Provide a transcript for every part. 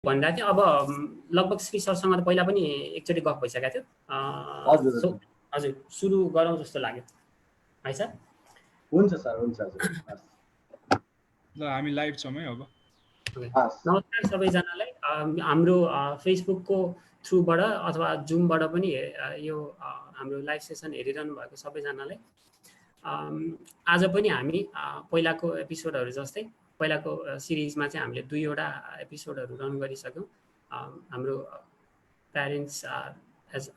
भनिरहेको थिएँ। अब लगभग श्री सरसँग त पहिला पनि एकचोटि गफ भइसकेको थियो। हजुर सुरु गरौँ जस्तो लाग्यो है सर। हुन्छ सर, हुन्छ हजुर। ल हामी लाइभ छौँ है अब। नमस्कार सबैजनालाई। हाम्रो फेसबुकको थ्रुबाट अथवा जुमबाट पनि यो हाम्रो लाइभ सेसन हेरिरहनु भएको सबैजनालाई आज पनि हामी पहिलाको एपिसोडहरू जस्तै पहिलाको सिरिजमा चाहिँ हामीले 2वटा एपिसोडहरू रन गरिसक्यौँ। हाम्रो parents as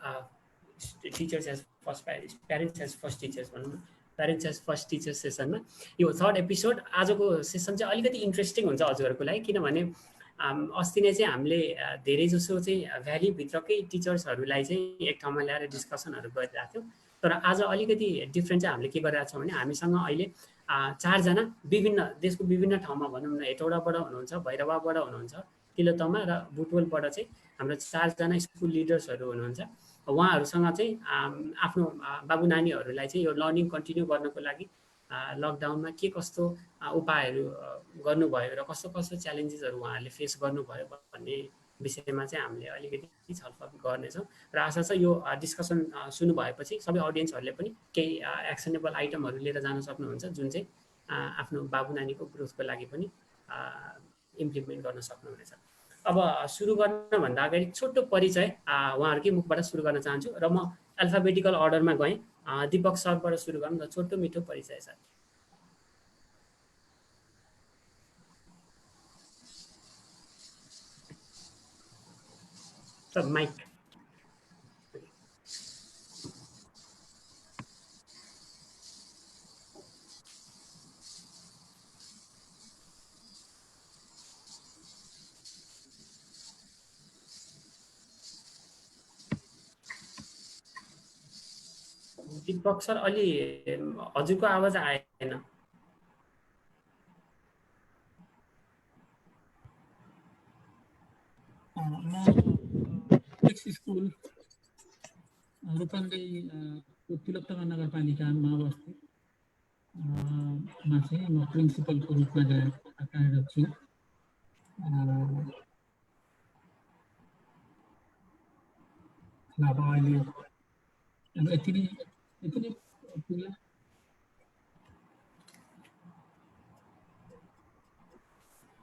teachers as first parents as first teachers भनौँ न, प्यारेन्ट्स एज फर्स्ट टिचर्स सेसनमा यो 3rd एपिसोड। आजको सेसन चाहिँ अलिकति इन्ट्रेस्टिङ हुन्छ हजुरहरूको लागि, किनभने अस्ति नै चाहिँ हामीले धेरै जसो चाहिँ भ्यालीभित्रकै टिचर्सहरूलाई चाहिँ एक ठाउँमा ल्याएर डिस्कसनहरू गरिरहेको थियौँ। तर आज अलिकति डिफ्रेन्ट चाहिँ हामीले के गरिरहेको छौँ भने हामीसँग अहिले 4 जना विभिन्न देशको विभिन्न ठाउँमा भनौँ न, हेटौडाबाट हुनुहुन्छ, भैरवाबाट हुनुहुन्छ, तिलोत्तमा र बुटवलबाट चाहिँ हाम्रो 4 जना स्कुल लिडर्सहरू हुनुहुन्छ। उहाँहरूसँग चाहिँ आफ्नो बाबु नानीहरूलाई चाहिँ यो लर्निङ कन्टिन्यू गर्नको लागि लकडाउनमा के कस्तो उपायहरू गर्नुभयो र कस्तो कस्तो च्यालेन्जेसहरू उहाँहरूले फेस गर्नुभयो भन्ने विषयमा चाहिँ हामीले अलिकति छलफल गर्नेछौँ। र आशा छ यो डिस्कसन सुन्नुभएपछि सबै अडियन्सहरूले पनि केही एक्सनेबल आइटमहरू लिएर जान सक्नुहुन्छ, जुन चाहिँ आफ्नो बाबु नानीको ग्रोथको लागि पनि इम्प्लिमेन्ट गर्न सक्नुहुनेछ। अब सुरु गर्नभन्दा अगाडि छोटो परिचय उहाँहरूकै मुखबाट सुरु गर्न चाहन्छु र म अल्फाबेटिकल अर्डरमा गएँ। दीपक सरबाट सुरु गरौँ न, छोटो मिठो परिचय sir. Sir mic. Deepak sir अलि हजुरको आवाज आएन। स्कुल रूपन्देही तिलोत्तमा नगरपालिकामा अवस्थित चाहिँ म प्रिन्सिपलको रूपमा कार्यरत छु। अब अहिले यति नै पुग्ला।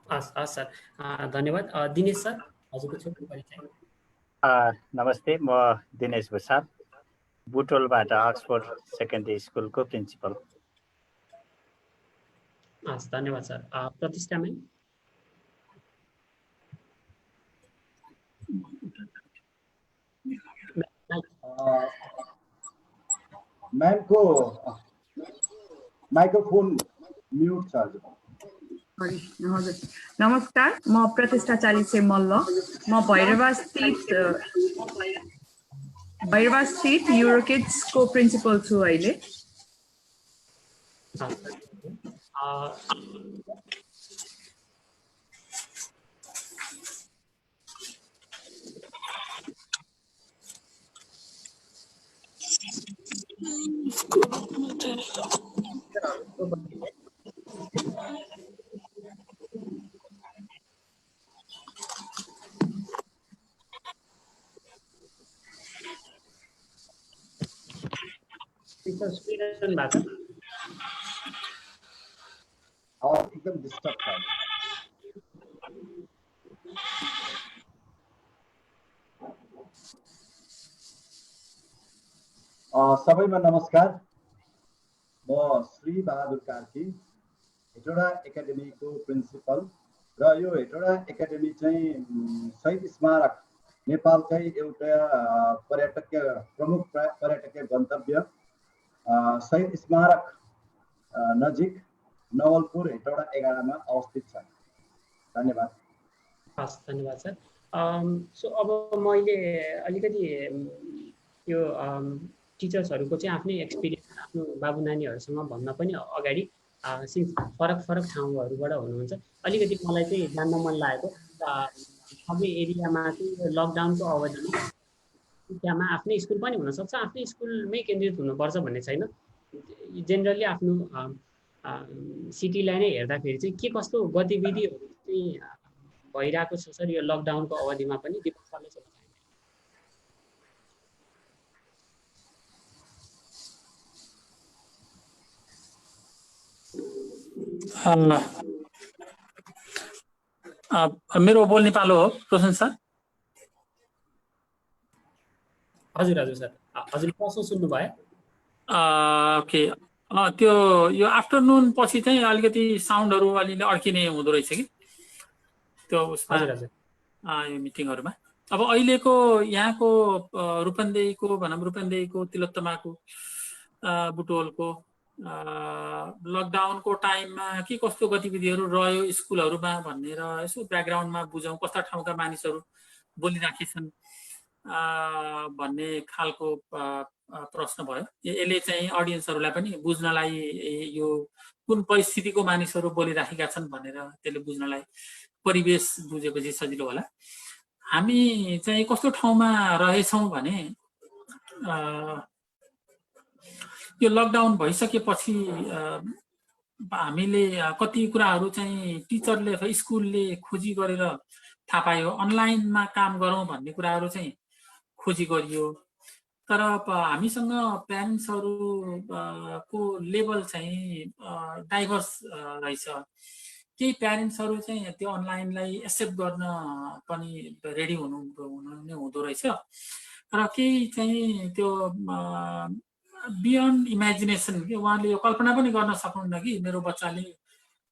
हस् सर, धन्यवाद। दिनेश सर हजुरको छोटो परिचय। नमस्ते, म दिनेश भुसाल, बुटोलबाट अक्सफोर्ड सेकेन्डरी स्कुलको प्रिन्सिपल। हस् धन्यवाद सर। प्रतिष्ठा म्याम। म्यामको माइक्रोफोन म्युट छ। हजुर नमस्कार, म प्रतिष्ठा चालिसे मल्ल, म भैरवा स्थित युरोकिड्सको प्रिन्सिपल छु अहिले। एकदम डिस्टर्ब छ। सबैमा नमस्कार, म श्री बहादुर कार्की, हेटौडा एकाडेमीको प्रिन्सिपल र यो हेटौडा एकाडेमी चाहिँ शहीद स्मारक नेपालकै एउटा प्रमुख पर्यटकीय गन्तव्य शहीद स्मारक नजिक नवलपुर हेटौडा 11 मा अवस्थित छ। धन्यवाद। हस् धन्यवाद सर। सो अब मैले अलिकति यो टिचर्सहरूको चाहिँ आफ्नै एक्सपिरियन्स आफ्नो बाबु नानीहरूसँग भन्न पनि अगाडि सिन्स फरक ठाउँहरूबाट हुनुहुन्छ, अलिकति मलाई चाहिँ जान्न मन लागेको सबै एरियामा चाहिँ लकडाउनको अवधिमा त्यहाँमा आफ्नै स्कुल पनि हुनसक्छ, आफ्नै स्कुलमै केन्द्रित हुनुपर्छ भन्ने छैन। जेनरली आफ्नो सिटीलाई नै हेर्दाखेरि चाहिँ के कस्तो गतिविधिहरू चाहिँ भइरहेको छ सर यो लकडाउनको अवधिमा पनि। दिपक सरले सोध्न मेरो बोल्ने पालो हो रोशन सर। हजुर हजुर सर, हजुर प्रश्न सुन्नुभयो? ओके, त्यो यो आफ्टरनुन पछि चाहिँ अलिकति साउन्डहरू अलिअलि अड्किने हुँदो रहेछ कि त्यो उसमा यो मिटिङहरूमा। अब अहिलेको यहाँको रूपन्देहीको भनौँ रूपन्देहीको तिलोत्तमाको बुटवलको लकडाउनको टाइममा के कस्तो गतिविधिहरू रह्यो स्कुलहरूमा भनेर यसो ब्याकग्राउन्डमा बुझौँ, कस्ता ठाउँका मानिसहरू बोलिराखेछन् भन्ने खालको प्रश्न भयो। यसले चाहिँ अडियन्सहरूलाई पनि बुझ्नलाई यो कुन परिस्थितिको मानिसहरू बोलिराखेका छन् भनेर त्यसले बुझ्नलाई परिवेश बुझेपछि सजिलो होला। हामी चाहिँ कस्तो ठाउँमा रहेछौँ भने यो लकडाउन भइसकेपछि हामीले कति कुराहरू चाहिँ टिचरले अथवा स्कुलले खोजी गरेर थाहा पायो, अनलाइनमा काम गरौँ भन्ने कुराहरू चाहिँ खोजी गरियो। तर हामीसँग प्यारेन्ट्सहरूको लेभल चाहिँ डाइभर्स रहेछ। केही प्यारेन्ट्सहरू चाहिँ त्यो अनलाइनलाई एक्सेप्ट गर्न पनि रेडी हुँदो रहेछ र केही चाहिँ त्यो बियोन्ड इमेजिनेसन कि उहाँले यो कल्पना पनि गर्न सक्नुहुन्न कि मेरो बच्चाले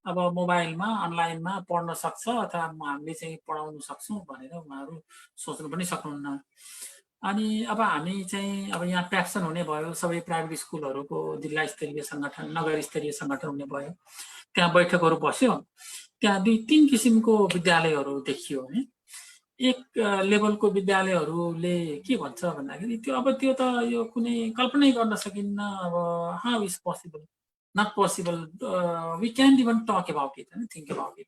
अब मोबाइलमा अनलाइनमा पढ्न सक्छ अथवा हामीले चाहिँ पढाउन सक्छौँ भनेर उहाँहरू सोच्नु पनि सक्नुहुन्न। अनि अब हामी चाहिँ अब यहाँ प्याक्सन हुने भयो, सबै प्राइभेट स्कुलहरूको जिल्ला स्तरीय सङ्गठन नगर स्तरीय सङ्गठन हुने भयो, त्यहाँ बैठकहरू बस्यो। त्यहाँ 2-3 किसिमको विद्यालयहरू देखियो भने एक लेभलको विद्यालयहरूले के भन्छ भन्दाखेरि त्यो त यो कुनै कल्पनै गर्न सकिन्न, अब how is possible, not possible, we can't even talk about it, होइन, थिङ्क अबाउट इट।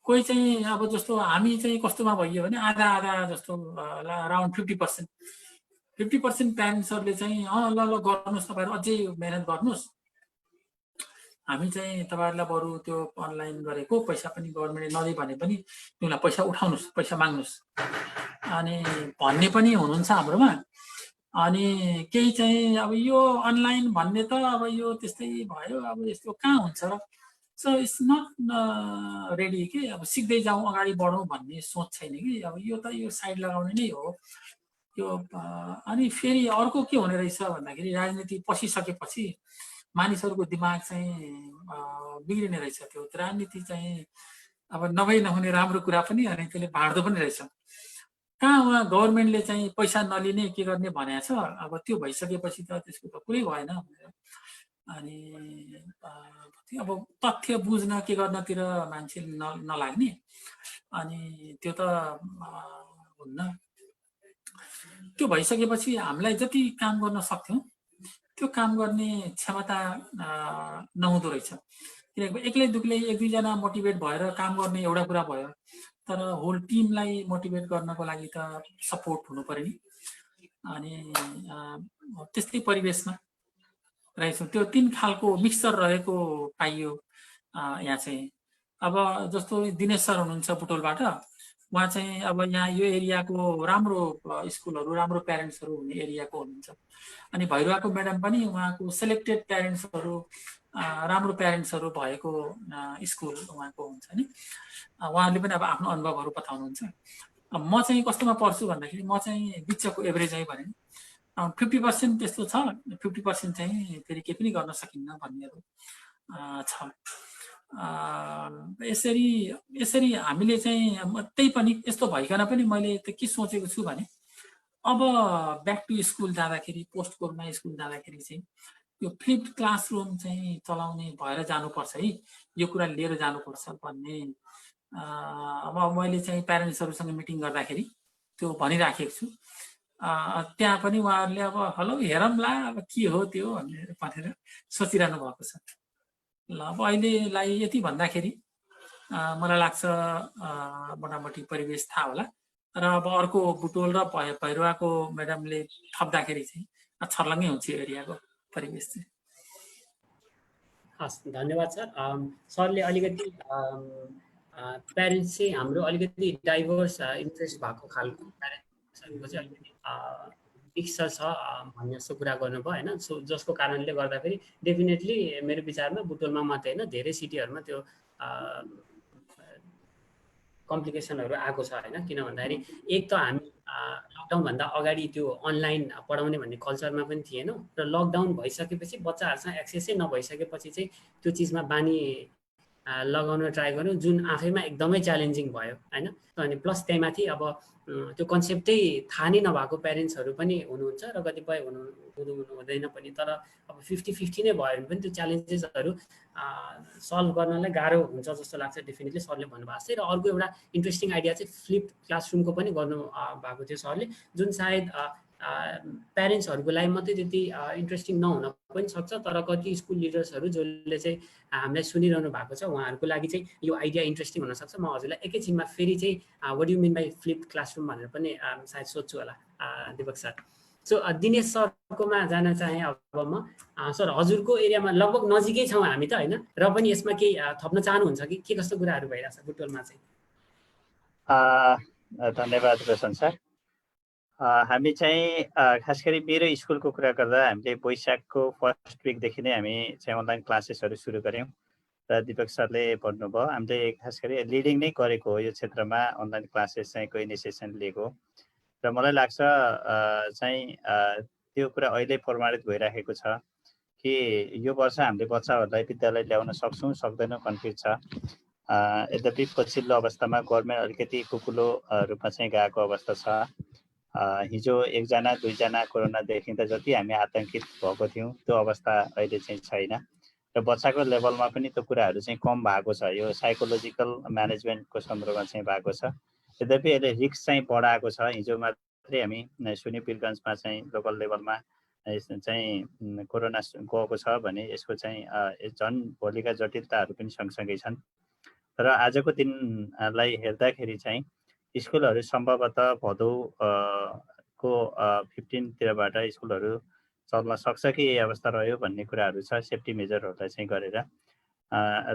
कोही चाहिँ अब जस्तो हामी चाहिँ कस्तोमा भइयो भने आधा जस्तो अराउन्ड 50% प्यारेन्ट्सहरूले चाहिँ ल गर्नुहोस्, तपाईँहरू अझै मेहनत गर्नुहोस्, हामी चाहिँ तपाईँहरूलाई बरु त्यो अनलाइन गरेको पैसा पनि गभर्मेन्टले नदिए भने पनि तिमीलाई पैसा उठाउनुहोस्, पैसा माग्नुहोस् अनि भन्ने पनि हुनुहुन्छ हाम्रोमा। अनि केही चाहिँ अब यो अनलाइन भन्ने त अब यो त्यस्तै भयो, अब यस्तो कहाँ हुन्छ र, सो इट्स नट रेडी कि अब सिक्दै जाउँ अगाडि बढौँ भन्ने सोच छैन कि, अब यो त यो साइड लगाउने नै हो यो। अनि फेरि अर्को के हुने रहेछ भन्दाखेरि राजनीति पसिसकेपछि मानिसहरूको दिमाग चाहिँ बिग्रिने रहेछ। त्यो राजनीति चाहिँ अब नहुने राम्रो कुरा पनि अनि त्यसले बाँड्दो पनि रहेछ। कहाँ उहाँ गभर्मेन्टले चाहिँ पैसा नलिने के गर्ने भनेको छ, अब त्यो भइसकेपछि त त्यसको त कुरै भएन। अनि अब तथ्य बुझ्न के गर्नतिर मान्छे नलाग्ने, अनि त्यो त हुन्न। त्यो भइसकेपछि हामीलाई जति काम गर्न सक्थ्यौँ त्यो काम गर्ने क्षमता नहुँदो रहेछ। किनकि एक्लै दुक्लै 1-2 जना मोटिभेट भएर काम गर्ने एउटा कुरा भयो, तर होल टिमलाई मोटिभेट गर्नको लागि त सपोर्ट हुनु पर्यो नि। अनि त्यस्तै परिवेशमा रहेछौँ। त्यो 3 खालको मिक्सचर रहेको पाइयो यहाँ चाहिँ। अब जस्तो दिनेश सर हुनुहुन्छ बुटोलबाट, उहाँ चाहिँ अब यहाँ यो एरियाको राम्रो स्कुलहरू राम्रो प्यारेन्ट्सहरू हुने एरियाको हुनुहुन्छ। अनि भैरवाको म्याडम पनि उहाँको सेलेक्टेड प्यारेन्ट्सहरू राम्रो प्यारेन्ट्सहरू भएको स्कुल उहाँको हुन्छ नि। उहाँले पनि अब आफ्नो अनुभवहरू बताउनुहुन्छ। म चाहिँ कस्तोमा पढ्छु भन्दाखेरि म चाहिँ बिचको एभरेज है भने 50% त्यस्तो छ, 50% चाहिँ फेरि केही पनि गर्न सकिन्न भन्नेहरू छ। यसरी हामीले चाहिँ त्यही पनि यस्तो भइकन पनि मैले त के सोचेको छु भने अब ब्याक टु स्कुल जाँदाखेरि, पोस्ट कोरोना स्कुल जाँदाखेरि चाहिँ यो फ्लिप्ड क्लासरुम चाहिँ चलाउने भएर जानुपर्छ है, यो कुरा लिएर जानुपर्छ भन्ने अब मैले चाहिँ प्यारेन्ट्सहरूसँग मिटिङ गर्दाखेरि त्यो भनिराखेको छु। त्यहाँ पनि उहाँहरूले अब हेलो हेरौँला अब के हो त्यो भनेर सोचिरहनु भएको छ। ल अब अहिलेलाई यति भन्दाखेरि मलाई लाग्छ मोटामोटी परिवेश थाहा होला। र अब अर्को बुटोल र भैरवाको म्याडमले थप्दाखेरि चाहिँ छर्लङ्गै हुन्छ यो एरियाको परिवेश चाहिँ। हस्, धन्यवाद सर। सरले अलिकति प्यारेन्ट्स चाहिँ हाम्रो अलिकति डाइभर्स इन्ट्रेस्ट भएको खालको प्यारेन्ट्सहरूको चाहिँ अलिकति मिक्स छ भन्ने जस्तो कुरा गर्नुभयो होइन। सो जसको कारणले गर्दाखेरि डेफिनेटली मेरो विचारमा बुटोलमा मात्रै होइन धेरै सिटीहरूमा त्यो कम्प्लिकेसनहरू आएको छ होइन। किन भन्दाखेरि एक त हामी लकडाउनभन्दा अगाडि त्यो अनलाइन पढाउने भन्ने कल्चरमा पनि थिएन र लकडाउन भइसकेपछि बच्चाहरूसँग एक्सेसै नभइसकेपछि चाहिँ त्यो चिजमा बानी लगाउन ट्राई गर्नु जुन आफैमा एकदमै च्यालेन्जिङ भयो होइन। अनि प्लस त्यहीमाथि अब त्यो कन्सेप्टै थाहा नै नभएको प्यारेन्ट्सहरू पनि हुनुहुन्छ र कतिपय हुँदैन पनि। तर अब 50-50 नै भयो भने पनि त्यो च्यालेन्जेसहरू सल्भ गर्नलाई गाह्रो हुन्छ जस्तो लाग्छ डेफिनेटली सरले भन्नुभएको छ। र अर्को एउटा इन्ट्रेस्टिङ आइडिया चाहिँ फ्लिप्ड क्लासरुमको पनि गर्नु भएको थियो सरले, जुन सायद प्यारेन्ट्सहरूको लागि मात्रै त्यति इन्ट्रेस्टिङ नहुन पनि सक्छ, तर कति स्कुल लिडर्सहरू जसले चाहिँ हामीलाई सुनिरहनु भएको छ उहाँहरूको लागि चाहिँ यो आइडिया इन्ट्रेस्टिङ हुनसक्छ। म हजुरलाई एकैछिनमा फेरि चाहिँ what you mean by flipped classroom भनेर पनि सायद सोध्छु होला दिपक सर। सो दिनेश सरकोमा जान चाहेँ अब म। सर हजुरको एरियामा लगभग नजिकै छौँ हामी त होइन, र पनि यसमा केही थप्न चाहनुहुन्छ कि के कस्तो कुराहरू भइरहेछ बुटोलमा चाहिँ? धन्यवाद रोशन सर। हामी चाहिँ खास गरी मेरो स्कुलको कुरा गर्दा हामीले वैशाखको फर्स्ट विकदेखि नै हामी चाहिँ अनलाइन क्लासेसहरू सुरु गऱ्यौँ र दिपक सरले भन्नुभयो हामीले खास गरी लिडिङ नै गरेको हो यो क्षेत्रमा अनलाइन क्लासेस चाहिँ को इनिसिएसन लिएको। र मलाई लाग्छ चाहिँ त्यो कुरा अहिले प्रमाणित भइराखेको छ कि यो वर्ष हामीले बच्चाहरूलाई विद्यालय ल्याउन सक्छौँ सक्दैनौँ कन्फ्युज छ। यद्यपि पछिल्लो अवस्थामा गभर्मेन्ट अलिकति कुकुलो रूपमा चाहिँ गएको अवस्था छ। हिजो 1-2जना कोरोना देखिँदा जति हामी आतंकित भएको थियौँ त्यो अवस्था अहिले चाहिँ छैन र बच्चाको लेभलमा पनि त्यो कुराहरू चाहिँ कम भएको छ। यो साइकोलोजिकल म्यानेजमेन्टको सन्दर्भमा चाहिँ भएको छ। यद्यपि यसले रिस्क चाहिँ बढाएको छ। हिजो मात्रै हामी सुनिपिरगञ्जमा चाहिँ लोकल लेभलमा चाहिँ कोरोना गएको छ भने यसको चाहिँ झन् भोलिका जटिलताहरू पनि सँगसँगै छन्। तर आजको दिनलाई हेर्दाखेरि चाहिँ स्कुलहरू सम्भवतः भदौ को 15तिरबाट स्कुलहरू चल्न सक्छ कि यही अवस्था रह्यो भन्ने कुराहरू छ सेफ्टी मेजरहरूलाई चाहिँ गरेर।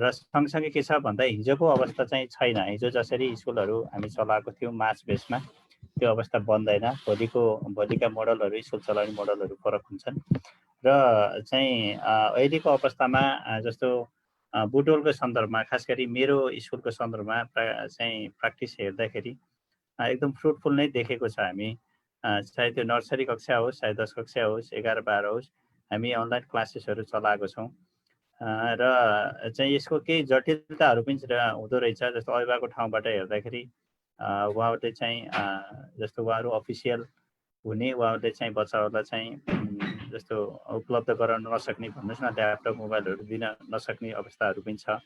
र सँगसँगै के छ भन्दा हिजोको अवस्था चाहिँ छैन। हिजो जसरी स्कुलहरू हामी चलाएको थियौँ मार्च बेसमा त्यो अवस्था बन्दैन। भोलिका मोडलहरू स्कुल चलाउने मोडलहरू फरक हुन्छन् र चाहिँ अहिलेको अवस्थामा जस्तो बुटोलको सन्दर्भमा खास गरी मेरो स्कुलको सन्दर्भमा चाहिँ प्र्याक्टिस हेर्दाखेरि एकदम फ्रुटफुल नै देखेको छ। हामी चाहे त्यो नर्सरी कक्षा होस्, चाहे 10 कक्षा होस्, 11-12 होस्, हामी अनलाइन क्लासेसहरू चलाएको छौँ र चाहिँ यसको केही जटिलताहरू पनि हुँदो रहेछ। जस्तो अभिभावकको ठाउँबाट हेर्दाखेरि उहाँहरूले चाहिँ जस्तो उहाँहरू अफिसियल हुने उहाँहरूले चाहिँ बच्चाहरूलाई चाहिँ जस्तो उपलब्ध गराउन नसक्ने भन्नुहोस् न, ल्यापटप मोबाइलहरू दिन नसक्ने अवस्थाहरू पनि छ।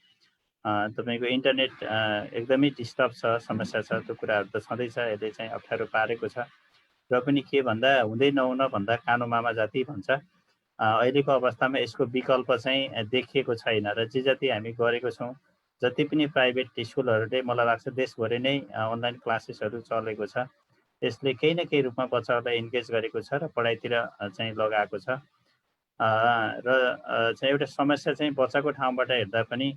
तपाईँको इन्टरनेट एकदमै डिस्टर्ब छ, समस्या छ। त्यो कुराहरू त छँदैछ। यसले चाहिँ अप्ठ्यारो पारेको छ। र पनि के भन्दा हुँदै नहुन भन्दा कानो मामा जाति भन्छ। अहिलेको अवस्थामा यसको विकल्प चाहिँ देखिएको छैन र जे जति हामी गरेको छौँ, जति पनि प्राइभेट स्कुलहरूले मलाई लाग्छ देशभरि नै अनलाइन क्लासेसहरू चलेको छ। यसले केही न केही रूपमा बच्चाहरूलाई इन्गेज गरेको छ र पढाइतिर चाहिँ लगाएको छ। र चाहिँ एउटा समस्या चाहिँ बच्चाको ठाउँबाट हेर्दा पनि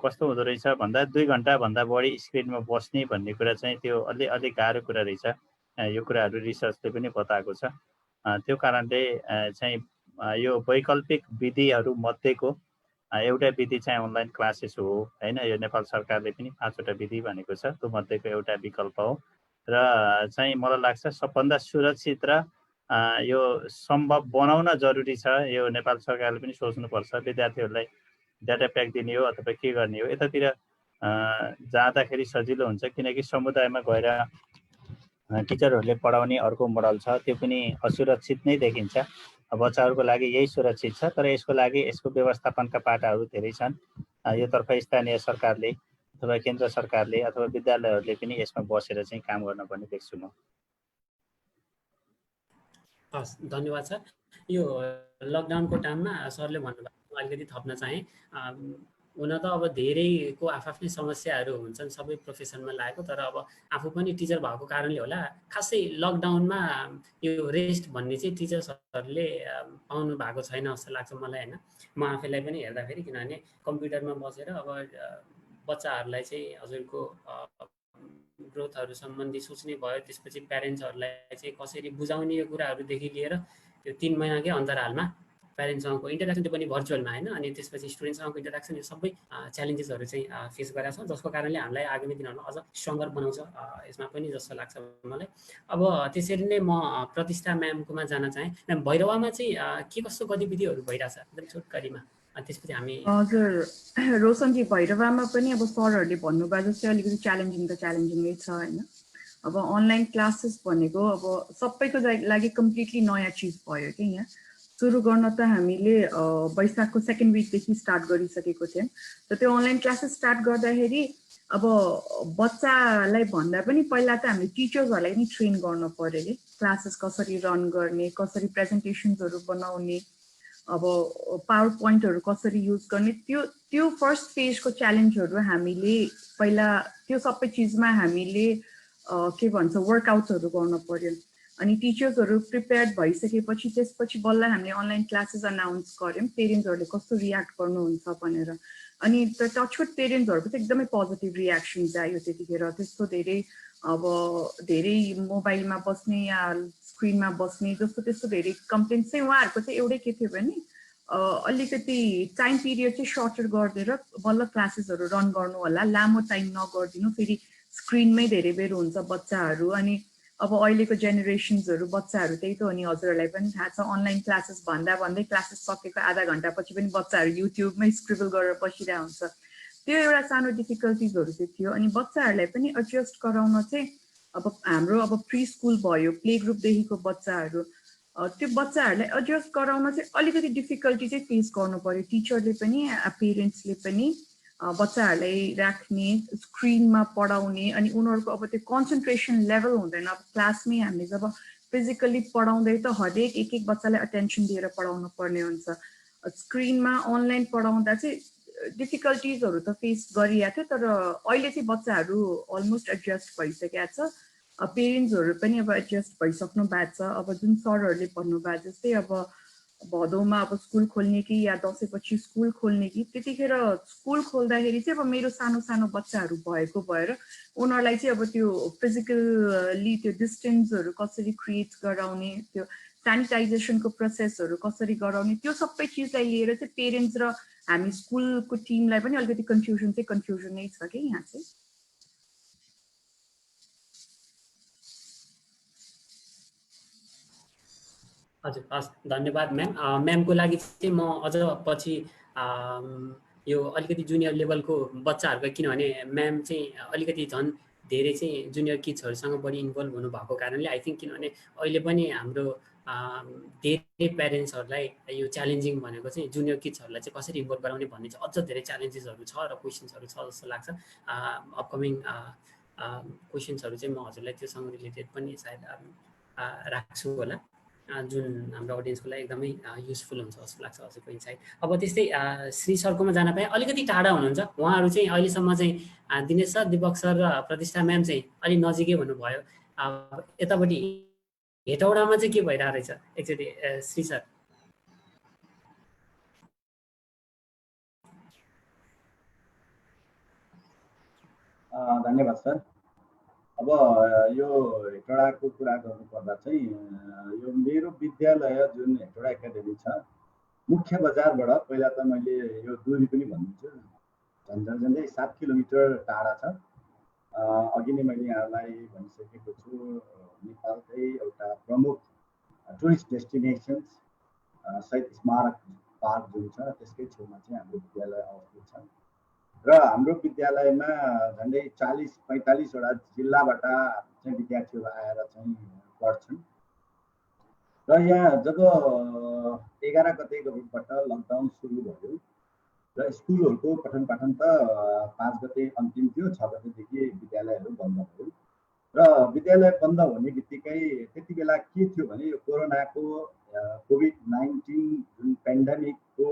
कस्तो हुँदो रहेछ भन्दा 2 घन्टाभन्दा बढी स्क्रिनमा बस्ने भन्ने कुरा चाहिँ त्यो अलि गाह्रो कुरा रहेछ। यो कुराहरू रिसर्चले पनि बताएको छ। त्यो कारणले चाहिँ यो वैकल्पिक विधिहरू मध्येको एउटा विधि चाहिँ अनलाइन क्लासेस हो होइन। यो नेपाल सरकारले पनि 5वटा विधि भनेको छ, त्यो मध्येको एउटा विकल्प हो र चाहिँ मलाई लाग्छ सबभन्दा सुरक्षित र यो सम्भव बनाउन जरुरी छ। यो नेपाल सरकारले पनि सोच्नुपर्छ विद्यार्थीहरूलाई डाटा प्याक दिने हो अथवा के गर्ने हो। यतातिर जाँदाखेरि सजिलो हुन्छ किनकि समुदायमा गएर टिचरहरूले पढाउने अर्को मोडल छ, त्यो पनि असुरक्षित नै देखिन्छ। बच्चाहरूको लागि यही सुरक्षित छ, तर यसको लागि यसको व्यवस्थापनका पाटाहरू धेरै छन्। योतर्फ स्थानीय सरकारले अथवा केन्द्र सरकारले अथवा विद्यालयहरूले पनि यसमा बसेर चाहिँ काम गर्नुपर्ने देख्छु म। हस्, धन्यवाद सर। यो लकडाउनको टाइममा सरले भन्नुभएको अलिकति थप्न चाहेँ। हुन त अब धेरैको आफ्नै समस्याहरू हुन्छन् सबै प्रोफेसनमा लागेको, तर अब आफू पनि टिचर भएको कारणले होला खासै लकडाउनमा यो रेस्ट भन्ने चाहिँ टिचर्सहरूले पाउनु भएको छैन जस्तो लाग्छ मलाई होइन। म आफैलाई पनि हेर्दाखेरि, किनभने कम्प्युटरमा बसेर अब बच्चाहरूलाई चाहिँ हजुरको ग्रोथहरू सम्बन्धी सोच्ने भयो। त्यसपछि प्यारेन्ट्सहरूलाई चाहिँ कसरी बुझाउने यो कुराहरूदेखि लिएर त्यो 3 महिनाकै अन्तरालमा प्यारेन्ट्ससँगको इन्टरेक्सन, त्यो पनि भर्चुअलमा होइन, अनि त्यसपछि स्टुडेन्टसँगको इन्टरेक्सन, यो सबै च्यालेन्जेसहरू चाहिँ फेस गरेका छौँ, जसको कारणले हामीलाई आगामी दिनहरूमा अझ स्ट्रङ्गर बनाउँछ यसमा पनि जस्तो लाग्छ मलाई। अब त्यसरी नै म प्रतिष्ठा म्यामकोमा जान चाहेँ। म्याम, भैरवामा चाहिँ के कस्तो गतिविधिहरू भइरहेछ एकदम छोटकरीमा, अनि त्यसपछि हामी हजुर रोशनजी, भैरवामा पनि अब सरहरूले भन्नुभयो जस्तै अलिकति च्यालेन्जिङ त च्यालेन्जिङै छ होइन। अब अनलाइन क्लासेस भनेको अब सबैको लागि कम्प्लिटली नयाँ चिज भयो कि यहाँ। सुरु गर्न त हामीले वैशाखको 2nd विकदेखि स्टार्ट गरिसकेको थियौँ। र त्यो अनलाइन क्लासेस स्टार्ट गर्दाखेरि अब बच्चालाई भन्दा पनि पहिला त हामीले टिचर्सहरूलाई नि ट्रेन गर्नु पर्यो कि क्लासेस कसरी रन गर्ने, कसरी प्रेजेन्टेसन्सहरू बनाउने, अब पावर पोइन्टहरू कसरी युज गर्ने, त्यो फर्स्ट फेजको च्यालेन्जहरू हामीले पहिला त्यो सबै चिजमा हामीले के भन्छ वर्कआउटहरू गर्नु पर्यो। अनि टिचर्सहरू प्रिपेयर्ड भइसकेपछि त्यसपछि बल्ल हामीले अनलाइन क्लासेस अनाउन्स गऱ्यौँ, पेरेन्ट्सहरूले कस्तो रियाक्ट गर्नुहुन्छ भनेर। अनि टचवुड पेरेन्ट्सहरूको चाहिँ एकदमै पोजिटिभ रियाक्सन्स आयो त्यतिखेर। त्यस्तो धेरै मोबाइलमा बस्ने या स्क्रिनमा बस्ने त्यस्तो धेरै कम्प्लेन्ट चाहिँ उहाँहरूको चाहिँ एउटै के थियो भने अलिकति टाइम पिरियड चाहिँ सर्टर गरिदिएर बल्ल क्लासेसहरू रन गर्नु होला, लामो टाइम नगरिदिनु, फेरि स्क्रिनमै धेरै बेर हुन्छ बच्चाहरू। अनि अब अहिलेको जेनेरेसन्सहरू बच्चाहरू त्यही त हो नि, हजुरहरूलाई पनि थाहा छ, अनलाइन क्लासेस भन्दै क्लासेस सकेको आधा घन्टापछि पनि बच्चाहरू युट्युबमै स्क्रिबल गरेर बसिरहेको हुन्छ। त्यो एउटा सानो डिफिकल्टिजहरू चाहिँ थियो। अनि बच्चाहरूलाई पनि एडजस्ट गराउन चाहिँ अब हाम्रो अब प्री स्कुल भयो, प्ले ग्रुपदेखिको बच्चाहरू, त्यो बच्चाहरूलाई एडजस्ट गराउन चाहिँ अलिकति डिफिकल्टी चाहिँ फेस गर्नु पर्यो, टिचरले पनि पेरेन्ट्सले पनि। बच्चाहरूलाई राख्ने, स्क्रिनमा पढाउने, अनि उनीहरूको अब त्यो कन्सन्ट्रेसन लेभल हुँदैन। अब क्लासमै हामीले जब फिजिकल्ली पढाउँदै त हरेक एक बच्चालाई अटेन्सन दिएर पढाउनु पर्ने हुन्छ। स्क्रिनमा अनलाइन पढाउँदा चाहिँ डिफिकल्टिजहरू त फेस गरिएको थियो, तर अहिले चाहिँ बच्चाहरू अलमोस्ट एडजस्ट भइसकेको छ। पेरेन्ट्सहरू पनि अब एडजस्ट भइसक्नु भएको छ। अब जुन सरहरूले भन्नुभयो जस्तै अब भदौमा अब स्कुल खोल्ने कि या दसैँपछि स्कुल खोल्ने कि, त्यतिखेर स्कुल खोल्दाखेरि चाहिँ अब मेरो सानो सानो बच्चाहरू भएको भएर उनीहरूलाई चाहिँ अब त्यो फिजिकल्ली त्यो डिस्टेन्सहरू कसरी क्रिएट गराउने, त्यो सेनिटाइजेसनको प्रोसेसहरू कसरी गराउने, त्यो सबै चिजलाई लिएर चाहिँ पेरेन्ट्स र हामी स्कुलको टिमलाई पनि अलिकति कन्फ्युजन नै छ कि यहाँ चाहिँ। हजुर, हस्, धन्यवाद म्याम। म्यामको लागि चाहिँ म अझ पछि यो अलिकति जुनियर लेभलको बच्चाहरूको, किनभने म्याम चाहिँ अलिकति झन् धेरै चाहिँ जुनियर किड्सहरूसँग बढी इन्भल्भ हुनुभएको कारणले आई थिङ्क, किनभने अहिले पनि हाम्रो धेरै प्यारेन्ट्सहरूलाई यो च्यालेन्जिङ भनेको चाहिँ जुनियर किड्सहरूलाई चाहिँ कसरी इन्भल्भ गराउने भन्ने चाहिँ अझ धेरै च्यालेन्जेसहरू छ र क्वेसन्सहरू छ जस्तो लाग्छ। अपकमिङ क्वेसन्सहरू चाहिँ म हजुरलाई त्योसँग रिलेटेड पनि सायद राख्छु होला, जुन हाम्रो अडियन्सको लागि एकदमै युजफुल हुन्छ जस्तो लाग्छ हजुरको इन्साइट। अब त्यस्तै श्री सरकोमा जान पाएँ, अलिकति टाढा हुनुहुन्छ उहाँहरू चाहिँ। अहिलेसम्म चाहिँ दिनेश सर, दिपक सर र प्रतिष्ठा म्याम चाहिँ अलिक नजिकै हुनुभयो। यतापट्टि हेटौडामा चाहिँ के भइरहेको रहेछ एकचोटि श्री सर? धन्यवाद सर। अब यो हेटौडाको कुरा गर्नुपर्दा चाहिँ यो मेरो विद्यालय जुन हेटौडा एकाडेमी छ, मुख्य बजारबाट पहिला त मैले यो दूरी पनि भनिदिन्छु, झन्डै 7 किलोमिटर टाढा छ। अघि नै मैले यहाँलाई भनिसकेको छु, नेपालकै एउटा प्रमुख टुरिस्ट डेस्टिनेसन्स शहीद स्मारक पार्क जुन छ त्यसकै छेउमा चाहिँ हाम्रो विद्यालय अवस्थित छ। र हाम्रो विद्यालयमा झन्डै 40-45वटा जिल्लाबाट चाहिँ विद्यार्थीहरू आएर चाहिँ पढ्छन्। र यहाँ जब 11 गतेबाट लकडाउन सुरु भयो र स्कुलहरूको पठन पाठन त 5 गते अन्तिम थियो, 6 गतेदेखि विद्यालयहरू बन्द भयो। र विद्यालय बन्द हुने बित्तिकै त्यति बेला के थियो भने यो कोरोनाको कोभिड-19 जुन पेन्डेमिकको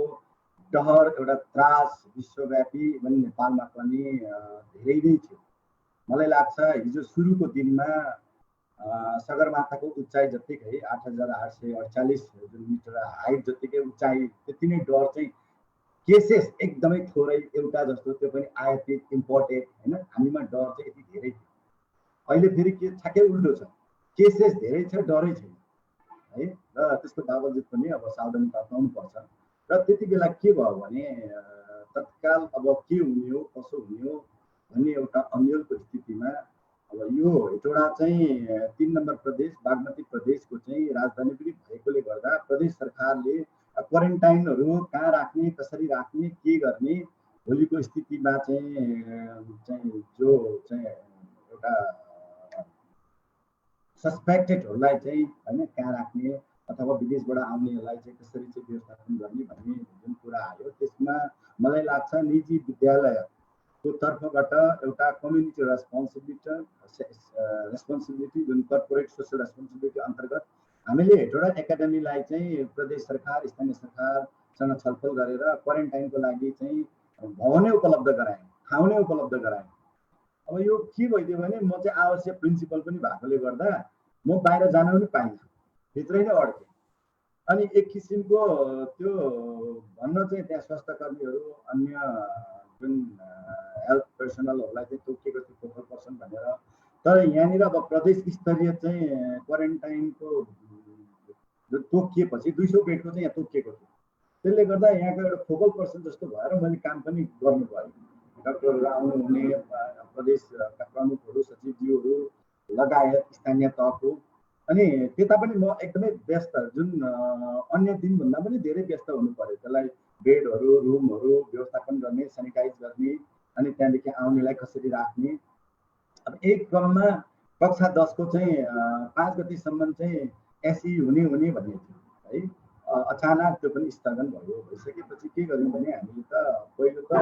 डहर, एउटा त्रास विश्वव्यापी पनि नेपालमा पनि धेरै नै थियो। मलाई लाग्छ हिजो सुरुको दिनमा सगरमाथाको उचाइ जतिकै 8848 जुन मिटर हाइट जतिकै उचाइ, त्यति नै डर चाहिँ केसेस एकदमै थोरै एउटा जस्तो, त्यो पनि आयातित इम्पोर्टेड होइन। हामीमा डर चाहिँ यति धेरै थियो। अहिले फेरि के ठ्याक्कै उल्टो छ, केसेस धेरै छ, डरै छैन है। र त्यसको बावजुद पनि अब सावधानी अप्नाउनु पर्छ। र त्यति बेला के भयो भने तत्काल अब के हुने हो कसो हुने हो भन्ने एउटा अन्यलको स्थितिमा अब यो हेटौडा चाहिँ 3 नम्बर प्रदेश बागमती प्रदेशको चाहिँ राजधानी पनि भएकोले गर्दा प्रदेश सरकारले क्वारेन्टाइनहरू कहाँ राख्ने, कसरी राख्ने, के गर्ने, भोलिको स्थितिमा चाहिँ जो चाहिँ एउटा सस्पेक्टेडहरूलाई चाहिँ होइन कहाँ राख्ने अथवा विदेशबाट आउनेहरूलाई चाहिँ कसरी चाहिँ व्यवस्थापन गर्ने भन्ने जुन कुरा आयो, त्यसमा मलाई लाग्छ निजी विद्यालयको तर्फबाट एउटा कम्युनिटी रेस्पोन्सिबिलिटी जुन कर्पोरेट सोसल रेस्पोन्सिबिलिटी अन्तर्गत हामीले हेटौडा एकाडेमीलाई चाहिँ प्रदेश सरकार स्थानीय सरकारसँग छलफल गरेर क्वारेन्टाइनको लागि चाहिँ भवनै उपलब्ध गरायौँ, ठाउँ नै उपलब्ध गरायौँ। अब यो के भइदियो भने म चाहिँ आवश्यक प्रिन्सिपल पनि भएकोले गर्दा म बाहिर जान पनि पाइनँ, भित्रै नै अड्केँ। अनि एक किसिमको त्यो भन्न चाहिँ त्यहाँ स्वास्थ्यकर्मीहरू अन्य जुन हेल्थ पर्सनलहरूलाई चाहिँ तोकिएको थियो फोकल पर्सन भनेर। तर यहाँनिर अब प्रदेश स्तरीय चाहिँ क्वारेन्टाइनको जुन तोकिएपछि 200 बेडको चाहिँ यहाँ तोकिएको थियो। त्यसले गर्दा यहाँको एउटा फोकल पर्सन जस्तो भएर मैले काम पनि गर्नु पर्यो। डाक्टरहरू आउनुहुने, प्रदेशका प्रमुखहरू, सचिवज्यूहरू लगायत स्थानीय तहको। अनि त्यता पनि म एकदमै व्यस्त, जुन अन्य दिनभन्दा पनि धेरै व्यस्त हुनु पर्यो। त्यसलाई बेडहरू, रुमहरू व्यवस्थापन गर्ने, सेनिटाइज गर्ने, अनि त्यहाँदेखि आउनेलाई कसरी राख्ने। अब एक क्रममा कक्षा 10 को चाहिँ 5 गतिसम्म चाहिँ एसई हुने भन्ने थियो है। अचानक त्यो पनि स्थगन भयो। भइसकेपछि के गर्यौँ भने हामीले त पहिलो त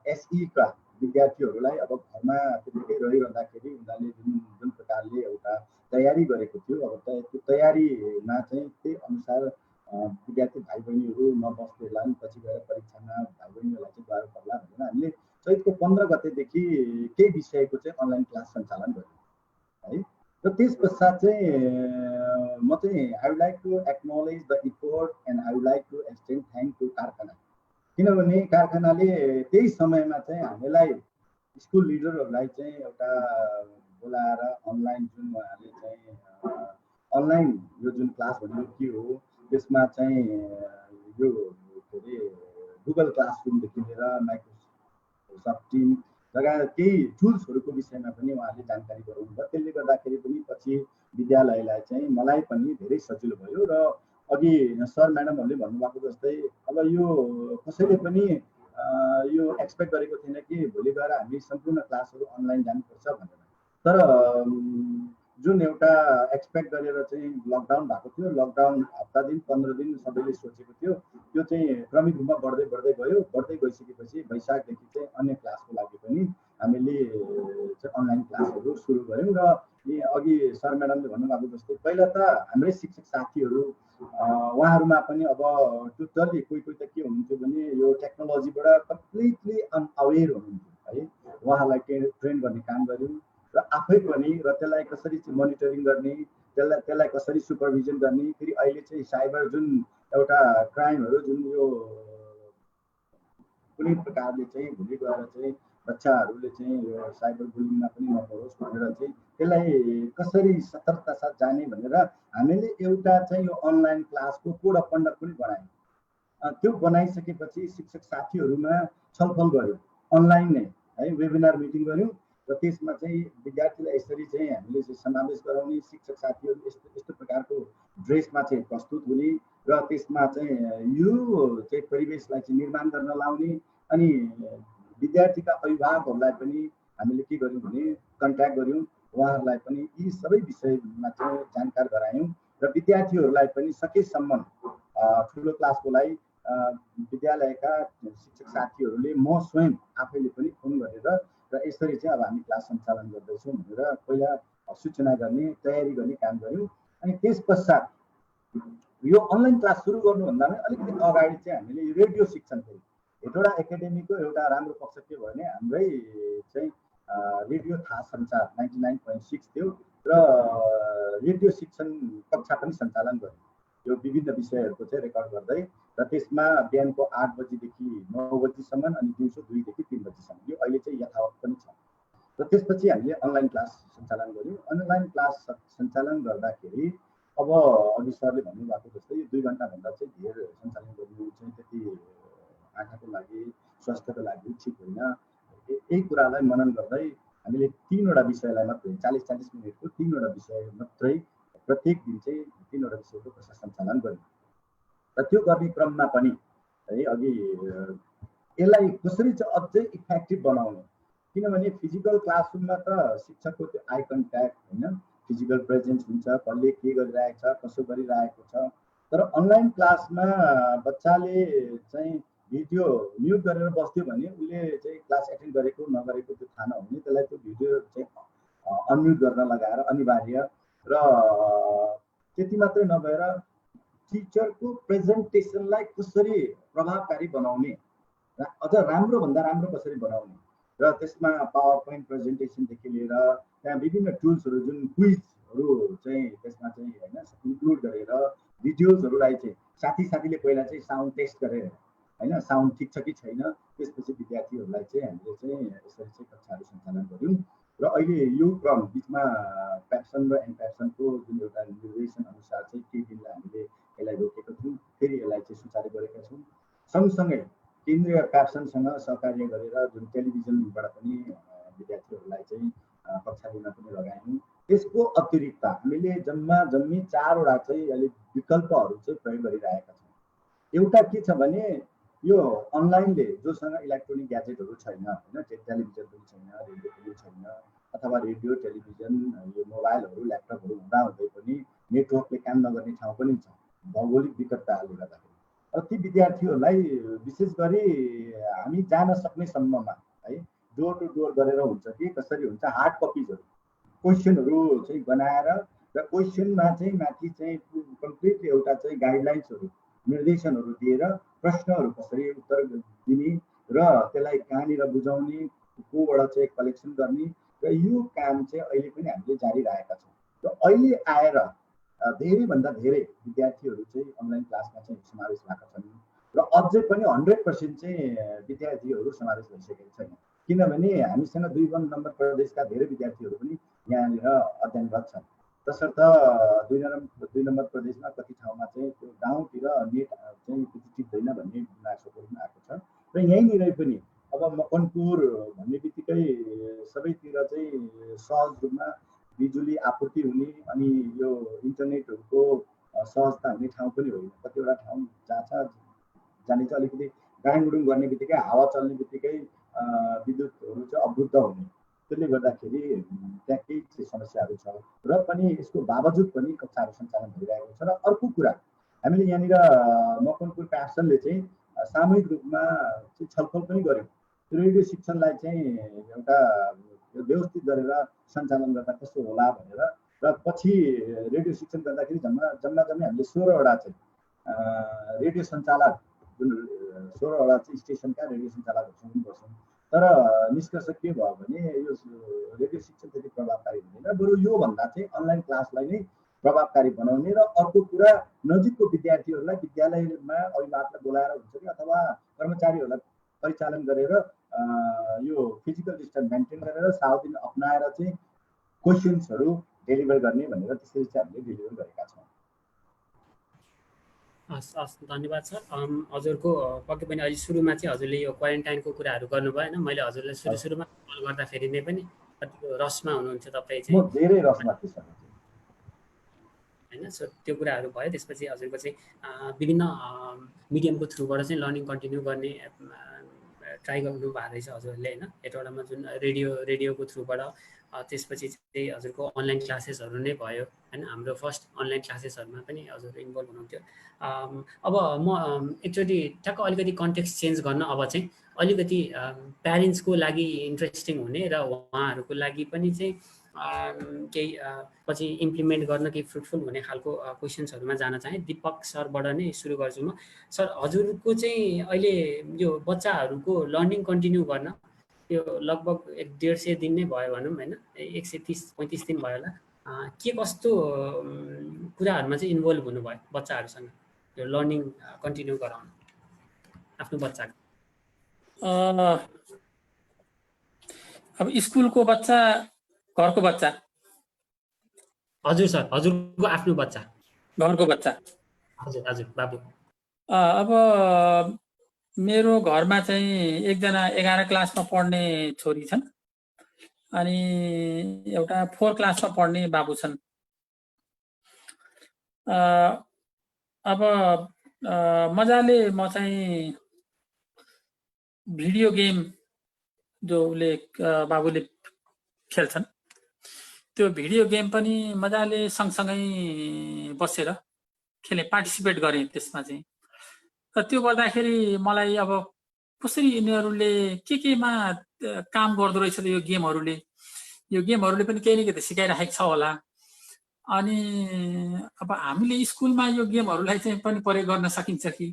एसईका विद्यार्थीहरूलाई अब घरमा त्यतिकै रहिरहँदाखेरि उनीहरूले जुन प्रकारले एउटा तयारी गरेको थियो, अब त्यो तयारीमा चाहिँ त्यही अनुसार विद्यार्थी भाइ बहिनीहरू नबस्दैला नि पछि गएर परीक्षामा भाइ बहिनीहरूलाई चाहिँ गाह्रो पर्ला भनेर हामीले चैतको 15 गतेदेखि केही विषयको चाहिँ अनलाइन क्लास सञ्चालन गर्यौँ है। र त्यस पश्चात चाहिँ म चाहिँ I would like to acknowledge the effort and I would like to extend thank to Karkhana. किनभने कारखानाले त्यही समयमा चाहिँ हामीलाई स्कुल लिडरहरूलाई चाहिँ एउटा बोलाएर अनलाइन जुन उहाँहरूले चाहिँ अनलाइन यो जुन क्लास भनेको के हो, त्यसमा चाहिँ यो के अरे गुगल क्लासरुमदेखि लिएर माइक्रोसफ्ट टिम लगायत केही टुल्सहरूको विषयमा पनि उहाँहरूले जानकारी गराउनु भयो। त्यसले गर्दाखेरि पनि पछि विद्यालयलाई चाहिँ मलाई पनि धेरै सजिलो भयो। र अघि सर म्याडमहरूले भन्नुभएको जस्तै अब यो कसैले पनि यो एक्सपेक्ट गरेको थिएन कि भोलि गएर हामी सम्पूर्ण क्लासहरू अनलाइन जानुपर्छ भनेर। तर जुन एउटा एक्सपेक्ट गरेर चाहिँ लकडाउन भएको थियो, लकडाउन हप्ता दिन 15 दिन सबैले सोचेको थियो, त्यो चाहिँ क्रमिक रूपमा बढ्दै गयो। बढ्दै गइसकेपछि वैशाखदेखि चाहिँ अन्य क्लासको लागि पनि हामीले चाहिँ अनलाइन क्लासहरू सुरु गऱ्यौँ। र अघि सर म्याडमले भन्नुभएको जस्तै पहिला त हाम्रै शिक्षक साथीहरू उहाँहरूमा पनि अब टोटल्ली कोही त के हुनुहुन्थ्यो भने यो टेक्नोलोजीबाट कम्प्लिटली अनअवेर हुनुहुन्थ्यो है। उहाँहरूलाई ट्रेन गर्ने काम गऱ्यौँ र आफै पनि र त्यसलाई कसरी चाहिँ मोनिटरिङ गर्ने, त्यसलाई कसरी सुपरभिजन गर्ने। फेरि अहिले चाहिँ साइबर जुन एउटा क्राइमहरू जुन यो कुनै प्रकारले चाहिँ भोलि गएर चाहिँ बच्चाहरूले चाहिँ यो साइबर बुलिङमा पनि नपरोस् भनेर चाहिँ त्यसलाई कसरी सतर्कता साथ जाने भनेर हामीले एउटा चाहिँ यो अनलाइन क्लासको कोड अफ कन्डक्ट पनि बनायौँ। त्यो बनाइसकेपछि शिक्षक साथीहरूमा छलफल गऱ्यौँ अनलाइन नै है, वेबिनार मिटिङ गऱ्यौँ। र त्यसमा चाहिँ विद्यार्थीलाई यसरी चाहिँ हामीले समावेश गराउने, शिक्षक साथीहरू यस्तो प्रकारको ड्रेसमा चाहिँ प्रस्तुत हुने र त्यसमा चाहिँ यो चाहिँ परिवेशलाई चाहिँ निर्माण गर्न लाउने। अनि विद्यार्थीका अभिभावकहरूलाई पनि हामीले के गर्यौँ भने कन्ट्याक्ट गऱ्यौँ, उहाँहरूलाई पनि यी सबै विषयमा चाहिँ जानकार गरायौँ। र विद्यार्थीहरूलाई पनि सकेसम्म ठुलो क्लासको लागि विद्यालयका शिक्षक साथीहरूले म स्वयं आफैले पनि फोन गरेर र यसरी चाहिँ अब हामी क्लास सञ्चालन गर्दैछौँ भनेर पहिला सूचना गर्ने, तयारी गर्ने काम गऱ्यौँ। अनि त्यस पश्चात यो अनलाइन क्लास सुरु गर्नुभन्दा पनि अलिकति अगाडि चाहिँ हामीले रेडियो शिक्षण गऱ्यौँ। हेटौडा एकाडेमीको एउटा राम्रो पक्ष के भयो भने हाम्रै चाहिँ रेडियो थाहा सञ्चार 99.6 थियो र रेडियो शिक्षण कक्षा पनि सञ्चालन गऱ्यौँ। यो विभिन्न विषयहरूको चाहिँ रेकर्ड गर्दै र त्यसमा बिहानको 8 बजीदेखि 9 बजीसम्म अनि दिउँसो 2 देखि 3 बजीसम्म यो अहिले चाहिँ यथावत पनि छ। र त्यसपछि हामीले अनलाइन क्लास सञ्चालन गर्यौँ। अनलाइन क्लास सञ्चालन गर्दाखेरि अब अघि सरले भन्नुभएको जस्तै 2 घन्टाभन्दा चाहिँ धेरै सञ्चालन गर्नु चाहिँ त्यति आँखाको लागि स्वास्थ्यको लागि ठिक होइन। यही कुरालाई मनन गर्दै हामीले 3वटा विषयलाई मात्रै 40-40 मिनटको 3वटा विषय मात्रै प्रत्येक दिन चाहिँ 3वटा विषयको कक्षा सञ्चालन गर्यौँ। र त्यो गर्ने क्रममा पनि है अघि यसलाई कसरी चाहिँ अझै इफेक्टिभ बनाउने, किनभने फिजिकल क्लासरुममा त शिक्षकको त्यो आई कन्ट्याक्ट होइन फिजिकल प्रेजेन्स हुन्छ, कसले के गरिरहेको छ कसो गरिरहेको छ। तर अनलाइन क्लासमा बच्चाले चाहिँ भिडियो म्युट गरेर बस्थ्यो भने उसले चाहिँ क्लास एटेन्ड गरेको नगरेको त्यो थाहा नहुने, त्यसलाई त्यो भिडियो चाहिँ अनम्युट गर्न लगाएर अनिवार्य। र त्यति मात्रै नभएर टिचरको प्रेजेन्टेसनलाई कसरी प्रभावकारी बनाउने, अझ राम्रोभन्दा राम्रो कसरी बनाउने, र त्यसमा पावर पोइन्ट प्रेजेन्टेसनदेखि लिएर त्यहाँ विभिन्न टुल्सहरू जुन क्विजहरू चाहिँ त्यसमा चाहिँ होइन इन्क्लुड गरेर भिडियोजहरूलाई चाहिँ साथीले पहिला चाहिँ साउन्ड टेस्ट गरेर होइन साउन्ड ठिक छ कि छैन, त्यसपछि विद्यार्थीहरूलाई चाहिँ हामीले चाहिँ यसरी चाहिँ कक्षाहरू सञ्चालन गऱ्यौँ। र अहिले यो क्रम बिचमा प्याप्सन र एनप्याप्सनको जुन एउटा निर्देशन अनुसार चाहिँ केही दिनलाई हामीले यसलाई रोकेको थियौँ, फेरि यसलाई चाहिँ सुचारू गरेका छौँ। सँगसँगै केन्द्रीय प्याप्सनसँग सहकार्य गरेर जुन टेलिभिजनबाट पनि विद्यार्थीहरूलाई चाहिँ कक्षा दिन पनि लगायौँ। त्यसको अतिरिक्त हामीले जम्मी 4वटा चाहिँ अहिले विकल्पहरू चाहिँ प्रयोग गरिरहेका छौँ। एउटा के छ भने यो अनलाइनले जोसँग इलेक्ट्रोनिक ग्याजेटहरू छैन होइन, टेलिभिजन पनि छैन, रेडियो पनि छैन, अथवा रेडियो टेलिभिजन यो मोबाइलहरू ल्यापटपहरू हुँदाहुँदै पनि नेटवर्कले काम नगर्ने ठाउँ पनि छ भौगोलिक विकटताले गर्दाखेरि। ती विद्यार्थीहरूलाई विशेष गरी हामी जान सक्ने सम्ममा है डोर टु डोर गरेर हुन्छ कि कसरी हुन्छ हार्ड कपिजहरू क्वेसनहरू चाहिँ बनाएर र क्वेसनमा चाहिँ माथि चाहिँ कम्प्लिटली एउटा चाहिँ गाइडलाइन्सहरू निर्देशनहरू दिएर प्रश्नहरू कसरी उत्तर दिने र त्यसलाई कहाँनिर बुझाउने, कोबाट चाहिँ कलेक्सन गर्ने, र यो काम चाहिँ अहिले पनि हामीले जारी राखेका छौँ। र अहिले आएर धेरैभन्दा धेरै विद्यार्थीहरू चाहिँ अनलाइन क्लासमा चाहिँ समावेश भएका छन् र अझै पनि 100% चाहिँ विद्यार्थीहरू समावेश भइसकेको छैन, किनभने हामीसँग 2 नम्बर प्रदेशका धेरै विद्यार्थीहरू पनि यहाँनिर अध्ययनरत छन्। तसर्थ 2 नम्बर प्रदेशमा कति ठाउँमा चाहिँ त्यो गाउँतिर नेट चाहिँ त्यति टिप्दैन भन्ने गुनासो पनि आएको छ। र यहीँनिर पनि अब मकनपुर भन्ने बित्तिकै सबैतिर चाहिँ सहज रूपमा बिजुली आपूर्ति हुने अनि यो इन्टरनेटहरूको सहजता हुने ठाउँ पनि होइन। कतिवटा ठाउँ जहाँ छ जाने चाहिँ अलिकति गाडीगुडुङ गर्ने बित्तिकै हावा चल्ने बित्तिकै विद्युतहरू चाहिँ अवरुद्ध हुने, त्यसले गर्दाखेरि त्यहाँ केही चाहिँ समस्याहरू छ। र पनि यसको बावजुद पनि कक्षाहरू सञ्चालन भइरहेको छ। र अर्को कुरा हामीले यहाँनिर मकनपुर प्यासनले चाहिँ सामूहिक रूपमा चाहिँ छलफल पनि गर्यौँ रेडियो शिक्षणलाई चाहिँ एउटा व्यवस्थित गरेर सञ्चालन गर्दा कस्तो होला भनेर। र पछि रेडियो शिक्षण गर्दाखेरि जम्मा हामीले 16वटा चाहिँ रेडियो सञ्चालक जुन 16वटा चाहिँ स्टेसनका रेडियो सञ्चालकहरूसँग पनि बस्छौँ। तर निष्कर्ष के भयो भने यो रेडियो शिक्षण त्यति प्रभावकारी हुँदैन, बरु योभन्दा चाहिँ अनलाइन क्लासलाई नै प्रभावकारी बनाउने। र अर्को कुरा नजिकको विद्यार्थीहरूलाई विद्यालयमा अभिभावकलाई बोलाएर हुन्छ कि अथवा कर्मचारीहरूलाई परिचालन गरेर यो फिजिकल डिस्टेन्स मेन्टेन गरेर सावधानी अपनाएर चाहिँ क्वेसन्सहरू डेलिभर गर्ने भनेर त्यसरी चाहिँ हामीले डेलिभर गरेका छौँ। हस् धन्यवाद सर। हजुरको पक्कै पनि अहिले सुरुमा चाहिँ हजुरले यो क्वारेन्टाइनको कुराहरू गर्नुभयो होइन, मैले हजुरलाई सुरुमा कल गर्दाखेरि नै पनि रसमा हुनुहुन्थ्यो तपाईँ चाहिँ, धेरै रसमा थिएँ सर होइन। सो त्यो कुराहरू भयो। त्यसपछि हजुरको चाहिँ विभिन्न मिडियमको थ्रुबाट चाहिँ लर्निङ कन्टिन्यू गर्ने ट्राई गर्नु भएको रहेछ हजुरहरूले होइन। एउटामा जुन रेडियोको थ्रुबाट, त्यसपछि चाहिँ हजुरको अनलाइन क्लासेसहरू नै भयो होइन। हाम्रो फर्स्ट अनलाइन क्लासेसहरूमा पनि हजुर इन्भल्भ हुनुहुन्थ्यो। अब म एकचोटि ठ्याक्क अलिकति कन्टेक्स्ट चेन्ज गर्न अब चाहिँ अलिकति प्यारेन्ट्सको लागि इन्ट्रेस्टिङ हुने र उहाँहरूको लागि पनि चाहिँ केही पछि इम्प्लिमेन्ट गर्न केही फ्रुटफुल हुने खालको क्वेसन्सहरूमा जान चाहेँ। दिपक सरबाट नै सुरु गर्छु म। सर हजुरको चाहिँ अहिले यो बच्चाहरूको लर्निङ कन्टिन्यू गर्न यो लगभग 150 दिन नै भयो भनौँ होइन, 130-135 दिन भयो होला। के कस्तो कुराहरूमा चाहिँ इन्भल्भ हुनुभयो बच्चाहरूसँग? यो लर्निङ कन्टिन्यू गराउन आफ्नो बच्चाको? अब स्कुलको बच्चा, घरको बच्चा? हजुर सर, हजुरको आफ्नो बच्चा। घरको बच्चा। हजुर हजुर बाबु। अब मेरो घरमा चाहिँ एकजना 11 क्लासमा पढ्ने छोरी छन् अनि एउटा 4 क्लासमा पढ्ने बाबु छन्। अब मजाले म चाहिँ भिडियो गेम जो उसले बाबुले खेल्छन् त्यो भिडियो गेम पनि मजाले सँगसँगै बसेर खेले, पार्टिसिपेट गरेँ त्यसमा चाहिँ। र त्यो गर्दाखेरि मलाई अब कसरी यिनीहरूले केमा काम गर्दो रहेछ यो गेमहरूले पनि केही न केही त सिकाइराखेको छ होला। अनि अब हामीले स्कुलमा यो गेमहरूलाई चाहिँ पनि प्रयोग गर्न सकिन्छ कि,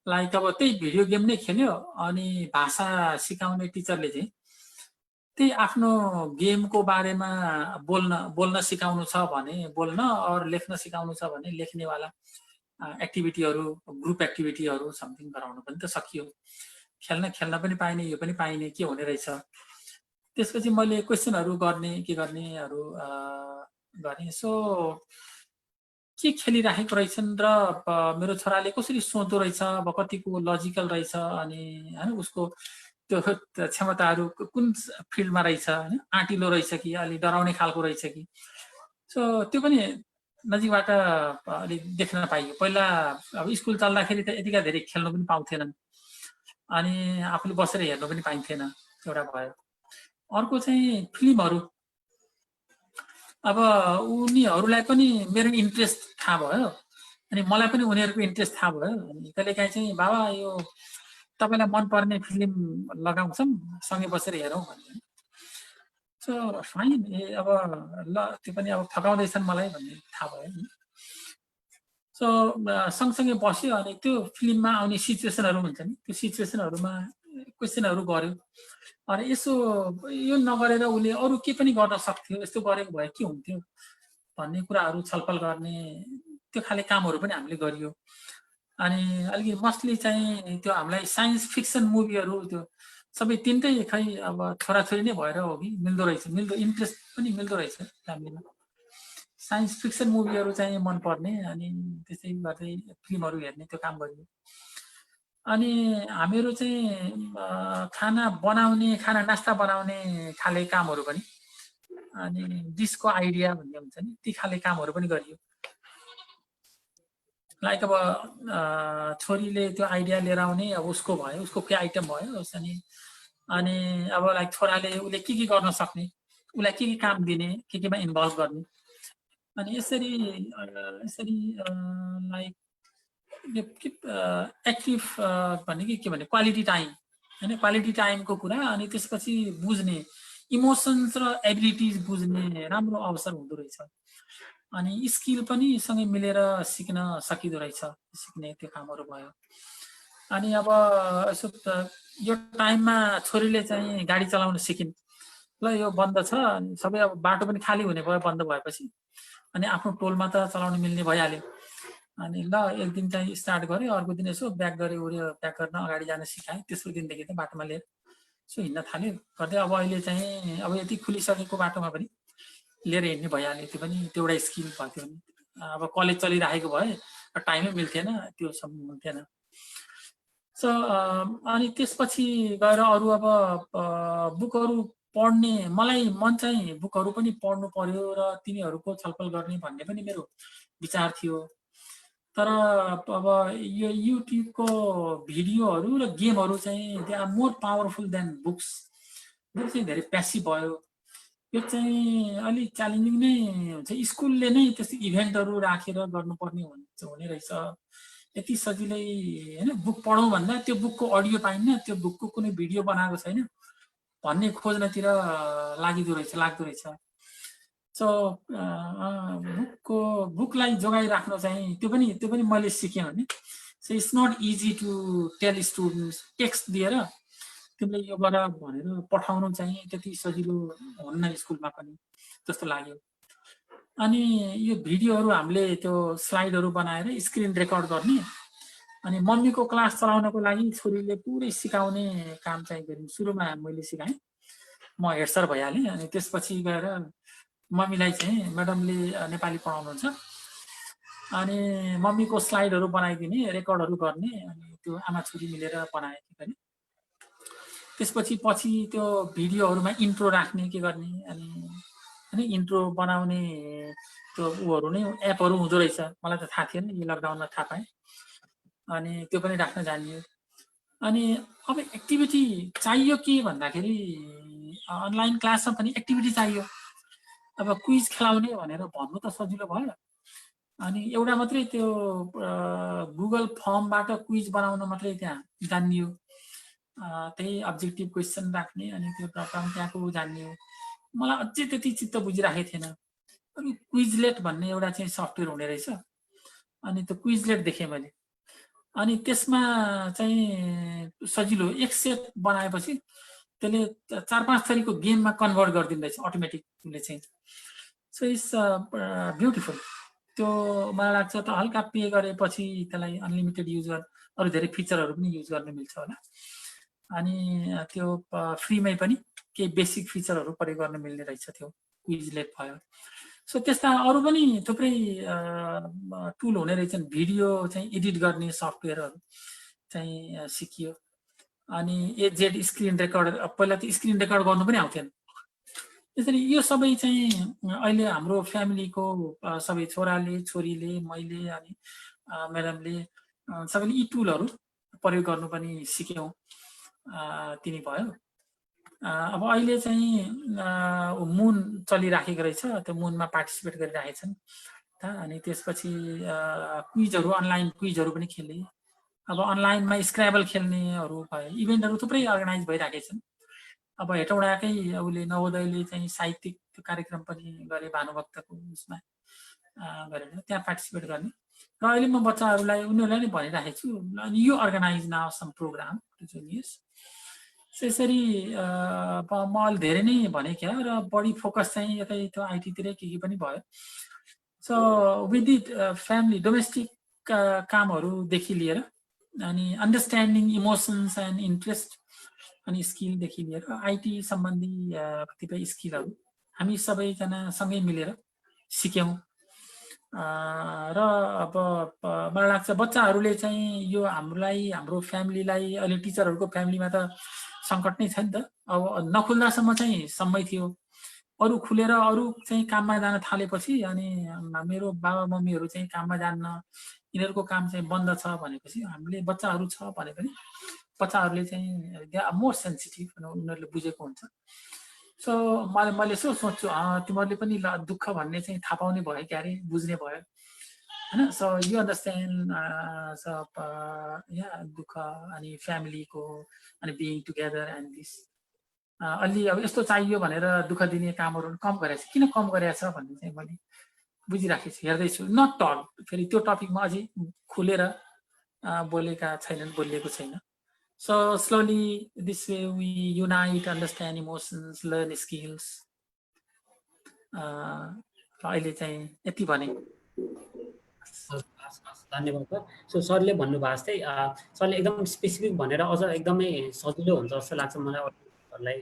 लाइक अब त्यही भिडियो गेम नै खेल्यो अनि भाषा सिकाउने टिचरले चाहिँ त्यही आफ्नो गेमको बारेमा बोल्न सिकाउनु छ भने बोल्न, और लेख्न सिकाउनु छ भने लेख्नेवाला एक्टिभिटीहरू, ग्रुप एक्टिभिटीहरू समथिङ गराउनु पनि त सकियो। खेल्न पनि पाइने, यो पनि पाइने, के हुने रहेछ। त्यसपछि मैले क्वेसनहरू गर्नेहरू गरेँ। सो के खेलिराखेको रहेछन् र मेरो छोराले कसरी सोच्दो रहेछ, अब कतिको लजिकल रहेछ, अनि हैन उसको त्यो क्षमताहरू कुन फिल्डमा रहेछ, हैन आँटिलो रहेछ कि अलि डराउने खालको रहेछ कि। सो त्यो पनि नजिकबाट अलि देख्न पाइयो। पहिला अब स्कुल चल्दाखेरि त यतिका धेरै खेल्नु पनि पाउँथेनन् अनि आफूले बसेर हेर्नु पनि पाइन्थेन, एउटा भयो। अर्को चाहिँ फिल्महरू, अब उनीहरूलाई पनि मेरो इन्ट्रेस्ट थाहा भयो अनि मलाई पनि उनीहरूको इन्ट्रेस्ट थाहा भयो। अनि कहिलेकाहीँ चाहिँ बाबा यो तपाईँलाई मनपर्ने फिल्म लगाउँछौँ, सँगै बसेर हेरौँ भन्ने। सो फाइन, अब ल त्यो पनि अब थकाउँदैछन् मलाई भन्ने थाहा भयो। सो सँगसँगै बस्यो अनि त्यो फिल्ममा आउने सिचुएसनहरू हुन्छ नि, त्यो सिचुएसनहरूमा क्वेसनहरू गर्यो। अनि यसो यो नगरेर उसले अरू के पनि गर्न सक्थ्यो, यस्तो गरेको भए के हुन्थ्यो भन्ने कुराहरू छलफल गर्ने, त्यो खाले कामहरू पनि हामीले गरियो। अनि अलिकति मस्टली चाहिँ त्यो हामीलाई साइन्स फिक्सन मुभीहरू त्यो सबै तिनटै खै अब छोराछोरी नै भएर हो कि मिल्दो रहेछ, इन्ट्रेस्ट पनि मिल्दो रहेछ फ्यामिलीमा। साइन्स फिक्सन मुभीहरू चाहिँ मनपर्ने, अनि त्यसै गर्दै फिल्महरू हेर्ने, त्यो काम गरियो। अनि हामीहरू चाहिँ खाना नास्ता बनाउने खाले कामहरू पनि, अनि डिसको आइडिया भन्ने हुन्छ नि, ती खाले कामहरू पनि गरियो। लाइक अब छोरीले त्यो आइडिया लिएर आउने, अब उसको भयो, उसको के आइटम भयो अनि अब लाइक छोराले उसले के गर्न सक्ने, उसलाई के काम दिने, केमा इन्भल्भ गर्ने। अनि यसरी लाइक एक्टिभ भन्ने कि के भने क्वालिटी टाइम, हैन क्वालिटी टाइमको कुरा। अनि त्यसपछि बुझ्ने इमोसन्स र एबिलिटिज बुझ्ने राम्रो अवसर हुँदो रहेछ। अनि स्किल पनि सँगै मिलेर सिक्न सकिदो रहेछ, सिक्ने त्यो कामहरू भयो। अनि अब यसो यो टाइममा छोरीले चाहिँ गाडी चलाउन सिकिन्, ल यो बन्द छ, सबै अब बाटो पनि खाली हुने भयो बन्द भएपछि, अनि आफ्नो टोलमा त चलाउन मिल्ने भइहाल्यो। अनि ल एक दिन चाहिँ स्टार्ट गरेँ, अर्को दिन यसो ब्याक गरेँ, उयो ब्याक गर्न अगाडि जान सिकाएँ। तेस्रो दिनदेखि त बाटोमा लिएर यसो हिँड्न थाल्यो गर्दै। अब अहिले चाहिँ अब यति खुलिसकेको बाटोमा पनि लिएर हिँड्ने भइहाल्यो। त्यो पनि त्यो एउटा स्किल भयो। त्यो पनि अब कलेज चलिराखेको भए टाइमै मिल्थेन, त्यो सब हुन्थेन। सो अनि त्यसपछि गएर अरू अब बुकहरू पढ्ने, मलाई मन चाहिँ बुकहरू पनि पढ्नु पर्यो र तिनीहरूको छलफल गर्ने भन्ने पनि मेरो विचार थियो। तर अब यो युट्युबको भिडियोहरू र गेमहरू चाहिँ they are more powerful than books. Book चाहिँ धेरै प्यासिभ भयो। यो चाहिँ अलिक च्यालेन्जिङ नै हुन्छ। स्कुलले नै त्यस्तो इभेन्टहरू राखेर गर्नुपर्ने हुने रहेछ। यति सजिलै होइन बुक पढौँ भन्दा त्यो बुकको अडियो पाइन्न, त्यो बुकको कुनै भिडियो बनाएको छैन भन्ने खोज्नतिर लाग्दो रहेछ। सो बुकलाई जोगाइराख्नु चाहिँ त्यो पनि मैले सिकेँ भने so it's not easy to tell students text दिएर तिमीले यो गर भनेर पठाउनु चाहिँ त्यति सजिलो हुन्न स्कुलमा पनि जस्तो लाग्यो। अनि यो भिडियोहरू हामीले त्यो स्लाइडहरू बनाएर स्क्रिन रेकर्ड गर्ने अनि मम्मीको क्लास चलाउनको लागि छोरीले पुरै सिकाउने काम चाहिँ गऱ्यौँ। सुरुमा मैले सिकाएँ, म हेड सर भइहालेँ। अनि त्यसपछि गएर मम्मीलाई चाहिँ म्याडमले नेपाली पढाउनुहुन्छ अनि मम्मीको स्लाइडहरू बनाइदिने, रेकर्डहरू गर्ने, अनि त्यो आमा छोरी मिलेर बनाए के गर्ने। त्यसपछि त्यो भिडियोहरूमा इन्ट्रो राख्ने के गर्ने अनि इन्ट्रो बनाउने त्यो उहरू नै एपहरू हुँदो रहेछ। मलाई त थाहा थिएन, यो लकडाउनमा थाहा पाएँ। अनि त्यो पनि राख्न जानियो। अनि अब एक्टिभिटी चाहियो के भन्दाखेरि अनलाइन क्लासमा पनि एक्टिभिटी चाहियो। अब क्विज खेलाउने भनेर भन्नु त सजिलो भयो। अनि एउटा मात्रै त्यो गुगल फर्मबाट क्विज बनाउन मात्रै त्यहाँ जानियो। त्यही अब्जेक्टिभ क्वेसन राख्ने अनि त्यो ड्रपडाउन त्यहाँको जानियो। मलाई अझै त्यति चित्त बुझिराखेको थिएन। अनि क्विजलेट भन्ने एउटा चाहिँ सफ्टवेयर हुने रहेछ। अनि त्यो क्विजलेट देखेँ मैले। अनि त्यसमा चाहिँ सजिलो एक सेट बनाएपछि त्यसले 4-5 थरीको गेममा कन्भर्ट गरिदिँदो रहेछ अटोमेटिकले चाहिँ। So it's beautiful. त्यो मलाई लाग्छ त हल्का पे गरेपछि त्यसलाई अनलिमिटेड युज गर्न अरू धेरै फिचरहरू पनि युज गर्न मिल्छ होला। अनि त्यो फ्रीमै पनि केही बेसिक फिचरहरू प्रयोग गर्न मिल्ने रहेछ त्यो क्विजलेट भयो। सो त्यस्ता अरू पनि थुप्रै टुल हुने रहेछन्। भिडियो चाहिँ एडिट गर्ने सफ्टवेयरहरू चाहिँ सिकियो। अनि एजेड स्क्रिन रेकर्ड, पहिला त स्क्रिन रेकर्ड गर्नु पनि आउँथेन। त्यसरी यो सबै चाहिँ अहिले हाम्रो फ्यामिलीको सबै छोरीले मैले अनि म्याडमले सबैले यी टुलहरू प्रयोग गर्नु पनि सिक्यौँ। तिनी भयो। अब अहिले चाहिँ मुन चलिराखेको रहेछ, त्यो मुनमा पार्टिसिपेट गरिरहेछन्। अनि त्यसपछि क्विजहरू, अनलाइन क्विजहरू पनि खेले। अब अनलाइनमा स्क्रैबल खेल्नेहरू भयो, इभेन्टहरू थुप्रै अर्गनाइज भइरहेका छन्। अब हेटौँडाकै उसले नवोदयले चाहिँ साहित्यिक कार्यक्रम पनि गरे, भानुभक्तको उसमा गरेर त्यहाँ पार्टिसिपेट गर्ने। र अहिले म बच्चाहरूलाई उनीहरूलाई नै भनिराखेको छु, अनि यो organize now some program to juniors. त्यसरी म अलि धेरै नै भने क्या, र बढी फोकस चाहिँ यतै त्यो आइटीतिरै के पनि भयो। So with did family domestic कामहरूदेखि लिएर अनि अन्डरस्ट्यान्डिङ इमोसन्स एन्ड इन्ट्रेस्ट अनि स्किलदेखि लिएर आइटी सम्बन्धी कतिपय स्किलहरू हामी सबैजना सँगै मिलेर सिक्यौँ। र अब मलाई लाग्छ बच्चाहरूले चाहिँ यो हाम्रो फ्यामिलीलाई, अहिले टिचरहरूको फ्यामिलीमा त सङ्कट नै छ नि त। अब नखुल्दासम्म चाहिँ सम्मै थियो। अरू खुलेर अरू चाहिँ काममा जान थालेपछि अनि मेरो बाबा मम्मीहरू चाहिँ काममा जान्न, यिनीहरूको काम चाहिँ बन्द छ भनेपछि हामीले बच्चाहरू छ भने पनि बच्चाहरूले चाहिँ दे आर मोर सेन्सिटिभ, उनीहरूले बुझेको हुन्छ। सो मैले यसो सोच्छु तिमीहरूले पनि दुःख भन्ने चाहिँ थाहा पाउने भयो क्यारे, बुझ्ने भयो होइन। सो यु अन्डरस्ट्यान्ड दुःख अनि फ्यामिलीको अनि बिङ टुगेदर एन्ड दिस। अलि अब यस्तो चाहियो भनेर दुःख दिने कामहरू कम गरेछ, किन कम गरेछ भन्ने चाहिँ मैले बुझिराखेको छु, हेर्दैछु। नट टल, फेरि त्यो टपिकमा अझै खुलेर बोलिएको छैन। So slowly this way we unite, understand emotions, learn skills. अहिले चाहिँ यति भने। धन्यवाद सर। सो सरले भन्नुभएको जस्तै सरले एकदम स्पेसिफिक भनेर अझ एकदमै सजिलो हुन्छ जस्तो लाग्छ मलाई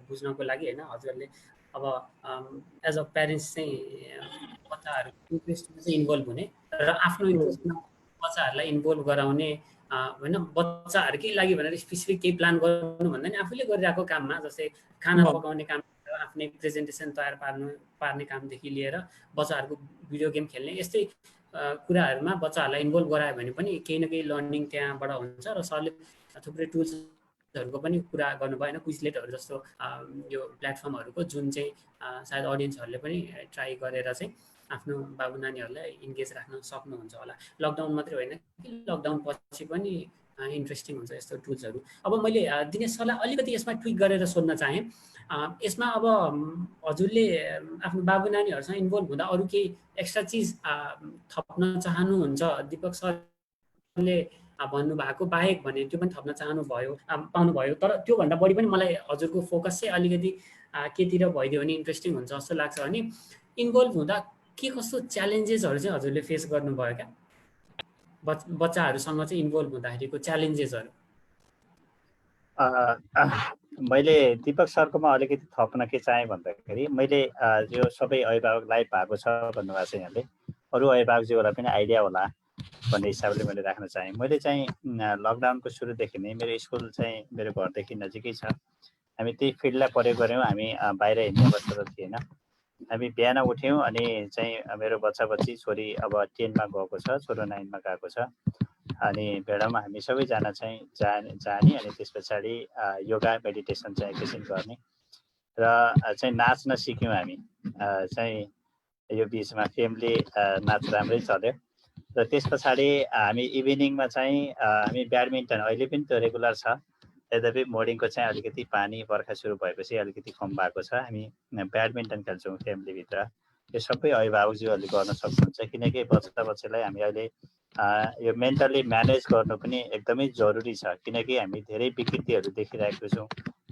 बुझ्नको लागि होइन। हजुरले अब एज अ प्यारेन्ट्स चाहिँ बच्चाहरूको इन्ट्रेस्टमा चाहिँ इन्भल्भ हुने र आफ्नो इन्ट्रेस्टमा बच्चाहरूलाई इन्भल्भ गराउने होइन। बच्चाहरूकै लागि भनेर स्पेसिफिक केही प्लान गर्नु भन्दा नि आफूले गरिरहेको काममा, जस्तै खाना पकाउने काम, आफ्नै प्रेजेन्टेसन तयार पार्ने कामदेखि लिएर बच्चाहरूको भिडियो गेम खेल्ने, यस्तै कुराहरूमा बच्चाहरूलाई इन्भल्भ गरायो भने पनि केही न केही लर्निङ त्यहाँबाट हुन्छ। र सरले थुप्रै टुल्सहरूको पनि कुरा गर्नुभयो होइन, क्विजलेटहरू जस्तो यो प्लेटफर्महरूको, जुन चाहिँ सायद अडियन्सहरूले पनि ट्राई गरेर चाहिँ आफ्नो बाबु नानीहरूलाई इन्गेज राख्न सक्नुहुन्छ होला। लकडाउन मात्रै होइन कि लकडाउन पछि पनि इन्ट्रेस्टिङ हुन्छ यस्तो टुल्सहरू। अब मैले दिनेश सरलाई अलिकति यसमा ट्विक गरेर सोध्न चाहेँ। यसमा अब हजुरले आफ्नो बाबु नानीहरूसँग इन्भल्भ हुँदा अरू केही एक्स्ट्रा चिज थप्न चाहनुहुन्छ? दिपक सरले भन्नुभएको बाहेक भने त्यो पनि थप्न पाउनुभयो, तर त्योभन्दा बढी पनि मलाई हजुरको फोकस चाहिँ अलिकति केतिर भइदियो भने इन्ट्रेस्टिङ हुन्छ जस्तो लाग्छ। भने इन्भल्भ हुँदा के कस्तो च्यालेन्जेसहरू चाहिँ हजुरले फेस गर्नुभयो क्या बच्चाहरूसँग चाहिँ इन्भल्भ हुँदाखेरिको च्यालेन्जेसहरू? मैले दिपक सरकोमा अलिकति थप्न के चाहेँ भन्दाखेरि मैले यो सबै अभिभावक लाइभ भएको छ भन्नुभएको छ यहाँले, अरू अभिभावकज्यूहरूलाई पनि आइडिया होला भन्ने हिसाबले मैले राख्न चाहेँ। मैले चाहिँ लकडाउनको सुरुदेखि नै मेरो स्कुल चाहिँ मेरो घरदेखि नजिकै छ। हामी त्यही फिल्डलाई प्रयोग गऱ्यौँ। हामी बाहिर हिँड्ने अवस्था त थिएन। हामी बिहान उठ्यौँ अनि चाहिँ मेरो बच्चा छोरी अब 10मा गएको छ, छोरो 9मा गएको छ। अनि भेडामा हामी सबैजना चाहिँ जाने अनि त्यस पछाडि योगा मेडिटेसन चाहिँ एकैछिन गर्ने र चाहिँ नाच्न सिक्यौँ। हामी चाहिँ यो बिचमा फ्यामिली नाच राम्रै चल्यो र त्यस पछाडि हामी इभिनिङमा चाहिँ हामी ब्याडमिन्टन अहिले पनि त्यो रेगुलर छ। यद्यपि मोर्निङको चाहिँ अलिकति पानी बर्खा सुरु भएपछि अलिकति कम भएको छ। हामी ब्याडमिन्टन खेल्छौँ फ्यामिलीभित्र। यो सबै अभिभावकज्यूहरूले गर्न सक्नुहुन्छ किनकि बच्चालाई हामी अहिले यो मेन्टली म्यानेज गर्नु पनि एकदमै जरुरी छ किनकि हामी धेरै विकृतिहरू देखिरहेको छौँ।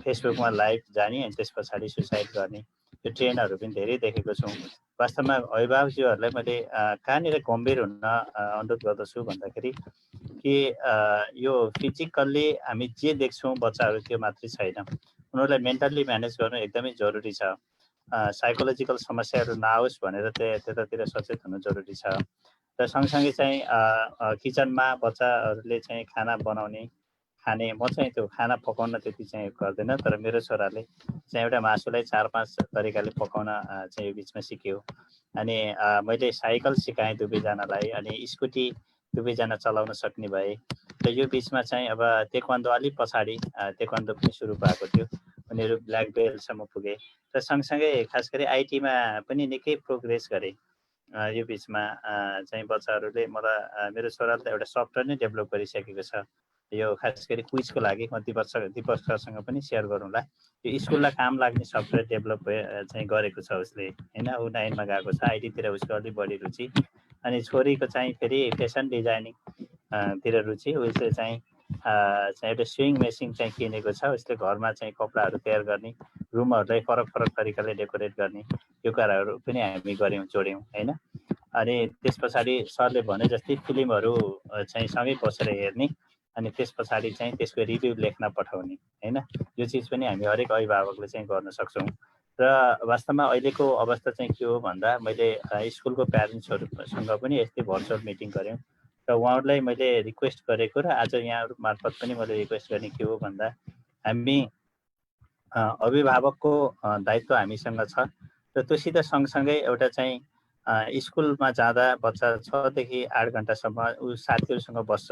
फेसबुकमा लाइभ जाने अनि त्यस पछाडि सुसाइड गर्ने यो ट्रेन्डहरू पनि धेरै देखेको छौँ। वास्तवमा अभिभावकज्यूहरूलाई मैले कहाँनिर गम्भीर हुन अनुरोध गर्दछु भन्दाखेरि कि यो फिजिकल्ली हामी जे देख्छौँ बच्चाहरू त्यो मात्रै छैन, उनीहरूलाई मेन्टल्ली म्यानेज गर्नु एकदमै जरुरी छ। साइकोलोजिकल समस्याहरू नआओस् भनेर त्यतातिर सचेत हुनु जरुरी छ। र सँगसँगै चाहिँ किचनमा बच्चाहरूले चाहिँ खाना बनाउने खाने, म चाहिँ त्यो खाना पकाउन त्यति चाहिँ गर्दैन, तर मेरो छोराले चाहिँ एउटा मासुलाई 4-5 तरिकाले पकाउन चाहिँ यो बिचमा सिक्यो। अनि मैले साइकल सिकाएँ दुवैजनालाई अनि स्कुटी दुवैजना चलाउन सक्ने भए। र यो बिचमा चाहिँ अब तेक्वान्दो अलिक पछाडि तेक्वान्दो पनि सुरु भएको थियो, उनीहरू ब्ल्याक बेल्टसम्म पुगे र सँगसँगै खास गरी आइटीमा पनि निकै प्रोग्रेस गरे। यो बिचमा चाहिँ बच्चाहरूले मलाई मेरो छोराले त एउटा सफ्टवेयर नै डेभलप गरिसकेको छ। यो खास गरी क्विजको लागि म दिपक सरसँग पनि सेयर गरौँला। यो स्कुललाई काम लाग्ने सफ्टवेयर डेभलप चाहिँ गरेको छ उसले होइन। ऊ 9मा गएको छ, आइटीतिर उसको अलिक बढी रुचि। अनि छोरीको चाहिँ फेरि फेसन डिजाइनिङ तिर रुचि। उसले चाहिँ एउटा स्विङ मेसिन चाहिँ किनेको छ। उसले घरमा चाहिँ कपडाहरू तयार गर्ने, रुमहरूलाई फरक फरक तरिकाले डेकोरेट गर्ने यो कुराहरू पनि हामी गऱ्यौँ, जोड्यौँ होइन। अनि त्यस पछाडि सरले भने जस्तै फिल्महरू चाहिँ सँगै बसेर हेर्ने अनि त्यस पछाडि चाहिँ त्यसको रिभ्यू लेख्न पठाउने होइन। यो चिज पनि हामी हरेक अभिभावकले चाहिँ गर्न सक्छौँ। र वास्तवमा अहिलेको अवस्था चाहिँ के हो भन्दा मैले स्कुलको प्यारेन्ट्सहरूसँग पनि यस्तै भर्चुअल मिटिङ गऱ्यौँ र उहाँहरूलाई मैले रिक्वेस्ट गरेको र आज यहाँहरू मार्फत पनि मैले रिक्वेस्ट गर्ने के हो भन्दा हामी अभिभावकको दायित्व हामीसँग छ र त्योसित सँगसँगै एउटा चाहिँ स्कुलमा जाँदा बच्चा 6 देखि 8 घन्टासम्म ऊ साथीहरूसँग बस्छ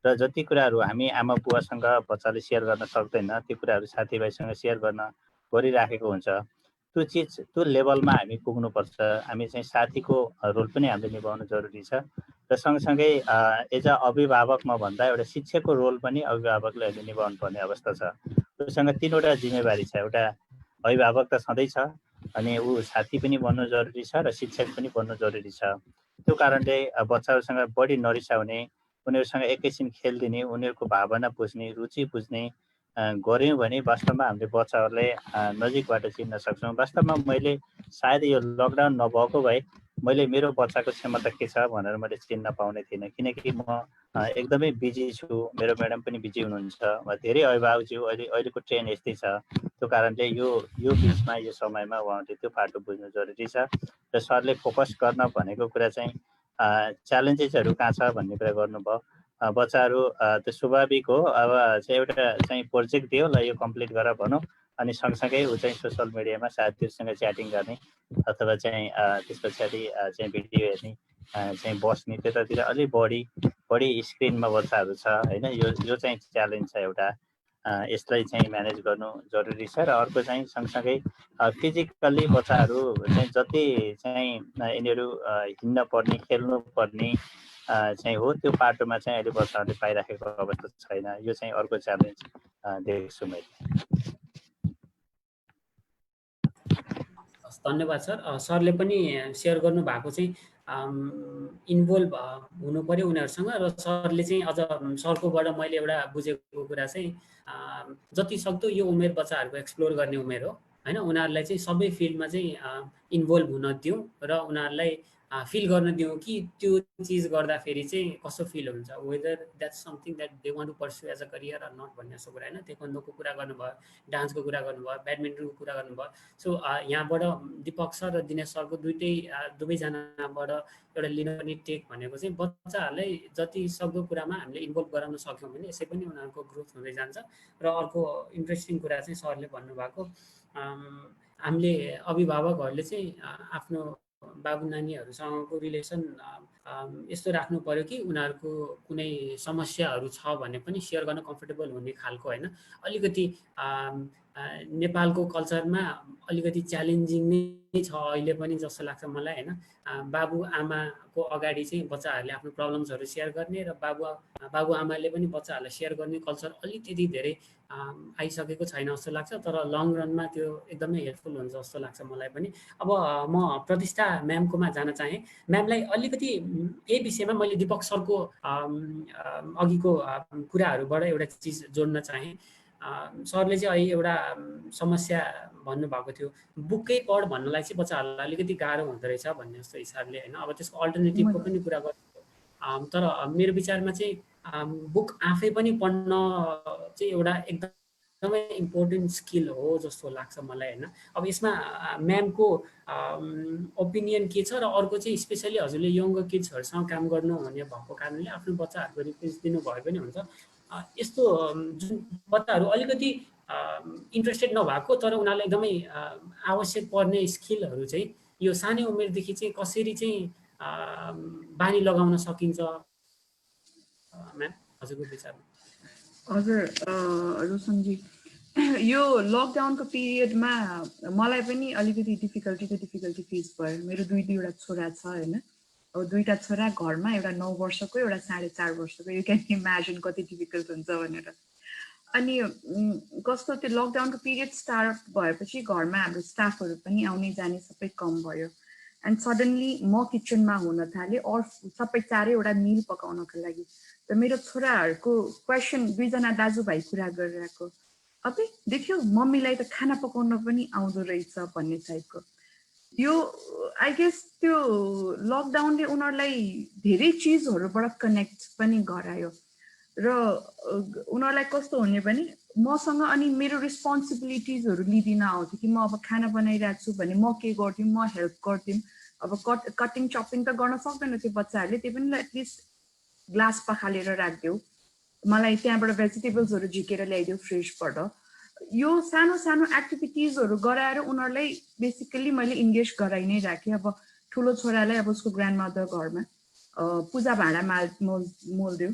र जति कुराहरू हामी आमा बुवासँग बच्चाले सेयर गर्न सक्दैन त्यो कुराहरू साथीभाइसँग सेयर गरिराखेको हुन्छ। त्यो चिज त्यो लेभलमा हामी पुग्नुपर्छ। हामी चाहिँ साथीको रोल पनि हामीले निभाउनु जरुरी छ र सँगसँगै एज अ अभिभावक म भन्दा एउटा शिक्षकको रोल पनि अभिभावकले अहिले निभाउनु पर्ने अवस्था छ। उसँग 3वटा जिम्मेवारी छ। एउटा अभिभावक त छँदैछ अनि ऊ साथी पनि बन्नु जरुरी छ र शिक्षक पनि बन्नु जरुरी छ। त्यो कारणले बच्चाहरूसँग बढी नरिसाउने, उनीहरूसँग एकैछिन खेलिदिने, उनीहरूको भावना बुझ्ने, रुचि बुझ्ने गऱ्यौँ भने वास्तवमा हामीले बच्चाहरूले नजिकबाट चिन्न सक्छौँ। वास्तवमा मैले सायद यो लकडाउन नभएको भए मैले मेरो बच्चाको क्षमता के छ भनेर मैले चिन्न पाउने थिइनँ किनकि म एकदमै बिजी छु। मेरो म्याडम पनि बिजी हुनुहुन्छ। धेरै अभिभावकज्यू अहिलेको ट्रेन्ड यस्तै छ। त्यो कारणले यो बिचमा यो समयमा उहाँहरूले त्यो पाटो बुझ्नु जरुरी छ र सरले फोकस गर्न भनेको कुरा चाहिँ च्यालेन्जेसहरू कहाँ छ भन्ने कुरा गर्नुभयो। बच्चाहरू त्यो स्वाभाविक हो। अब चाहिँ एउटा चाहिँ प्रोजेक्ट दियो ल यो कम्प्लिट गर भनौँ अनि सँगसँगै ऊ चाहिँ सोसल मिडियामा साथीहरूसँग च्याटिङ गर्ने अथवा चाहिँ त्यस पछाडि चाहिँ भिडियो हेर्ने चाहिँ बस्ने त्यतातिर अलिक बढी स्क्रिनमा बच्चाहरू छ होइन। यो चाहिँ च्यालेन्ज छ एउटा। यसलाई चाहिँ म्यानेज गर्नु जरुरी छ र अर्को चाहिँ सँगसँगै फिजिकल्ली बच्चाहरू चाहिँ जति चाहिँ यिनीहरू हिँड्न पर्ने, खेल्नु पर्ने चाहिँ हो त्यो पाटोमा चाहिँ अहिले बच्चाहरूले पाइराखेको अवस्था छैन। यो चाहिँ अर्को च्यालेन्ज देख्छु मैले। धन्यवाद सर। सरले पनि सेयर गर्नु भएको चाहिँ इन्भल्भ हुनु पर्यो उनीहरूसँग र सरले चाहिँ अझ सरकोबाट मैले एउटा बुझेको कुरा चाहिँ जति सक्दो यो उमेर बच्चाहरूको एक्सप्लोर गर्ने उमेर हो हैन उनीहरूलाई चाहिँ सबै फिल्डमा चाहिँ इन्भल्भ हुन दिउँ र उनीहरूलाई फिल गर्न दिउँ कि त्यो चिज गर्दाखेरि चाहिँ कस्तो फिल हुन्छ whether that's something that they want to pursue as a career or not भन्ने जस्तो कुरा होइन तेक्वान्डोको कुरा गर्नुभयो डान्सको कुरा गर्नुभयो ब्याडमिन्टनको कुरा गर्नुभयो सो यहाँबाट दिपक सर र दिनेश सरको दुवैजनाबाट एउटा लिनु पनि टेक भनेको चाहिँ बच्चाहरूलाई जति सक्दो कुरामा हामीले इन्भल्भ गराउन सक्यौँ भने यसै पनि उनीहरूको ग्रोथ हुँदै जान्छ र अर्को इन्ट्रेस्टिङ कुरा चाहिँ सरले भन्नुभएको हामीले अभिभावकहरूले चाहिँ आफ्नो बाबु नानीहरूसँगको रिलेसन यस्तो राख्नु पर्यो कि उनीहरूको कुनै समस्याहरू छ भने पनि सेयर गर्न कम्फर्टेबल हुने खालको होइन अलिकति नेपालको कल्चरमा अलिकति च्यालेन्जिङ नै छ अहिले पनि जस्तो लाग्छ मलाई होइन बाबु आमाको अगाडि चाहिँ बच्चाहरूले आफ्नो प्रब्लम्सहरू सेयर गर्ने र बाबु आमाले पनि बच्चाहरूलाई सेयर गर्ने कल्चर अलिक त्यति धेरै आइसकेको छैन जस्तो लाग्छ तर लङ रनमा त्यो एकदमै हेल्पफुल हुन्छ जस्तो लाग्छ मलाई पनि अब म प्रतिष्ठा म्यामकोमा जान चाहेँ म्यामलाई अलिकति यही विषयमा मैले दिपक सरको अघिको कुराहरूबाट एउटा चिज जोड्न चाहेँ सरले चाहिँ अहिले एउटा समस्या भन्नुभएको थियो बुकै पढ भन्नलाई चाहिँ बच्चाहरूलाई अलिकति गाह्रो हुँदो रहेछ भन्ने जस्तो हिसाबले होइन अब त्यसको अल्टरनेटिभको पनि कुरा गर्नु तर मेरो विचारमा चाहिँ बुक आफै पनि पढ्न चाहिँ एउटा एकदमै इम्पोर्टेन्ट स्किल हो जस्तो लाग्छ मलाई होइन अब यसमा म्यामको ओपिनियन के छ र अर्को चाहिँ स्पेसली हजुरले यङ्गर किड्सहरूसँग काम गर्नुहुने भएको कारणले आफ्नो बच्चाहरूको रिक्वेस्ट दिनुभयो पनि हुन्छ यस्तो जुन बच्चाहरू अलिकति इन्ट्रेस्टेड नभएको तर उनीहरूलाई एकदमै आवश्यक पर्ने स्किलहरू चाहिँ यो सानै उमेरदेखि चाहिँ कसरी चाहिँ बानी लगाउन सकिन्छ म्याम हजुरको विचारमा हजुर रोशनजी यो लकडाउनको पिरियडमा मलाई पनि अलिकति डिफिकल्टी फेस भयो मेरो दुईवटा छोरा छ होइन अब दुईवटा छोरा घरमा एउटा 9 वर्षको एउटा 4.5 वर्षको यु क्यान इमेजिन कति डिफिकल्ट हुन्छ भनेर अनि कस्तो त्यो लकडाउनको पिरियड स्टार्ट भएपछि घरमा हाम्रो स्टाफहरू पनि आउने जाने सबै कम भयो एन्ड सडनली म किचनमा हुन थालेँ अर सबै 4वटा मिल पकाउनको लागि र मेरो छोराहरूको क्वेसन दुईजना दाजुभाइ कुरा गरिरहेको अबे देख्यो मम्मीलाई त खाना पकाउन पनि आउँदो रहेछ भन्ने टाइपको यो आई गेस त्यो लकडाउनले उनीहरूलाई धेरै चिजहरूबाट कनेक्ट पनि गरायो र उनीहरूलाई कस्तो हुने भने मसँग अनि मेरो रेस्पोन्सिबिलिटिजहरू लिदिन आउँथ्यो कि म अब खाना बनाइरहेको छु भने म के गर्थेँ म हेल्प गर्थेँ अब कटिङ चपिङ त गर्न सक्दैन थियो बच्चाहरूले त्यही पनि एटलिस्ट ग्लास पखालेर राखिदेऊ मलाई त्यहाँबाट भेजिटेबल्सहरू झिकेर ल्याइदेऊ फ्रेसबाट यो सानो सानो एक्टिभिटिजहरू गराएर उनीहरूलाई बेसिकली मैले इन्गेज गराइ नै राखेँ अब ठुलो छोरालाई अब उसको ग्रान्ड मदर घरमा पूजा भाँडा मोल्दियो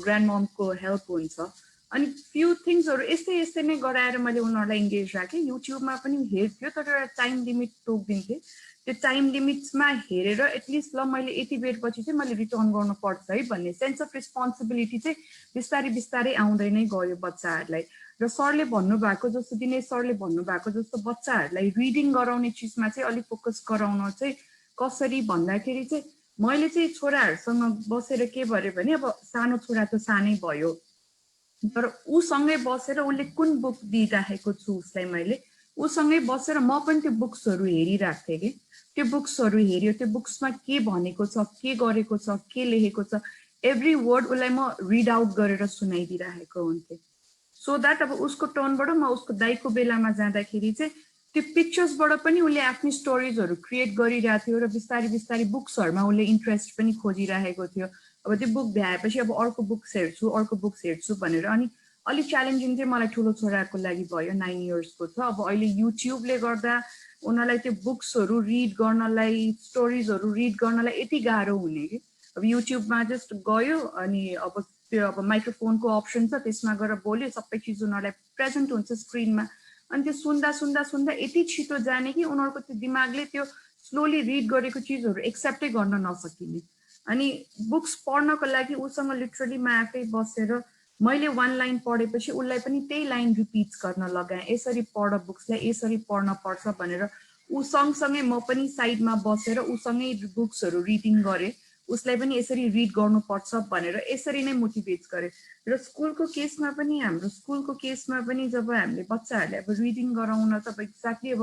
ग्रान्ड ममको हेल्प हुन्छ अनि फ्यु थिङ्सहरू यस्तै नै गराएर मैले उनीहरूलाई इन्गेज राखेँ युट्युबमा पनि हेर्थ्यो तर एउटा टाइम लिमिट तोकिदिन्थेँ त्यो टाइम लिमिट्समा हेरेर एटलिस्ट ल मैले यति बेरपछि चाहिँ मैले रिटर्न गर्नुपर्छ है भन्ने सेन्स अफ रेस्पोन्सिबिलिटी चाहिँ बिस्तारै आउँदै नै गयो बच्चाहरूलाई र सरले भन्नुभएको जस्तो दिनेश सरले भन्नुभएको जस्तो बच्चाहरूलाई रिडिङ गराउने चिजमा चाहिँ अलिक फोकस गराउन चाहिँ कसरी भन्दाखेरि चाहिँ मैले चाहिँ छोराहरूसँग बसेर के गरेँ भने अब सानो छोरा त सानै भयो तर उसँगै बसेर उसले कुन बुक दिइराखेको छु उसलाई मैले उसँगै बसेर म पनि त्यो बुक्सहरू हेरिराख्थेँ कि त्यो बुक्सहरू हेऱ्यो त्यो बुक्समा के भनेको छ के गरेको छ के लेखेको छ एभ्री वर्ड उसलाई म रिड आउट गरेर सुनाइदिइराखेको हुन्थेँ सो द्याट अब उसको टर्नबाट म उसको दाइको बेलामा जाँदाखेरि चाहिँ त्यो पिक्चर्सबाट पनि उसले आफ्नो स्टोरिजहरू क्रिएट गरिरहेको थियो र बिस्तारै बुक्सहरूमा उसले इन्ट्रेस्ट पनि खोजिरहेको थियो अब त्यो बुक भ्याएपछि अब अर्को बुक्स हेर्छु भनेर अनि अलिक च्यालेन्जिङ चाहिँ मलाई ठुलो छोराको लागि भयो 9 इयर्सको छ अब अहिले युट्युबले गर्दा उनीहरूलाई त्यो बुक्सहरू रिड गर्नलाई स्टोरिजहरू रिड गर्नलाई यति गाह्रो हुने कि अब युट्युबमा जस्ट गयो अनि अब त्यो अब माइक्रोफोनको अप्सन छ त्यसमा गएर बोल्यो सबै चिज उनीहरूलाई प्रेजेन्ट हुन्छ स्क्रिनमा अनि त्यो सुन्दा यति छिटो जाने कि उनीहरूको त्यो दिमागले त्यो स्लोली रिड गरेको चिजहरू एक्सेप्टै गर्न नसकिने अनि बुक्स पढ्नको लागि उसँग लिटरली म आफै बसेर मैले 1 लाइन पढेपछि उसलाई पनि त्यही लाइन रिपिट गर्न लगाएँ यसरी पढ बुक्सलाई यसरी पढ्न पर्छ भनेर ऊ सँगसँगै म पनि साइडमा बसेर उसँगै बुक्सहरू रिडिङ गरेँ उसलाई पनि यसरी रिड गर्नुपर्छ भनेर यसरी नै मोटिभेट गरे। र स्कुलको केसमा पनि हाम्रो स्कुलको केसमा पनि जब हामीले बच्चाहरूले अब रिडिङ गराउन त एक्ज्याक्टली अब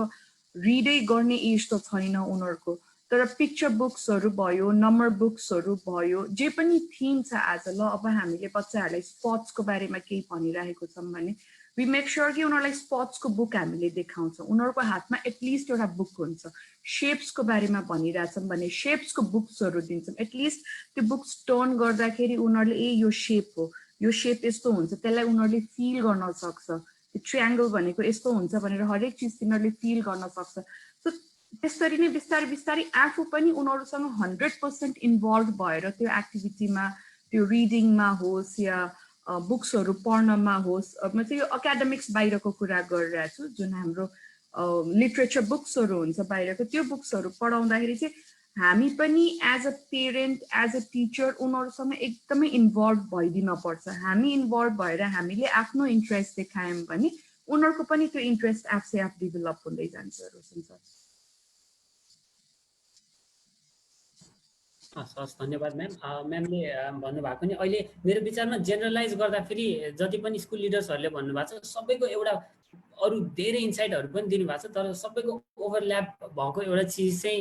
रिडै गर्ने एज त छैन उनीहरूको, तर पिक्चर बुक्सहरू भयो, नम्बर बुक्सहरू भयो, जे पनि थिम छ आज ल अब हामीले बच्चाहरूलाई स्पोर्ट्सको बारेमा केही भनिरहेको छौँ भने वी मेक स्योर कि उनीहरूलाई स्पोर्ट्सको बुक हामीले देखाउँछौँ, उनीहरूको हातमा एटलिस्ट एउटा बुक हुन्छ। शेप्सको बारेमा भनिरहेछौँ भने शेप्सको बुक्सहरू दिन्छौँ, एटलिस्ट त्यो बुक्स टर्न गर्दाखेरि उनीहरूले ए यो शेप हो, यो शेप यस्तो हुन्छ, त्यसलाई उनीहरूले फिल गर्न सक्छ, त्यो ट्रायङ्गल भनेको यस्तो हुन्छ भनेर हरेक चिज तिनीहरूले फिल गर्न सक्छ। सो त्यसरी नै बिस्तारै बिस्तारै आफू पनि उनीहरूसँग 100% इन्भल्भ भएर त्यो एक्टिभिटीमा, त्यो रिडिङमा होस् या बुक्सहरू पढ्नमा होस्, म चाहिँ यो एकाडेमिक्स बाहिरको कुरा गरिरहेको छु, जुन हाम्रो लिट्रेचर बुक्सहरू हुन्छ बाहिरको, त्यो बुक्सहरू पढाउँदाखेरि चाहिँ हामी पनि as a parent, as a teacher उनीहरूसँग एकदमै इन्भल्भ भइदिन पर्छ। हामी इन्भल्भ भएर हामीले आफ्नो इन्ट्रेस्ट देखायौँ भने उनीहरूको पनि त्यो इन्ट्रेस्ट आफै आफ डेभलप हुँदै जान्छ। रोशन सर। हस्, धन्यवाद म्याम। म्यामले भन्नुभएको नि अहिले मेरो विचारमा जेनरलाइज गर्दाखेरि जति पनि स्कुल लिडर्सहरूले भन्नुभएको छ सबैको एउटा अरू धेरै इन्साइटहरू पनि दिनुभएको छ, तर सबैको ओभरल्याप भएको एउटा चिज चाहिँ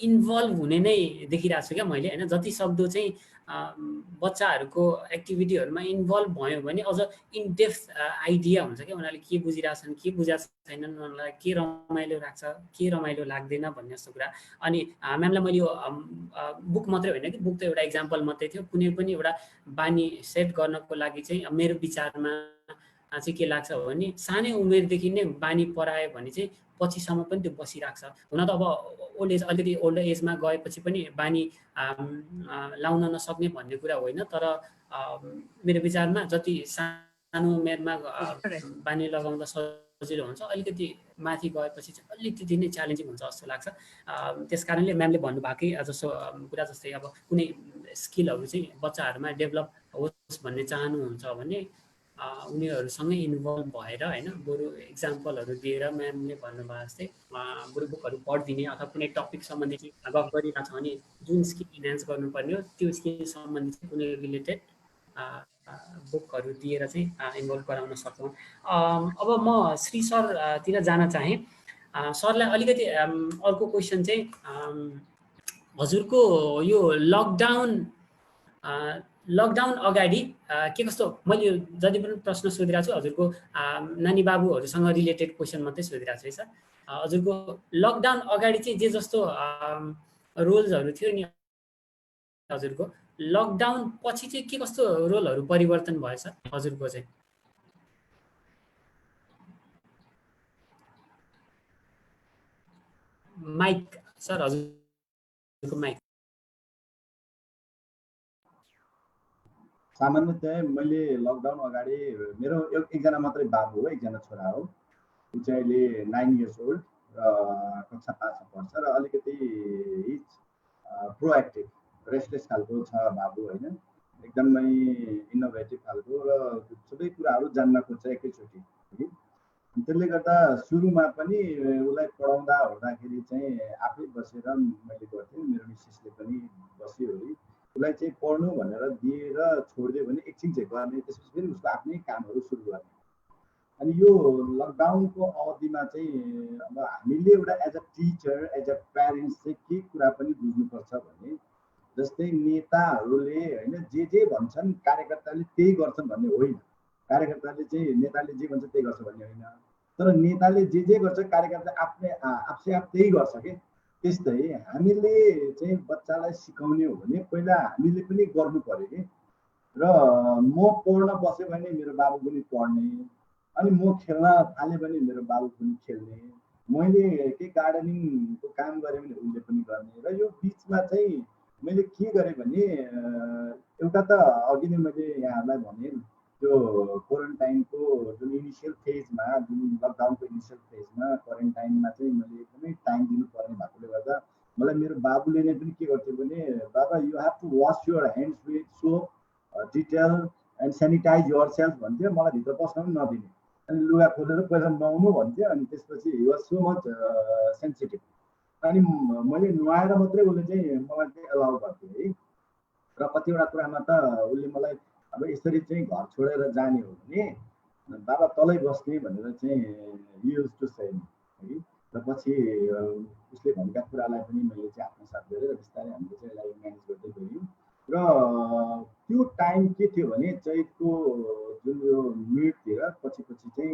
इन्भल्भ हुने नै देखिरहेको छु क्या मैले होइन। जति सक्दो चाहिँ बच्चाहरूको एक्टिभिटीहरूमा इन्भल्भ भयो भने अझ इनडेप्थ आइडिया हुन्छ क्या, उनीहरूले के बुझिरहेछन् के बुझाएको छैनन्, उनीहरूलाई के रमाइलो लाग्छ के रमाइलो लाग्दैन भन्ने जस्तो कुरा। अनि म्यामलाई मैले यो बुक मात्रै होइन कि, बुक त एउटा इक्जाम्पल मात्रै थियो, कुनै पनि एउटा बानी सेट गर्नको लागि चाहिँ मेरो विचारमा चाहिँ के लाग्छ भने सानै उमेरदेखि नै बानी परायो भने चाहिँ पछिसम्म पनि त्यो बसिरहेको छ। हुन त अब ओल्ड एज अलिकति ओल्ड एजमा गएपछि पनि बानी लाउन नसक्ने भन्ने कुरा होइन, तर मेरो विचारमा जति सानो उमेरमा बानी लगाउँदा सजिलो हुन्छ, अलिकति माथि गएपछि चाहिँ अलिकति नै च्यालेन्जिङ हुन्छ जस्तो लाग्छ। त्यस कारणले म्यामले भन्नुभएकै जस्तो कुरा जस्तै अब कुनै स्किलहरू चाहिँ बच्चाहरूमा डेभलप होस् भन्ने चाहनुहुन्छ भने उनीहरूसँगै इन्भल्भ भएर होइन, बरु इक्जाम्पलहरू दिएर म्यामले भन्नुभयो जस्तै बरु बुकहरू पढिदिने अथवा कुनै टपिक सम्बन्धी चाहिँ गफ गरिरहेको छ भने जुन स्किल इन्हान्स गर्नुपर्ने हो त्यो स्किल सम्बन्धी चाहिँ कुनै रिलेटेड बुकहरू दिएर चाहिँ इन्भल्भ गराउन सक्छौँ। अब म श्री सरतिर जान चाहेँ। सरलाई अलिकति अर्को क्वेसन चाहिँ हजुरको यो लकडाउन अगाडि के कस्तो, मैले जति पनि प्रश्न सोधिरहेको छु हजुरको नानी बाबुहरूसँग रिलेटेड क्वेसन मात्रै सोधिरहेको छु है सर। हजुरको लकडाउन अगाडि चाहिँ जे जस्तो रोल्सहरू थियो नि हजुरको, लकडाउन पछि चाहिँ के कस्तो रोलहरू परिवर्तन भयो सर हजुरको चाहिँ? माइक सर, हजुरको माइक। सामान्यतया मैले लकडाउन अगाडि मेरो एकजना मात्रै बाबु हो, एकजना छोरा हो, ऊ चाहिँ अहिले 9 इयर्स ओल्ड र कक्षा 5मा पढ्छ र अलिकति इज प्रोएक्टिभ, रेस्टलेस खालको छ बाबु होइन, एकदमै इनोभेटिभ खालको र सबै कुराहरू जान्न खोज्छ एकैचोटि। त्यसले गर्दा सुरुमा पनि उसलाई पढाउँदा ओर्दाखेरि चाहिँ आफै बसेर मैले गर्थेँ, मेरो मिसेसले पनि बसिवरी उसलाई चाहिँ पढ्नु भनेर दिएर छोडिदियो भने एकछिन चाहिँ गर्ने, त्यसपछि फेरि उसको आफ्नै कामहरू सुरु गर्ने। अनि यो लकडाउनको अवधिमा चाहिँ अब हामीले एउटा as a teacher, as a parents चाहिँ के कुरा पनि बुझ्नुपर्छ भने जस्तै नेताहरूले होइन जे भन्छन् कार्यकर्ताले त्यही गर्छन् भन्ने होइन, कार्यकर्ताले चाहिँ नेताले जे भन्छ त्यही गर्छ भन्ने होइन, तर नेताले जे गर्छ कार्यकर्ता आफै आफ त्यही गर्छ कि। त्यस्तै हामीले चाहिँ बच्चालाई सिकाउने हो भने पहिला हामीले पनि गर्नु पर्यो कि। र म पढ्न बसेँ भने मेरो बाबु पनि पढ्ने, अनि म खेल्न थालेँ भने मेरो बाबु पनि खेल्ने, मैले केही गार्डनिङको काम गरेँ भने उसले पनि गर्ने। र यो बिचमा चाहिँ मैले के गरेँ भने एउटा त अघि नै मैले यहाँहरूलाई भने त्यो क्वारेन्टाइनको जुन इनिसियल फेजमा, जुन लकडाउनको इनिसियल फेजमा क्वारेन्टाइनमा चाहिँ मैले एकदमै टाइम दिनुपर्ने भएकोले गर्दा मलाई मेरो बाबुले नै पनि के गर्थ्यो भने बाबा you have to wash your hands with soap, Dettol and sanitize yourself भन्थ्यो, मलाई भित्र पस्न पनि नदिने, अनि लुगा खोलेर पहिला नुहाउनु भन्थ्यो। अनि त्यसपछि he was so much sensitive. अनि मैले नुहाएर मात्रै उसले चाहिँ मलाई चाहिँ एलाउ गर्थ्यो है। र कतिवटा कुरामा त उसले मलाई अब यसरी चाहिँ घर छोडेर जाने हो भने बाबा तलै बस्ने भनेर चाहिँ युज टु से है। र पछि उसले भनेका कुरालाई पनि मैले चाहिँ आत्मसात गरेर बिस्तारै हामीले चाहिँ यसलाई म्यानेज गर्दै गयौँ। र त्यो टाइम के थियो भने चैतको जुन यो मिडतिर पछि चाहिँ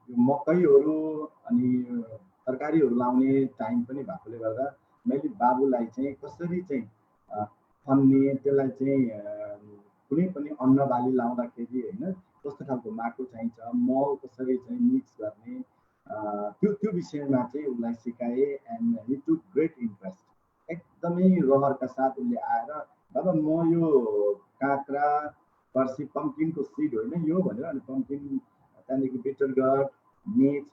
मकैहरू अनि तरकारीहरू लाउने टाइम पनि भएकोले गर्दा मैले बाबुलाई चाहिँ कसरी चाहिँ खन्ने, त्यसलाई चाहिँ कुनै पनि अन्न बाली लाउँदाखेरि होइन कस्तो खालको माटो चाहिन्छ, मल कसरी चाहिँ मिक्स गर्ने, त्यो विषयमा चाहिँ उसलाई सिकाएँ। And he took great interest. एकदमै रहरका साथ उसले आएर बाबा म यो काँक्रा फर्सी पम्किनको सिड होइन यो भनेर, अनि पम्किन त्यहाँदेखि bitter gourd mix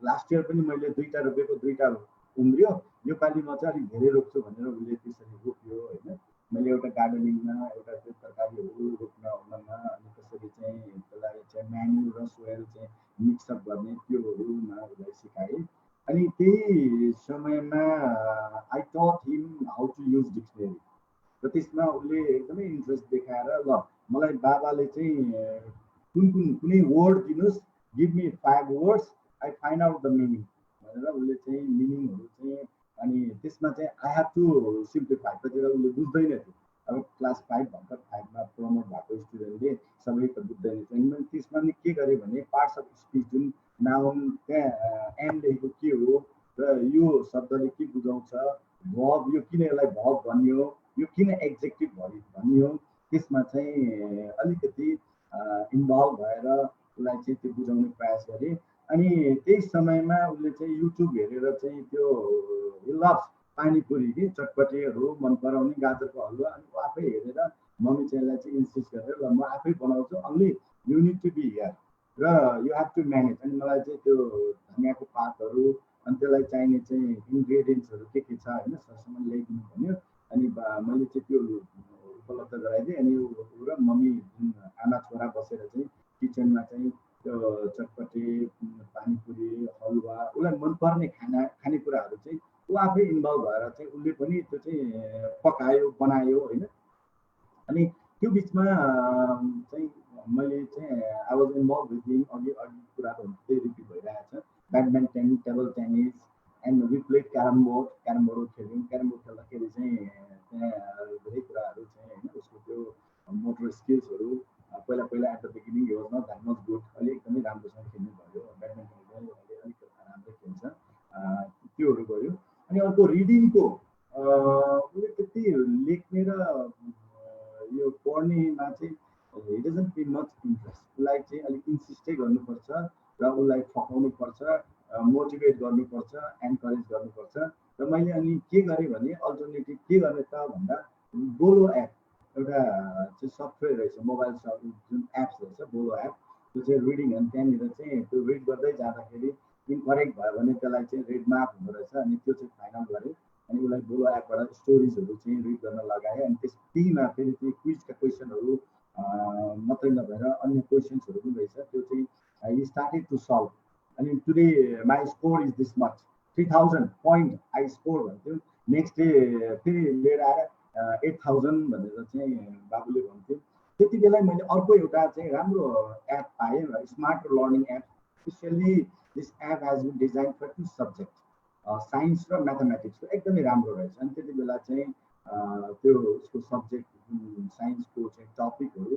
last year पनि मैले 2टा रोपेको 2टा उम्रियो, योपालि म चाहिँ अलिक धेरै रोप्छु भनेर उसले त्यसरी रोप्यो होइन। मैले एउटा गार्डनिङमा एउटा त्यो तरकारीहरू रोप्न ओर्नमा अनि कसरी चाहिँ त्यसलाई चाहिँ म्यान्युर र सोयल चाहिँ मिक्सअप गर्ने त्योहरूमा उसलाई सिकाएँ। अनि त्यही समयमा आई टट हिम हाउ टु युज डिक्सनरी। र त्यसमा उसले एकदमै इन्ट्रेस्ट देखाएर ल मलाई बाबाले चाहिँ कुनै वर्ड दिनुहोस्, give me 5 words, I find out the meaning भनेर उसले चाहिँ मिनिङहरू चाहिँ, अनि त्यसमा चाहिँ आई हेभ टु सिम्प्लिफाई। कतिवटा उसले बुझ्दैन थियो। अब क्लास 5 भर्खर 5मा प्रमोट भएको स्टुडेन्टले सबै त बुझ्दैन थियो। अनि मैले त्यसमा नि के गरेँ भने पार्ट्स अफ स्पिच जुन नाउन त्यहाँ एन्ड लेखेको के हो र यो शब्दले के बुझाउँछ, भब यो किन यसलाई भब भनियो, यो किन एक्जेक्टिभ भनियो, त्यसमा चाहिँ अलिकति इन्भल्भ भएर उसलाई चाहिँ त्यो बुझाउने प्रयास गरेँ। अनि त्यही समयमा उसले चाहिँ युट्युब हेरेर चाहिँ त्यो लभ्स पानीपुरी कि चटपटेहरू मन पराउने, गाजरको हलुवा, अनि ऊ आफै हेरेर मम्मी चाहिँ यसलाई चाहिँ इन्सिस्ट गरेर ल म आफै बनाउँछु, only you need to be here र यु हेभ टु म्यानेज। अनि मलाई चाहिँ त्यो धनियाँको पातहरू अनि त्यसलाई चाहिने चाहिँ इन्ग्रेडियन्ट्सहरू के छ होइन सरसम्म ल्याइदिनु भन्यो। अनि मैले चाहिँ त्यो उपलब्ध गराइदिएँ। अनि ऊ र मम्मी जुन आमा छोरा बसेर चाहिँ किचनमा चाहिँ त्यो चटपटे पानीपुरी हलुवा उसलाई मनपर्ने खानेकुराहरू चाहिँ ऊ आफै इन्भल्भ भएर चाहिँ उसले पनि त्यो चाहिँ पकायो बनायो होइन। अनि त्यो बिचमा चाहिँ मैले चाहिँ I was involve with him. अघि कुराहरू त्यही रिपिट भइरहेको छ। Badminton, table tennis and we played carrom board खेल्यौँ। क्यारमबोर्ड खेल्दाखेरि चाहिँ त्यहाँ धेरै कुराहरू चाहिँ होइन उसको त्यो मोटर स्किल्सहरू पहिला एट द बिगिनिङ यो was not that much good, अहिले एकदमै राम्रोसँग खेल्नु भयो। ब्याडमिन्टन पनि अहिले अलिक राम्रै खेल्छ, त्योहरू गयो। अनि अर्को रिडिङको उसले त्यति लेख्ने र यो पढ्नेमा चाहिँ it doesn't be much interest. उसलाई चाहिँ अलिक इन्सिस्टै गर्नुपर्छ र उसलाई ठकाउनु पर्छ, मोटिभेट गर्नुपर्छ, एन्करेज गर्नुपर्छ। र मैले अनि के गरेँ भने अल्टरनेटिभ के गर्ने त भन्दा बोलो एप एउटा चाहिँ सफ्टवेयर रहेछ, मोबाइल जुन एप्स रहेछ बोलो एप, त्यो चाहिँ रिडिङ। अनि त्यहाँनिर चाहिँ त्यो रिड गर्दै जाँदाखेरि इनकरेक्ट भयो भने त्यसलाई चाहिँ रेड मार्क हुँदो रहेछ। अनि त्यो चाहिँ फाइनल गरेँ। अनि उसलाई बोलो एपबाट स्टोरिजहरू चाहिँ रिड गर्न लगाएँ। अनि त्यहीमा फेरि त्यो क्विजका क्वेसनहरू मात्रै नभएर अन्य क्वेसन्सहरू पनि रहेछ, त्यो चाहिँ आई स्टार्टेड टु सल्भ। अनि today my score is this much, 3000 point I score भन्थ्यो। नेक्स्ट डे फेरि लिएर आएर 8000 भनेर चाहिँ बाबुले भन्थ्यो। त्यति बेला मैले अर्को एउटा चाहिँ राम्रो एप पाएँ, smart learning app. Specially this app has been design for 2 subject, science र म्याथमेटिक्सको, एकदमै राम्रो रहेछ। अनि त्यति बेला चाहिँ त्यो उसको सब्जेक्ट साइन्सको चाहिँ टपिकहरू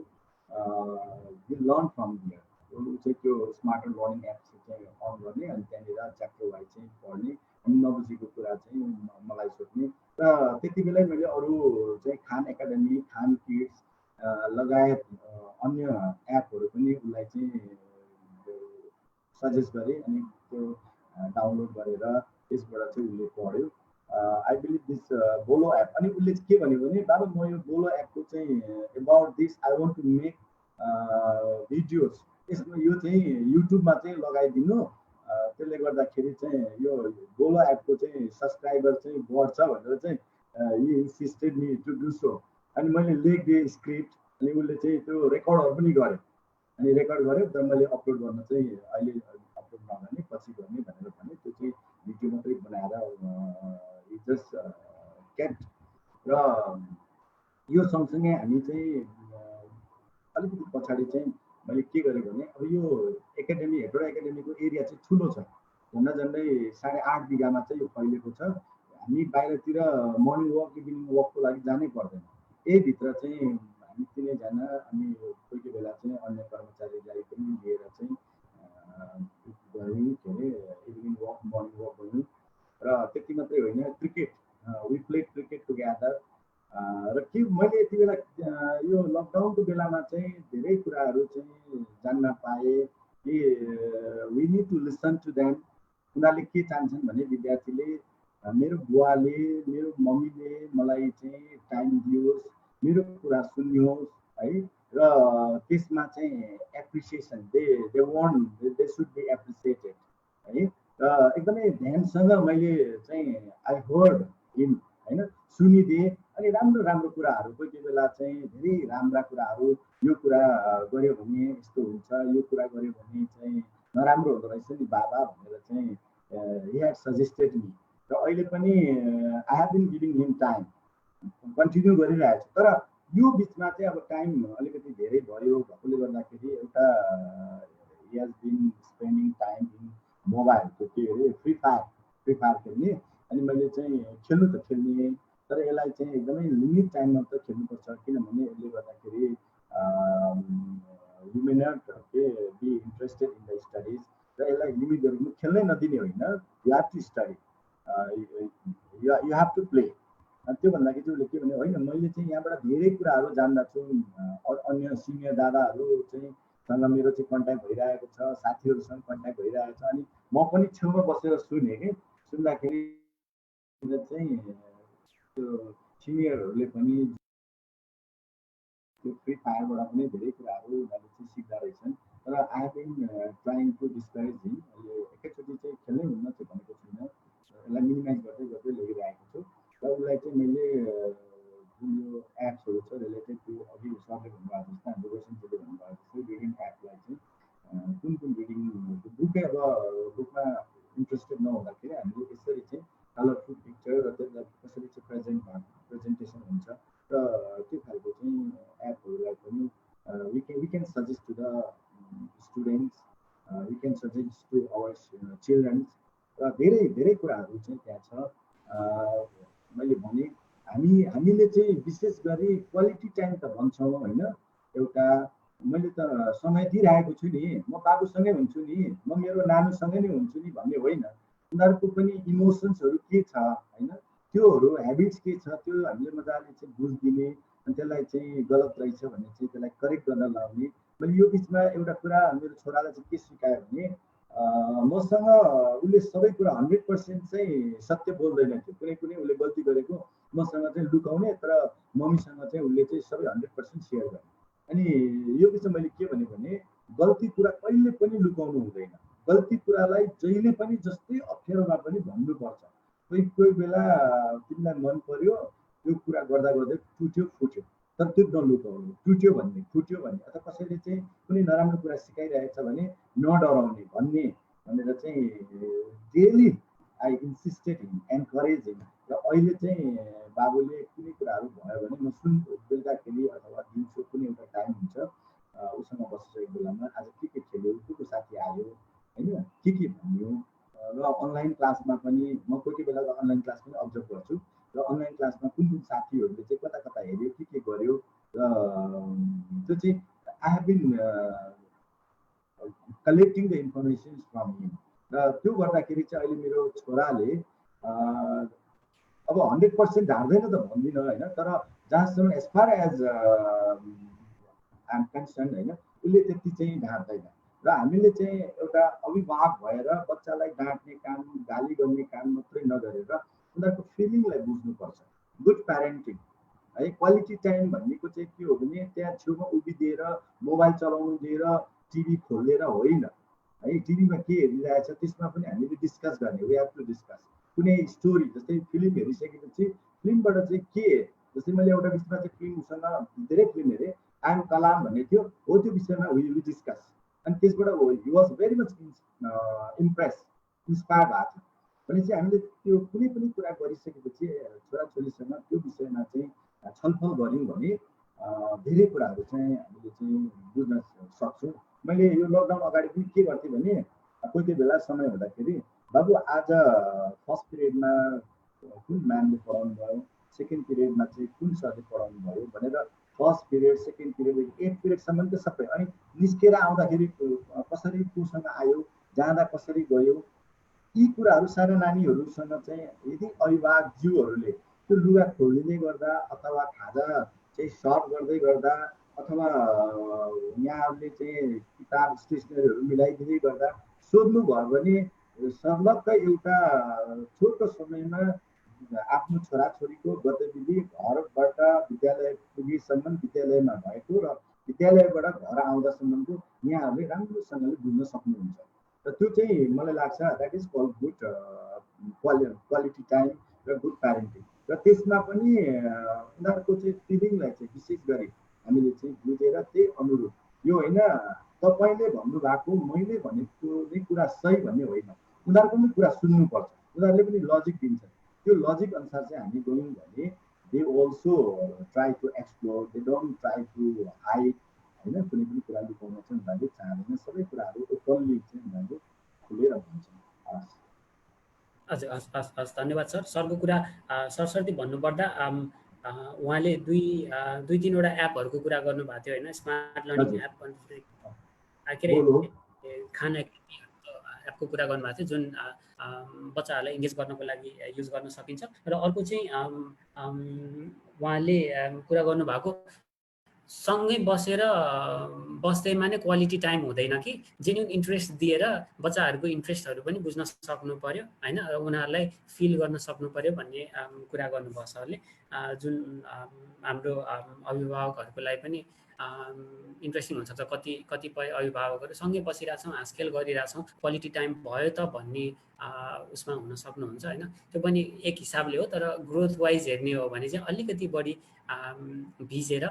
लर्न फ्रम हियर। ऊ चाहिँ त्यो स्मार्ट लर्निङ एप चाहिँ अन गर्ने अनि त्यहाँनिर च्याप्टर वाइज चाहिँ पढ्ने, अनि नबुझेको कुरा चाहिँ मलाई सोध्ने। र त्यति बेलै मैले अरू चाहिँ खान एकाडेमी, खान किड्स लगायत अन्य एपहरू पनि उसलाई चाहिँ सजेस्ट गरेँ। अनि त्यो डाउनलोड गरेर त्यसबाट चाहिँ उसले पढ्यो। आई बिलिभ दिस बोलो एप। अनि उसले के भन्यो भने बाबा म यो बोलो एपको चाहिँ about this I want to make videos, यसमा यो चाहिँ युट्युबमा चाहिँ लगाइदिनु, त्यसले गर्दाखेरि चाहिँ यो बोलो एपको चाहिँ सब्सक्राइबर चाहिँ बढ्छ भनेर चाहिँ यी insisted me to do so. अनि मैले लेखिदिएँ स्क्रिप्ट। अनि उसले चाहिँ त्यो रेकर्डहरू पनि गर्यो। अनि रेकर्ड गऱ्यो तर मैले अपलोड गर्न चाहिँ अहिले अपलोड नगर्ने, पछि गर्ने भनेर भने। त्यो चाहिँ भिडियो मात्रै बनाएर जस्ट केप्ट। र यो सँगसँगै हामी चाहिँ अलिकति पछाडि चाहिँ मैले के गरेँ भने अब यो एकाडेमी हेटौडा एकाडेमीको एरिया चाहिँ ठुलो छ, झन्डै 8.5 बिघामा चाहिँ यो फैलिएको छ। हामी बाहिरतिर मर्निङ वक इभिनिङ वकको लागि जानै पर्दैन। यहीभित्र चाहिँ हामी तिनैजना अनि कोही कोही बेला चाहिँ अन्य कर्मचारीलाई पनि लिएर चाहिँ गयौँ, के अरे इभिनिङ वक मर्निङ वक गयौँ। र त्यति मात्रै होइन, cricket we played cricket together. र के मैले यति बेला यो लकडाउनको बेलामा चाहिँ धेरै कुराहरू चाहिँ जान्न पाएँ कि we need to listen to them. उनीहरूले के चाहन्छन् भने विद्यार्थीले मेरो बुवाले मेरो मम्मीले मलाई चाहिँ टाइम दियोस्, मेरो कुरा सुन्योस् है। र त्यसमा चाहिँ appreciation they want they should be appreciated है। र एकदमै ध्यानसँग मैले चाहिँ आई हर्ड हिम होइन, सुनिदिएँ। अनि राम्रो राम्रो कुराहरू कोही कोही बेला चाहिँ धेरै राम्रा कुराहरू, यो कुरा गऱ्यो भने यस्तो हुन्छ, यो कुरा गऱ्यो भने चाहिँ नराम्रो हुँदो रहेछ नि बाबा भनेर चाहिँ he had suggested me। र अहिले पनि I have been giving him time, continue गरिरहेको छु। तर यो बिचमा चाहिँ अब टाइम अलिकति धेरै भयो भएकोले गर्दाखेरि एउटा he has been spending time in mobile, के अरे फ्री फायर खेल्ने। अनि मैले चाहिँ खेल्नु त खेल्ने, तर यसलाई चाहिँ एकदमै लिमिट टाइममा त खेल्नुपर्छ, किनभने यसले गर्दाखेरि you may not be interested in the studies. र यसलाई लिमिट गरेर खेल्नै नदिने होइन, you have to study, you have to play. त्यो भन्दाखेरि चाहिँ उसले के भने होइन मैले चाहिँ यहाँबाट धेरै कुराहरू जान्दछु, अन्य सिनियर दादाहरू चाहिँ सँग मेरो चाहिँ कन्ट्याक्ट भइरहेको छ, साथीहरूसँग कन्ट्याक्ट भइरहेको छ। अनि म पनि छेउमा बसेर सुने कि सुन्दाखेरि चाहिँ त्यो सिनियरहरूले पनि त्यो फ्री फायरबाट पनि धेरै कुराहरू उनीहरूले चाहिँ सिक्दा रहेछन्। तर I have been trying to discourage him. अहिले एकैचोटि चाहिँ खेल्नै हुन्न चाहिँ भनेको छुइनँ, यसलाई मिनिमाइज गर्दै गर्दै लगिरहेको छु। र उसलाई चाहिँ मैले जुन यो एप्सहरू छ रिलेटेड टु अघि सरले भन्नुभएको जस्तो, हाम्रो रोशनजीले भन्नुभएको जस्तो रिडिङ एपलाई चाहिँ कुन कुन रिडिङ बुकै अब बुकमा इन्ट्रेस्टेड नहुँदाखेरि हामीले यसरी चाहिँ कलरफुल पिक्चर र त्यसलाई कसरी चाहिँ प्रेजेन्टेसन हुन्छ र त्यो खालको चाहिँ एपहरूलाई पनि we can suggest to the students, we can suggest to our children। र धेरै धेरै कुराहरू चाहिँ त्यहाँ छ। मैले भने हामीले चाहिँ विशेष गरी क्वालिटी टाइम त भन्छौँ होइन, एउटा मैले त समय दिइरहेको छु नि, म बाबुसँगै हुन्छु नि, म मेरो नानुसँगै नै हुन्छु नि भन्ने होइन। उनीहरूको पनि इमोसन्सहरू के छ होइन, त्योहरू ह्याबिट्स के छ त्यो हामीले मजाले चाहिँ बुझिदिने, अनि त्यसलाई चाहिँ गलत रहेछ भने चाहिँ त्यसलाई करेक्ट गर्न लाउने। मैले यो बिचमा एउटा कुरा मेरो छोरालाई चाहिँ के सिकायो भने मसँग उसले सबै कुरा 100% चाहिँ सत्य बोल्दैन थियो, कुनै कुनै उसले गल्ती गरेको मसँग चाहिँ लुकाउने, तर मम्मीसँग चाहिँ उसले चाहिँ सबै 100% सेयर गर्ने। अनि यो बिचमा मैले के भने गल्ती कुरा कहिले पनि लुकाउनु हुँदैन, गल्ती कुरालाई जहिले पनि जस्तै अप्ठ्यारोमा पनि भन्नुपर्छ। कोही बेला तिमीलाई मन पर्यो त्यो कुरा गर्दा गर्दै टुट्यो फुट्यो, तर त्यो नलुकाउनु, टुट्यो भन्ने फुट्यो भन्ने, अथवा कसैले चाहिँ कुनै नराम्रो कुरा सिकाइरहेछ भने नडराउने भन्ने भनेर चाहिँ डेली आई इन्सिस्टेड इन एन्करेजिङ। र अहिले चाहिँ बाबुले कुनै कुराहरू भयो भने म बेलुकाखेरि अथवा दिउँसो कुनै एउटा टाइम हुन्छ उसँग बसिसकेको बेलामा आज के खेल्यो, को साथी आयो होइन, के भन्यो। र अनलाइन क्लासमा पनि म कोही बेला अनलाइन क्लास पनि अब्जर्भ गर्छु। र अनलाइन क्लासमा कुन कुन साथीहरूले चाहिँ कता कता हेऱ्यो, के गर्यो, र त्यो चाहिँ I have been collecting the information from him. र त्यो गर्दाखेरि चाहिँ अहिले मेरो छोराले अब 100% ढाड्दैन त भन्दिनँ होइन, तर जहाँसम्म as far as I am concern होइन उसले त्यति चाहिँ ढाड्दैन। र हामीले चाहिँ एउटा अभिभावक भएर बच्चालाई डाँट्ने काम, गाली गर्ने काम मात्रै नगरेर उनीहरूको फिलिङलाई बुझ्नुपर्छ। गुड प्यारेन्टिङ है, क्वालिटी टाइम भन्नेको चाहिँ के हो भने त्यहाँ छेउमा उभिदिएर मोबाइल चलाउनु दिएर टिभी खोलेर होइन है, टिभीमा के हेरिरहेछ त्यसमा पनि हामीले डिस्कस गर्ने, वी हेभ टु डिस्कस। कुनै स्टोरी जस्तै फिल्म हेरिसकेपछि फिल्मबाट चाहिँ के, जस्तै मैले एउटा बिचमा चाहिँ फिल्मसँग धेरै फिल्म हेरेँ, आई एम कलाम भन्ने थियो, हो त्यो विषयमा वी डिस्कस। अनि त्यसबाट he was very much impress, inspire भएको थियो। भनेपछि हामीले त्यो कुनै पनि कुरा गरिसकेपछि छोराछोरीसँग त्यो विषयमा चाहिँ छलफल गऱ्यौँ भने धेरै कुराहरू चाहिँ हामीले चाहिँ बुझ्न सक्छौँ। मैले यो लकडाउन अगाडि पनि के गर्थेँ भने कोही कोही बेला समय हुँदाखेरि बाबु आज फर्स्ट पिरियडमा कुन म्यामले पढाउनु भयो, सेकेन्ड पिरियडमा चाहिँ कुन सरले पढाउनु भयो भनेर फर्स्ट पिरियड सेकेन्ड पिरियड 8 पिरियडसम्म त सबै, अनि निस्केर आउँदाखेरि कसरी कोसँग आयो, जाँदा कसरी गयो, यी कुराहरू सारा नानीहरूसँग चाहिँ यदि अभिभावकज्यूहरूले त्यो लुगा खोलिँदै गर्दा अथवा खाजा चाहिँ सर्ट गर्दै गर्दा अथवा यहाँहरूले चाहिँ किताब स्टेसनरीहरू मिलाइदिँदै गर्दा सोध्नुभयो भने सर्लक्क एउटा छोटो समयमा आफ्नो छोराछोरीको गतिविधि घरबाट विद्यालय पुगेसम्म विद्यालयमा भएको र विद्यालयबाट घर आउँदासम्मको यहाँहरूले राम्रोसँगले बुझ्न सक्नुहुन्छ। र त्यो चाहिँ मलाई लाग्छ that is call good quality time र गुड प्यारेन्टिङ। र त्यसमा पनि उनीहरूको चाहिँ फिलिङलाई चाहिँ विशेष गरी हामीले चाहिँ बुझेर त्यही अनुरूप, यो होइन तपाईँले भन्नुभएको मैले भनेको नै कुरा सही भन्ने होइन, उनीहरूको पनि कुरा सुन्नुपर्छ, उनीहरूले पनि लजिक दिन्छ। त्यो लजिक अनुसार चाहिँ हामी गयौँ भने they also try to explore, they don't try to hide होइन, कुनै पनि कुरा लुकाउन चाहिँ उनीहरूले चाहँदैन, सबै कुराहरू ओपनली चाहिँ उनीहरूले खुलेर भन्छन्। हजुर, हस् हस् हस् धन्यवाद सर। सरको कुरा सरस्वती भन्नुपर्दा उहाँले दुई तिनवटा एपहरूको कुरा गर्नुभएको थियो होइन, स्मार्ट लर्निङ एप के अरे खान एपको कुरा गर्नुभएको थियो जुन बच्चाहरूलाई इङ्गेज गर्नको लागि युज गर्न सकिन्छ। र अर्को चाहिँ उहाँले कुरा गर्नुभएको सँगै बस्दैमा नै क्वालिटी टाइम हुँदैन कि, जेन्युन इन्ट्रेस्ट दिएर बच्चाहरूको इन्ट्रेस्टहरू पनि बुझ्न सक्नु पर्यो होइन, र उनीहरूलाई फिल गर्न सक्नु पर्यो भन्ने कुरा गर्नुभयो सरले। जुन हाम्रो अभिभावकहरूको लागि पनि इन्ट्रेस्टिङ हुनसक्छ। कतिपय अभिभावकहरू सँगै बसिरहेछौँ, हाँसखेल गरिरहेछौँ, क्वालिटी टाइम भयो त भन्ने उसमा हुन सक्नुहुन्छ होइन। त्यो पनि एक हिसाबले हो, तर ग्रोथ वाइज हेर्ने हो भने चाहिँ अलिकति बढी भिजेर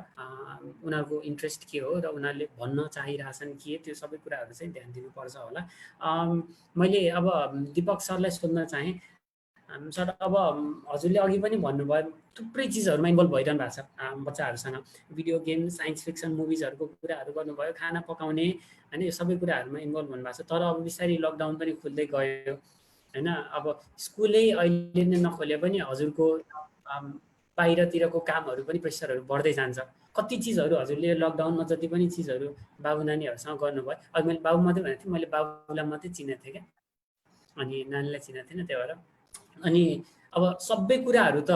उनीहरूको इन्ट्रेस्ट के हो र उनीहरूले भन्न चाहिरहेछन् के, त्यो सबै कुराहरू चाहिँ ध्यान दिनुपर्छ होला। मैले अब दिपक सरलाई सोध्न चाहेँ। सर, अब हजुरले अघि पनि भन्नुभयो थुप्रै चिजहरूमा इन्भल्भ भइरहनु भएको छ बच्चाहरूसँग, भिडियो गेम, साइन्स फिक्सन मुभिजहरूको कुराहरू गर्नुभयो, खाना पकाउने होइन, यो सबै कुराहरूमा इन्भल्भ हुनुभएको छ। तर अब बिस्तारै लकडाउन पनि खुल्दै गयो होइन, अब स्कुलै अहिले नै नखोले पनि हजुरको बाहिरतिरको कामहरू पनि प्रेसरहरू बढ्दै जान्छ। कति चिजहरू हजुरले लकडाउनमा जति पनि चिजहरू बाबु नानीहरूसँग गर्नुभयो, अब मैले बाबु मात्रै भनेको थिएँ, मैले बाबुलाई मात्रै चिनेको थिएँ क्या, अनि नानीलाई चिनेको थिएन, त्यही भएर। अनि अब सबै कुराहरू त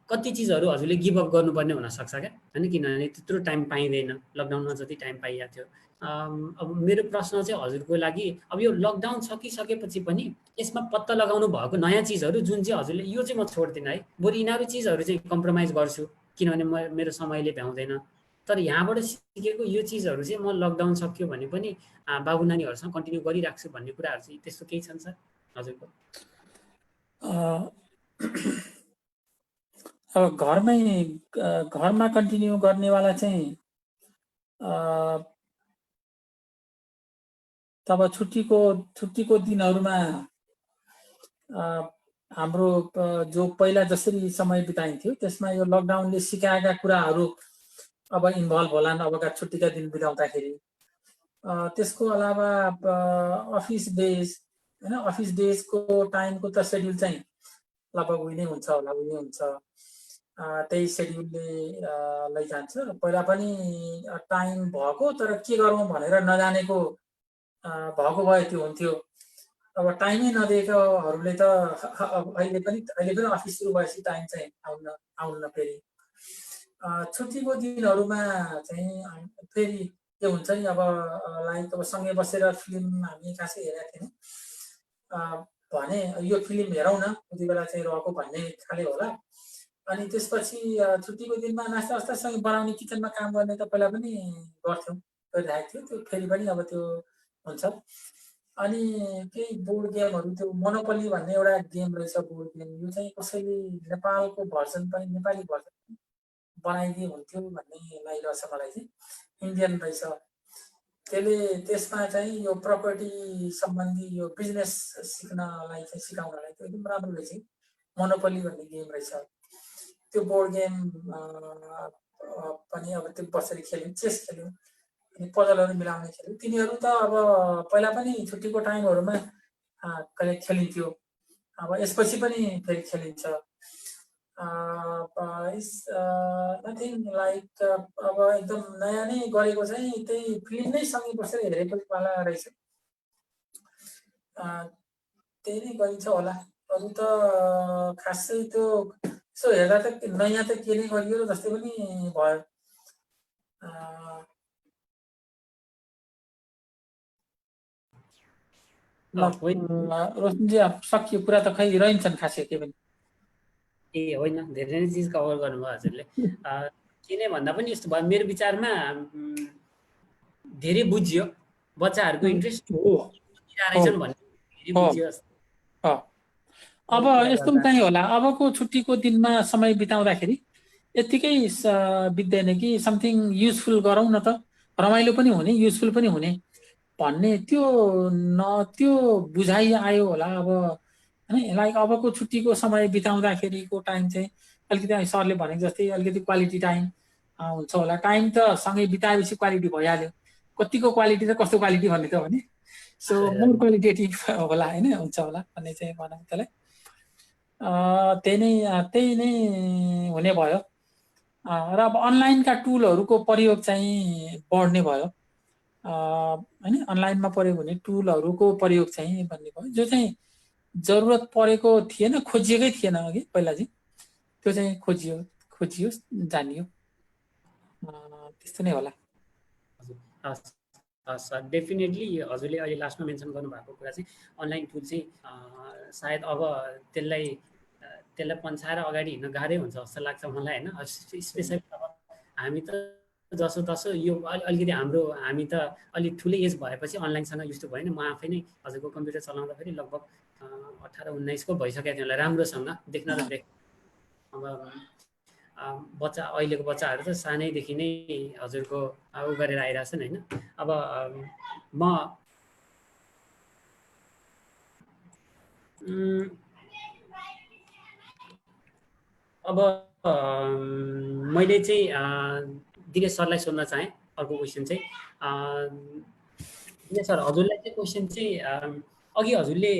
कति चिजहरू हजुरले गिभअप गर्नुपर्ने हुनसक्छ क्या होइन, किनभने त्यत्रो टाइम पाइँदैन, लकडाउनमा जति टाइम पाइएको थियो। अब मेरो प्रश्न चाहिँ हजुरको लागि, अब यो लकडाउन सकिसकेपछि पनि यसमा पत्ता लगाउनु भएको नयाँ चिजहरू जुन चाहिँ हजुरले यो चाहिँ म छोड्दिनँ है, बरु यिनीहरू चिजहरू चाहिँ कम्प्रोमाइज गर्छु किनभने मेरो समयले भ्याउँदैन, तर यहाँबाट सिकेको यो चिजहरू चाहिँ म लकडाउन सक्यो भने पनि बाबु नानीहरूसँग कन्टिन्यू गरिराख्छु भन्ने कुराहरू चाहिँ त्यस्तो केही छन् सर हजुरको? अब घरमा कन्टिन्यू गर्नेवाला चाहिँ तब छुट्टीको दिनहरूमा हाम्रो जो पहिला जसरी समय बिताइन्थ्यो त्यसमा यो लकडाउनले सिकाएका कुराहरू अब इन्भल्भ होलान् अबका छुट्टीका दिन बिताउँदाखेरि। त्यसको अलावा अफिस डेज होइन, अफिस डेजको टाइमको त सेड्युल चाहिँ लगभग उही हुन्छ होला, उही हुन्छ, त्यही सेड्युलले लैजान्छ। पहिला पनि टाइम भएको तर के गरौँ भनेर नजानेको भएको भए त्यो हुन्थ्यो। अब टाइमै नदिएकोहरूले त अहिले पनि अफिस सुरु भएपछि टाइम चाहिँ आउन फेरि छुट्टीको दिनहरूमा चाहिँ फेरि के हुन्छ नि, अब लाइक अब सँगै बसेर फिल्म हामी खासै हेरेका थियौँ भने यो फिल्म हेरौँ न उति बेला चाहिँ रहेको भन्ने खाले होला। अनि त्यसपछि छुट्टीको दिनमा नास्ता वास्तासँग बनाउने किचनमा काम गर्ने त पहिला पनि गरिरहेको थियो, त्यो फेरि पनि अब त्यो हुन्छ। अनि केही बोर्ड गेमहरू, त्यो मोनोपोली भन्ने एउटा गेम रहेछ बोर्ड गेम, यो चाहिँ कसैले नेपालको भर्जन पनि नेपाली भर्जन बनाइदिए हुन्थ्यो भन्ने लागिरहेछ मलाई चाहिँ, इन्डियन रहेछ। त्यसले त्यसमा चाहिँ यो प्रपर्टी सम्बन्धी यो बिजनेस सिक्नलाई चाहिँ सिकाउनलाई त्यो एकदम राम्रो रहेछ। मोनोपोली भन्ने गेम रहेछ, त्यो बोर्ड गेम पनि अब त्यो बसेर खेल्यौँ। चेस खेल्यौँ अनि पजलहरू मिलाउने खेल्यौँ। तिनीहरू त अब पहिला पनि छुट्टीको टाइमहरूमा कहिले खेलिन्थ्यो, अब यसपछि पनि फेरि खेलिन्छ। नथिङ लाइक अब एकदम नयाँ नै गरेको चाहिँ त्यही फिल्म नै सँगै बसेर हेरेपछि पाला रहेछ, त्यही नै गरिन्छ होला। अरू त खासै त्यो यसो हेर्दा त नयाँ त के नै गरियो जस्तै पनि भयो। रोशनजी सकियो कुरा त खै रहन्छन् खासै के पनि। ए होइन, धेरै नै चिज कभर गर्नुभयो हजुरले। किन भन्दा पनि यस्तो भयो, मेरो विचारमा धेरै बुझियो, बच्चाहरूको इन्ट्रेस्ट रहेछन् भन्ने धेरै बुझियो। अब यस्तो चाहिँ होला, अबको छुट्टीको दिनमा समय बिताउँदाखेरि यतिकै बित्दैन कि समथिङ युजफुल गरौँ न त, रमाइलो पनि हुने युजफुल पनि हुने भन्ने त्यो बुझाइ आयो होला अब हैन। लाइक अबको छुट्टीको समय बिताउँदाखेरिको टाइम चाहिँ अलिकति सरले भनेको जस्तै अलिकति क्वालिटी टाइम हुन्छ होला। टाइम त सँगै बिताएपछि क्वालिटी भइहाल्यो, कतिको क्वालिटी र कस्तो क्वालिटी भन्ने त हो नि। सो मोर क्वालिटेटिभ होला हैन, हुन्छ होला भन्ने चाहिँ भनौँ त्यसलाई। त्यही नै हुने भयो। र अब अनलाइनका टुलहरूको प्रयोग चाहिँ बढ्ने भयो हैन। अनलाइनमा प्रयोग हुने टुलहरूको प्रयोग चाहिँ भन्ने भयो, जो चाहिँ जरुरत परेको थिएन, खोजिएकै थिएन अघि पहिला चाहिँ, त्यो चाहिँ खोजियो जानियो, त्यस्तो नै होला। डेफिनेटली हजुरले अहिले लास्टमा मेन्सन गर्नुभएको कुरा चाहिँ अनलाइन टुल चाहिँ सायद अब त्यसलाई पन्छाएर अगाडि हिँड्न गाह्रै हुन्छ जस्तो लाग्छ मलाई होइन। स्पेसली अब हामी त जसो यो अलिकति हामी त अलिक ठुलै एज भएपछि अनलाइनसँग युज भयो नि। म आफै नै हजुरको कम्प्युटर चलाउँदाखेरि लगभग 18-19 को भइसकेको थियो होला राम्रोसँग देख्न र अब अहिलेको बच्चाहरू त सानैदेखि नै हजुरको उ गरेर आइरहेछन् होइन। अब म अब मैले चाहिँ दिनेश सरलाई सोध्न चाहेँ अर्को क्वेसन चाहिँ। दिनेश सर, हजुरलाई चाहिँ क्वेसन चाहिँ अघि हजुरले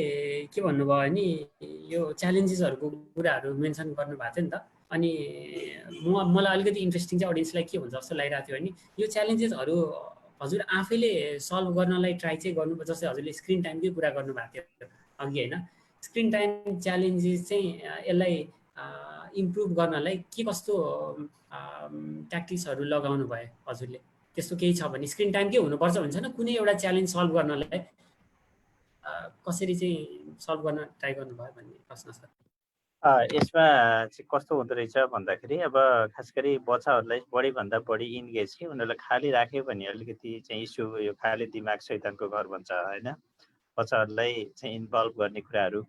के भन्नुभयो नि, यो च्यालेन्जेसहरूको कुराहरू मेन्सन गर्नुभएको थियो नि त। अनि मलाई अलिकति इन्ट्रेस्टिङ चाहिँ अडियन्सलाई के हुन्छ जस्तो लागिरहेको थियो नि, यो च्यालेन्जेसहरू हजुर आफैले सल्भ गर्नलाई ट्राई चाहिँ गर्नु, जस्तै हजुरले स्क्रिन टाइमकै कुरा गर्नुभएको थियो अघि होइन। स्क्रिन टाइम च्यालेन्जेस चाहिँ यसलाई इम्प्रुभ गर्नलाई के कस्तो ट्याक्टिक्सहरू लगाउनु भयो हजुरले? त्यस्तो केही छ भने स्क्रिन टाइमकै हुनुपर्छ हुन्छ न, कुनै एउटा च्यालेन्ज सल्भ गर्नलाई कसरी चाहिँ सल्भ गर्न ट्राई गर्नुभयो भन्ने प्रश्न छ। यसमा चाहिँ कस्तो हुँदो रहेछ भन्दाखेरि अब खास गरी बच्चाहरूलाई बढीभन्दा बढी इन्गेज कि उनीहरूलाई खाली राख्यो भने अलिकति चाहिँ इस्यु, यो खाली दिमाग शैतानको घर भन्छ होइन। बच्चाहरूलाई चाहिँ इन्भल्भ गर्ने कुराहरू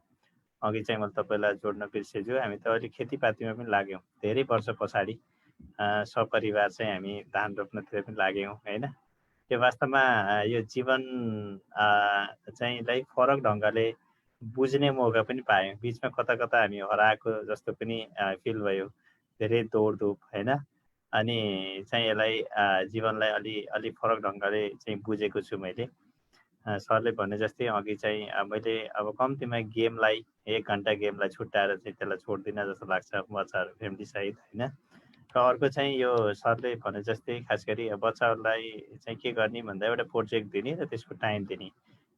अघि चाहिँ मैले तपाईँलाई जोड्न बिर्सेछु। हामी त अहिले खेतीपातीमा पनि लाग्यौँ, धेरै वर्ष पछाडि सपरिवार चाहिँ हामी धान रोप्नतिर पनि लाग्यौँ होइन। त्यो वास्तवमा यो जीवन चाहिँ फरक ढङ्गले बुझ्ने मौका पनि पायौँ। बिचमा कता कता हामी हराएको जस्तो पनि फिल भयो, धेरै दौडधुप होइन। अनि चाहिँ यसलाई जीवनलाई अलि फरक ढङ्गले चाहिँ बुझेको छु मैले। सरले भने जस्तै अघि चाहिँ मैले अब कम्तीमा गेमलाई 1 घन्टा गेमलाई छुट्याएर चाहिँ त्यसलाई छोड्दिनँ जस्तो लाग्छ बच्चाहरू फ्यामिली सहित होइन। र अर्को चाहिँ यो सरले भने जस्तै खास गरी बच्चाहरूलाई चाहिँ के गर्ने भन्दा एउटा प्रोजेक्ट दिने र त्यसको टाइम दिने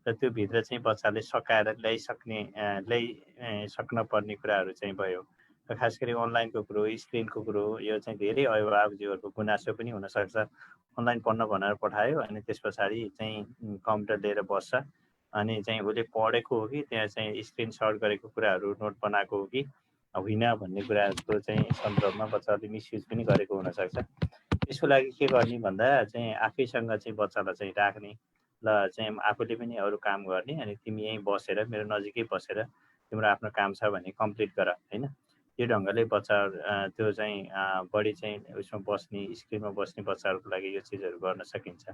र त्यो भित्र चाहिँ बच्चाले सकाएर ल्याइसक्न पर्ने कुराहरू चाहिँ भयो। र खास गरी अनलाइनको कुरो, स्क्रिनको कुरो, यो चाहिँ धेरै अभिभावकज्यूहरूको गुनासो पनि हुनसक्छ। अनलाइन पढ्न भनेर पठायो अनि त्यस पछाडि चाहिँ कम्प्युटर लिएर बस्छ अनि चाहिँ उसले पढेको हो कि त्यहाँ चाहिँ स्क्रिनसट गरेको कुराहरू नोट बनाएको हो कि होइन भन्ने कुराहरूको चाहिँ सन्दर्भमा बच्चाहरूले मिसयुज पनि गरेको हुनसक्छ। त्यसको लागि के गर्ने भन्दा चाहिँ आफैसँग चाहिँ बच्चालाई चाहिँ राख्ने, ल चाहिँ आफूले पनि अरू काम गर्ने, अनि तिमी यहीँ बसेर मेरो नजिकै बसेर तिम्रो आफ्नो काम छ भने कम्प्लिट गर होइन। यो ढङ्गले बच्चा त्यो चाहिँ बढी चाहिँ उसमा बस्ने, स्क्रिनमा बस्ने बच्चाहरूको लागि यो चिजहरू गर्न सकिन्छ।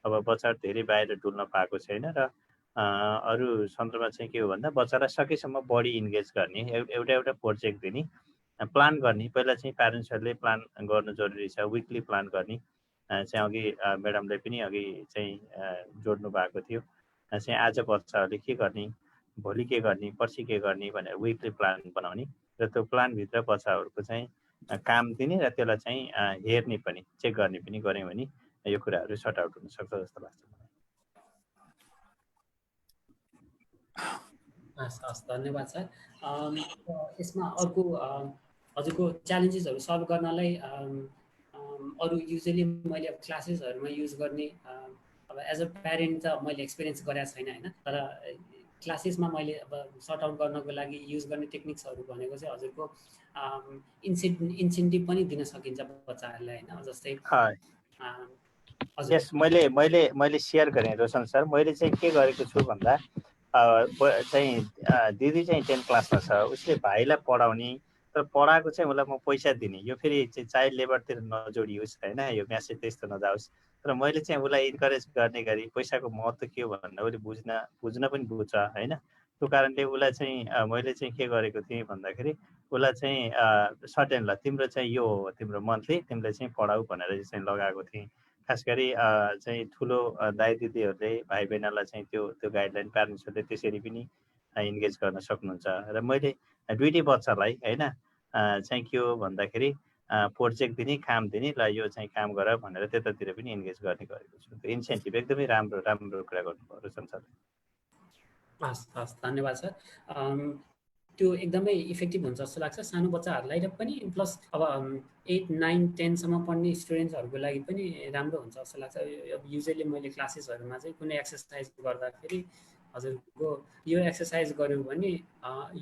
अब बच्चाहरू धेरै बाहिर डुल्न पाएको छैन र अरू सन्दर्भमा चाहिँ के हो भन्दा बच्चालाई सकेसम्म बढी इन्गेज गर्ने एउटा प्रोजेक्ट दिने प्लान गर्ने। पहिला चाहिँ प्यारेन्ट्सहरूले प्लान गर्नु जरुरी छ, विकली प्लान गर्ने चाहिँ अघि म्याडमले पनि अघि चाहिँ जोड्नु भएको थियो। चाहिँ आज बच्चाहरूले के गर्ने, भोलि के गर्ने, पर्सि के गर्ने भनेर विकली प्लान बनाउने र त्यो प्लानभित्र बच्चाहरूको चाहिँ काम दिने र त्यसलाई चाहिँ हेर्ने पनि, चेक गर्ने पनि गऱ्यौँ भने यो कुराहरू सर्ट आउट हुन सक्छ जस्तो लाग्छ मलाई। हस्, धन्यवाद सर। यसमा अर्को हजुरको च्यालेन्जेसहरू सल्भ गर्नलाई अरू युजली मैले अब क्लासेसहरूमा युज गर्ने अब एज अ प्यारेन्ट त मैले एक्सपिरियन्स गरेको छैन होइन, तर क्लासेसमा मैले अब सर्ट आउट गर्नको लागि युज गर्ने टेक्निक्सहरू भनेको चाहिँ हजुरको इन्सेन्टिभ पनि दिन सकिन्छ बच्चाहरूलाई होइन, जस्तै यस मैले सेयर गरेँ रोशन सर। मैले चाहिँ के गरेको छु भन्दा चाहिँ दिदी चाहिँ 10 क्लासमा छ, उसले भाइलाई पढाउने तर पढाएको चाहिँ उसलाई म पैसा दिने, यो फेरि चाहिँ चाइल्ड लेबरतिर नजोडियोस् होइन, यो म्यासेज त्यस्तो नजाओस्। तर मैले चाहिँ उसलाई इन्करेज गर्ने गरी पैसाको महत्त्व के हो भनेर उसले बुझ्न पनि बुझ्छ होइन। त्यो कारणले उसलाई चाहिँ मैले चाहिँ के गरेको थिएँ भन्दाखेरि उसलाई चाहिँ सर्टेन ल तिम्रो चाहिँ यो हो तिम्रो मन्थली, तिमीले चाहिँ पढाऊ भनेर चाहिँ लगाएको थिएँ। खास गरी चाहिँ ठुलो दाइ दिदीहरूले भाइ बहिनीलाई चाहिँ त्यो गाइडलाइन प्यारेन्ट्सहरूले त्यसरी पनि इन्गेज गर्न सक्नुहुन्छ। र मैले दुईटै बच्चालाई होइन चाहिँ के हो भन्दाखेरि प्रोजेक्ट दिने, काम दिने, ल यो चाहिँ काम गर भनेर त्यतातिर पनि इन्गेज गर्ने गरेको छु। त्यो इन्सेन्टिभ एकदमै राम्रो कुरा गर्नुभयो रोशन सरले। हस्, धन्यवाद सर। त्यो एकदमै इफेक्टिभ हुन्छ जस्तो लाग्छ सानो बच्चाहरूलाई र पनि, प्लस अब 8, 9, 10सम्म पढ्ने स्टुडेन्ट्सहरूको लागि पनि राम्रो हुन्छ जस्तो लाग्छ। युजली मैले क्लासेसहरूमा चाहिँ कुनै एक्सर्साइज गर्दाखेरि हजुरको यो एक्सर्साइज गऱ्यो भने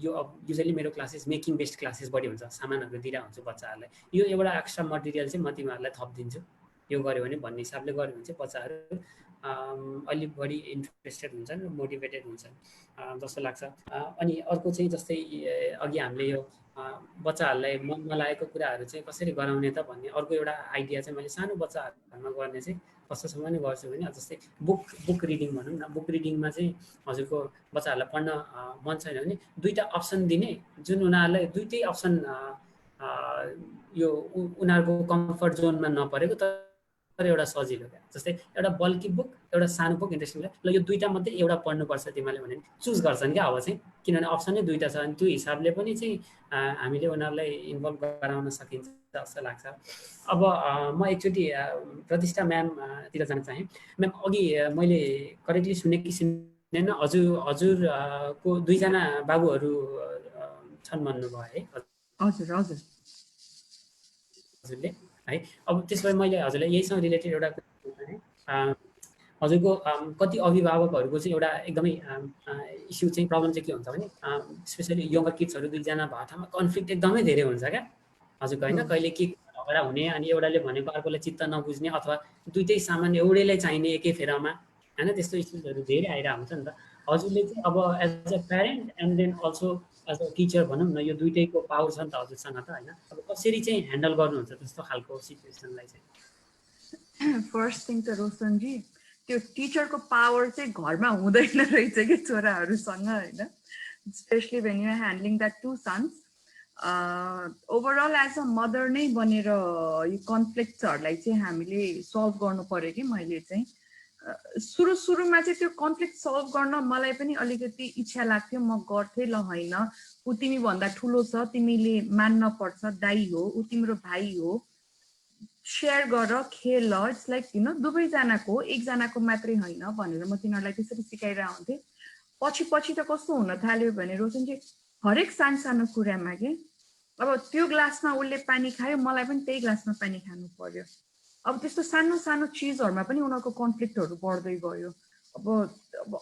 यो अब युजली मेरो क्लासेस मेकिङ बेस्ड क्लासेस बढी हुन्छ, सामानहरू दिइरहेको हुन्छु बच्चाहरूलाई, यो एउटा एक्स्ट्रा मटेरियल चाहिँ म तिमीहरूलाई थपिदिन्छु, यो गऱ्यो भने भन्ने हिसाबले गऱ्यो भने चाहिँ बच्चाहरू अलिक बढी इन्ट्रेस्टेड हुन्छन् र मोटिभेटेड हुन्छन् जस्तो लाग्छ। अनि अर्को चाहिँ जस्तै अघि हामीले यो बच्चाहरूलाई मनमा लागेको कुराहरू चाहिँ कसरी गराउने त भन्ने अर्को एउटा आइडिया चाहिँ मैले सानो बच्चाहरूमा गर्ने चाहिँ कस्तोसँग नै गर्छु भने जस्तै बुक रिडिङ भनौँ न। बुक रिडिङमा चाहिँ हजुरको बच्चाहरूलाई पढ्न मन छैन भने दुईवटा अप्सन दिने, जुन उनीहरूलाई दुईटै अप्सन यो उनीहरूको कम्फर्ट जोनमा नपरेको तर एउटा सजिलो क्या। जस्तै एउटा बल्की बुक, एउटा सानो बुक इन्ट्रेस्टिङ, ल यो दुईवटा मध्ये एउटा पढ्नुपर्छ तिमीले भने चुज गर्छन् क्या अब चाहिँ, किनभने अप्सनै दुईवटा छ अनि त्यो हिसाबले पनि चाहिँ हामीले उनीहरूलाई इन्भल्भ गराउन सकिन्छ जस्तो लाग्छ। अब म एकचोटि प्रतिष्ठा म्यामतिर जान चाहेँ। म्याम अघि मैले करेक्टली सुने कि सुनेन, हजुरको दुईजना बाबुहरू छन् भन्नुभयो है? हजुर हजुर हजुरले है। अब त्यसो भए मैले हजुरलाई यहीसँग रिलेटेड एउटा हजुरको कति अभिभावकहरूको चाहिँ एउटा एकदमै इस्यु चाहिँ प्रब्लम चाहिँ के हुन्छ भने स्पेसली यङ्गर किड्सहरू दुईजना भएको ठाउँमा कन्फ्लिक्ट एकदमै धेरै हुन्छ क्या हजुरको होइन। कहिले के झगडा हुने, अनि एउटाले भनेको अर्कोलाई चित्त नबुझ्ने, अथवा दुइटै सामान एउटैलाई चाहिने एकै फेरामा होइन, त्यस्तो इस्युजहरू धेरै आइरहेको हुन्छ नि त। हजुरले चाहिँ अब as a parent and then also as a teacher भनौँ न, यो दुइटैको पावर छ नि त हजुरसँग त होइन, अब कसरी चाहिँ ह्यान्डल गर्नुहुन्छ त्यस्तो खालको सिचुएसनलाई चाहिँ? फर्स्ट थिङ त रोशनजी, त्यो टिचरको पावर चाहिँ घरमा हुँदैन रहेछ कि छोराहरूसँग होइन, specially when you handling that 2 sons. Overall as a mother नै बनेर यो कन्फ्लिक्ट्सहरूलाई चाहिँ हामीले सल्भ गर्नु पर्यो कि मैले चाहिँ सुरुमा चाहिँ त्यो कन्फ्लिक्ट सल्भ गर्न मलाई पनि अलिकति इच्छा लाग्थ्यो, म गर्थेँ, ल होइन ऊ तिमीभन्दा ठुलो छ, तिमीले मान्न पर्छ, दाइ हो, ऊ तिम्रो भाइ हो, सेयर गर, खेल, इट्स लाइक यु नो दुवैजनाको, एकजनाको मात्रै होइन भनेर म तिनीहरूलाई त्यसरी सिकाइरहेको हुन्थेँ। पछि त कस्तो हुन थाल्यो भने रोशनजी, हरेक सानो कुरामा के अब त्यो ग्लासमा उसले पानी खायो, मलाई पनि त्यही ग्लासमा पानी खानु पर्यो। अब त्यस्तो सानो चिजहरूमा पनि उनीहरूको कन्फ्लिक्टहरू बढ्दै गयो। अब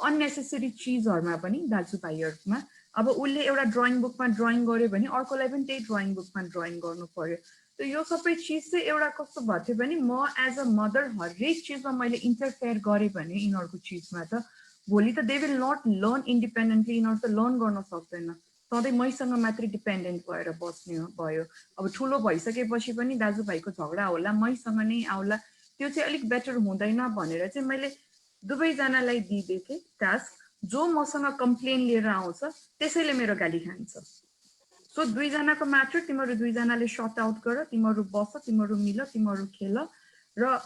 अननेसेसरी चिजहरूमा पनि दाजुभाइहरूमा, अब उसले एउटा ड्रइङ बुकमा ड्रइङ गर्यो भने अर्कोलाई पनि त्यही ड्रइङ बुकमा ड्रइङ गर्नु पर्यो। त यो सबै चिज चाहिँ एउटा कस्तो भएको थियो भने म एज अ मदर हरेक चिजमा मैले इन्टरफेयर गरेँ भने यिनीहरूको चिजमा त भोलि त they will not learn independently, यिनीहरू त लर्न गर्न सक्दैन, सधैँ मैसँग मात्रै डिपेन्डेन्ट भएर बस्ने भयो। अब ठुलो भइसकेपछि पनि दाजुभाइको झगडा होला, मैसँग नै आउला, त्यो चाहिँ अलिक बेटर हुँदैन भनेर चाहिँ मैले दुवैजनालाई दिइदिएको थिएँ टास्क। जो मसँग कम्प्लेन लिएर आउँछ त्यसैले मेरो गाली खान्छ। सो दुईजनाको म्याटर, तिमीहरू दुईजनाले सर्ट आउट गर, तिमीहरू बस, तिमीहरू मिल, तिमीहरू खेल। र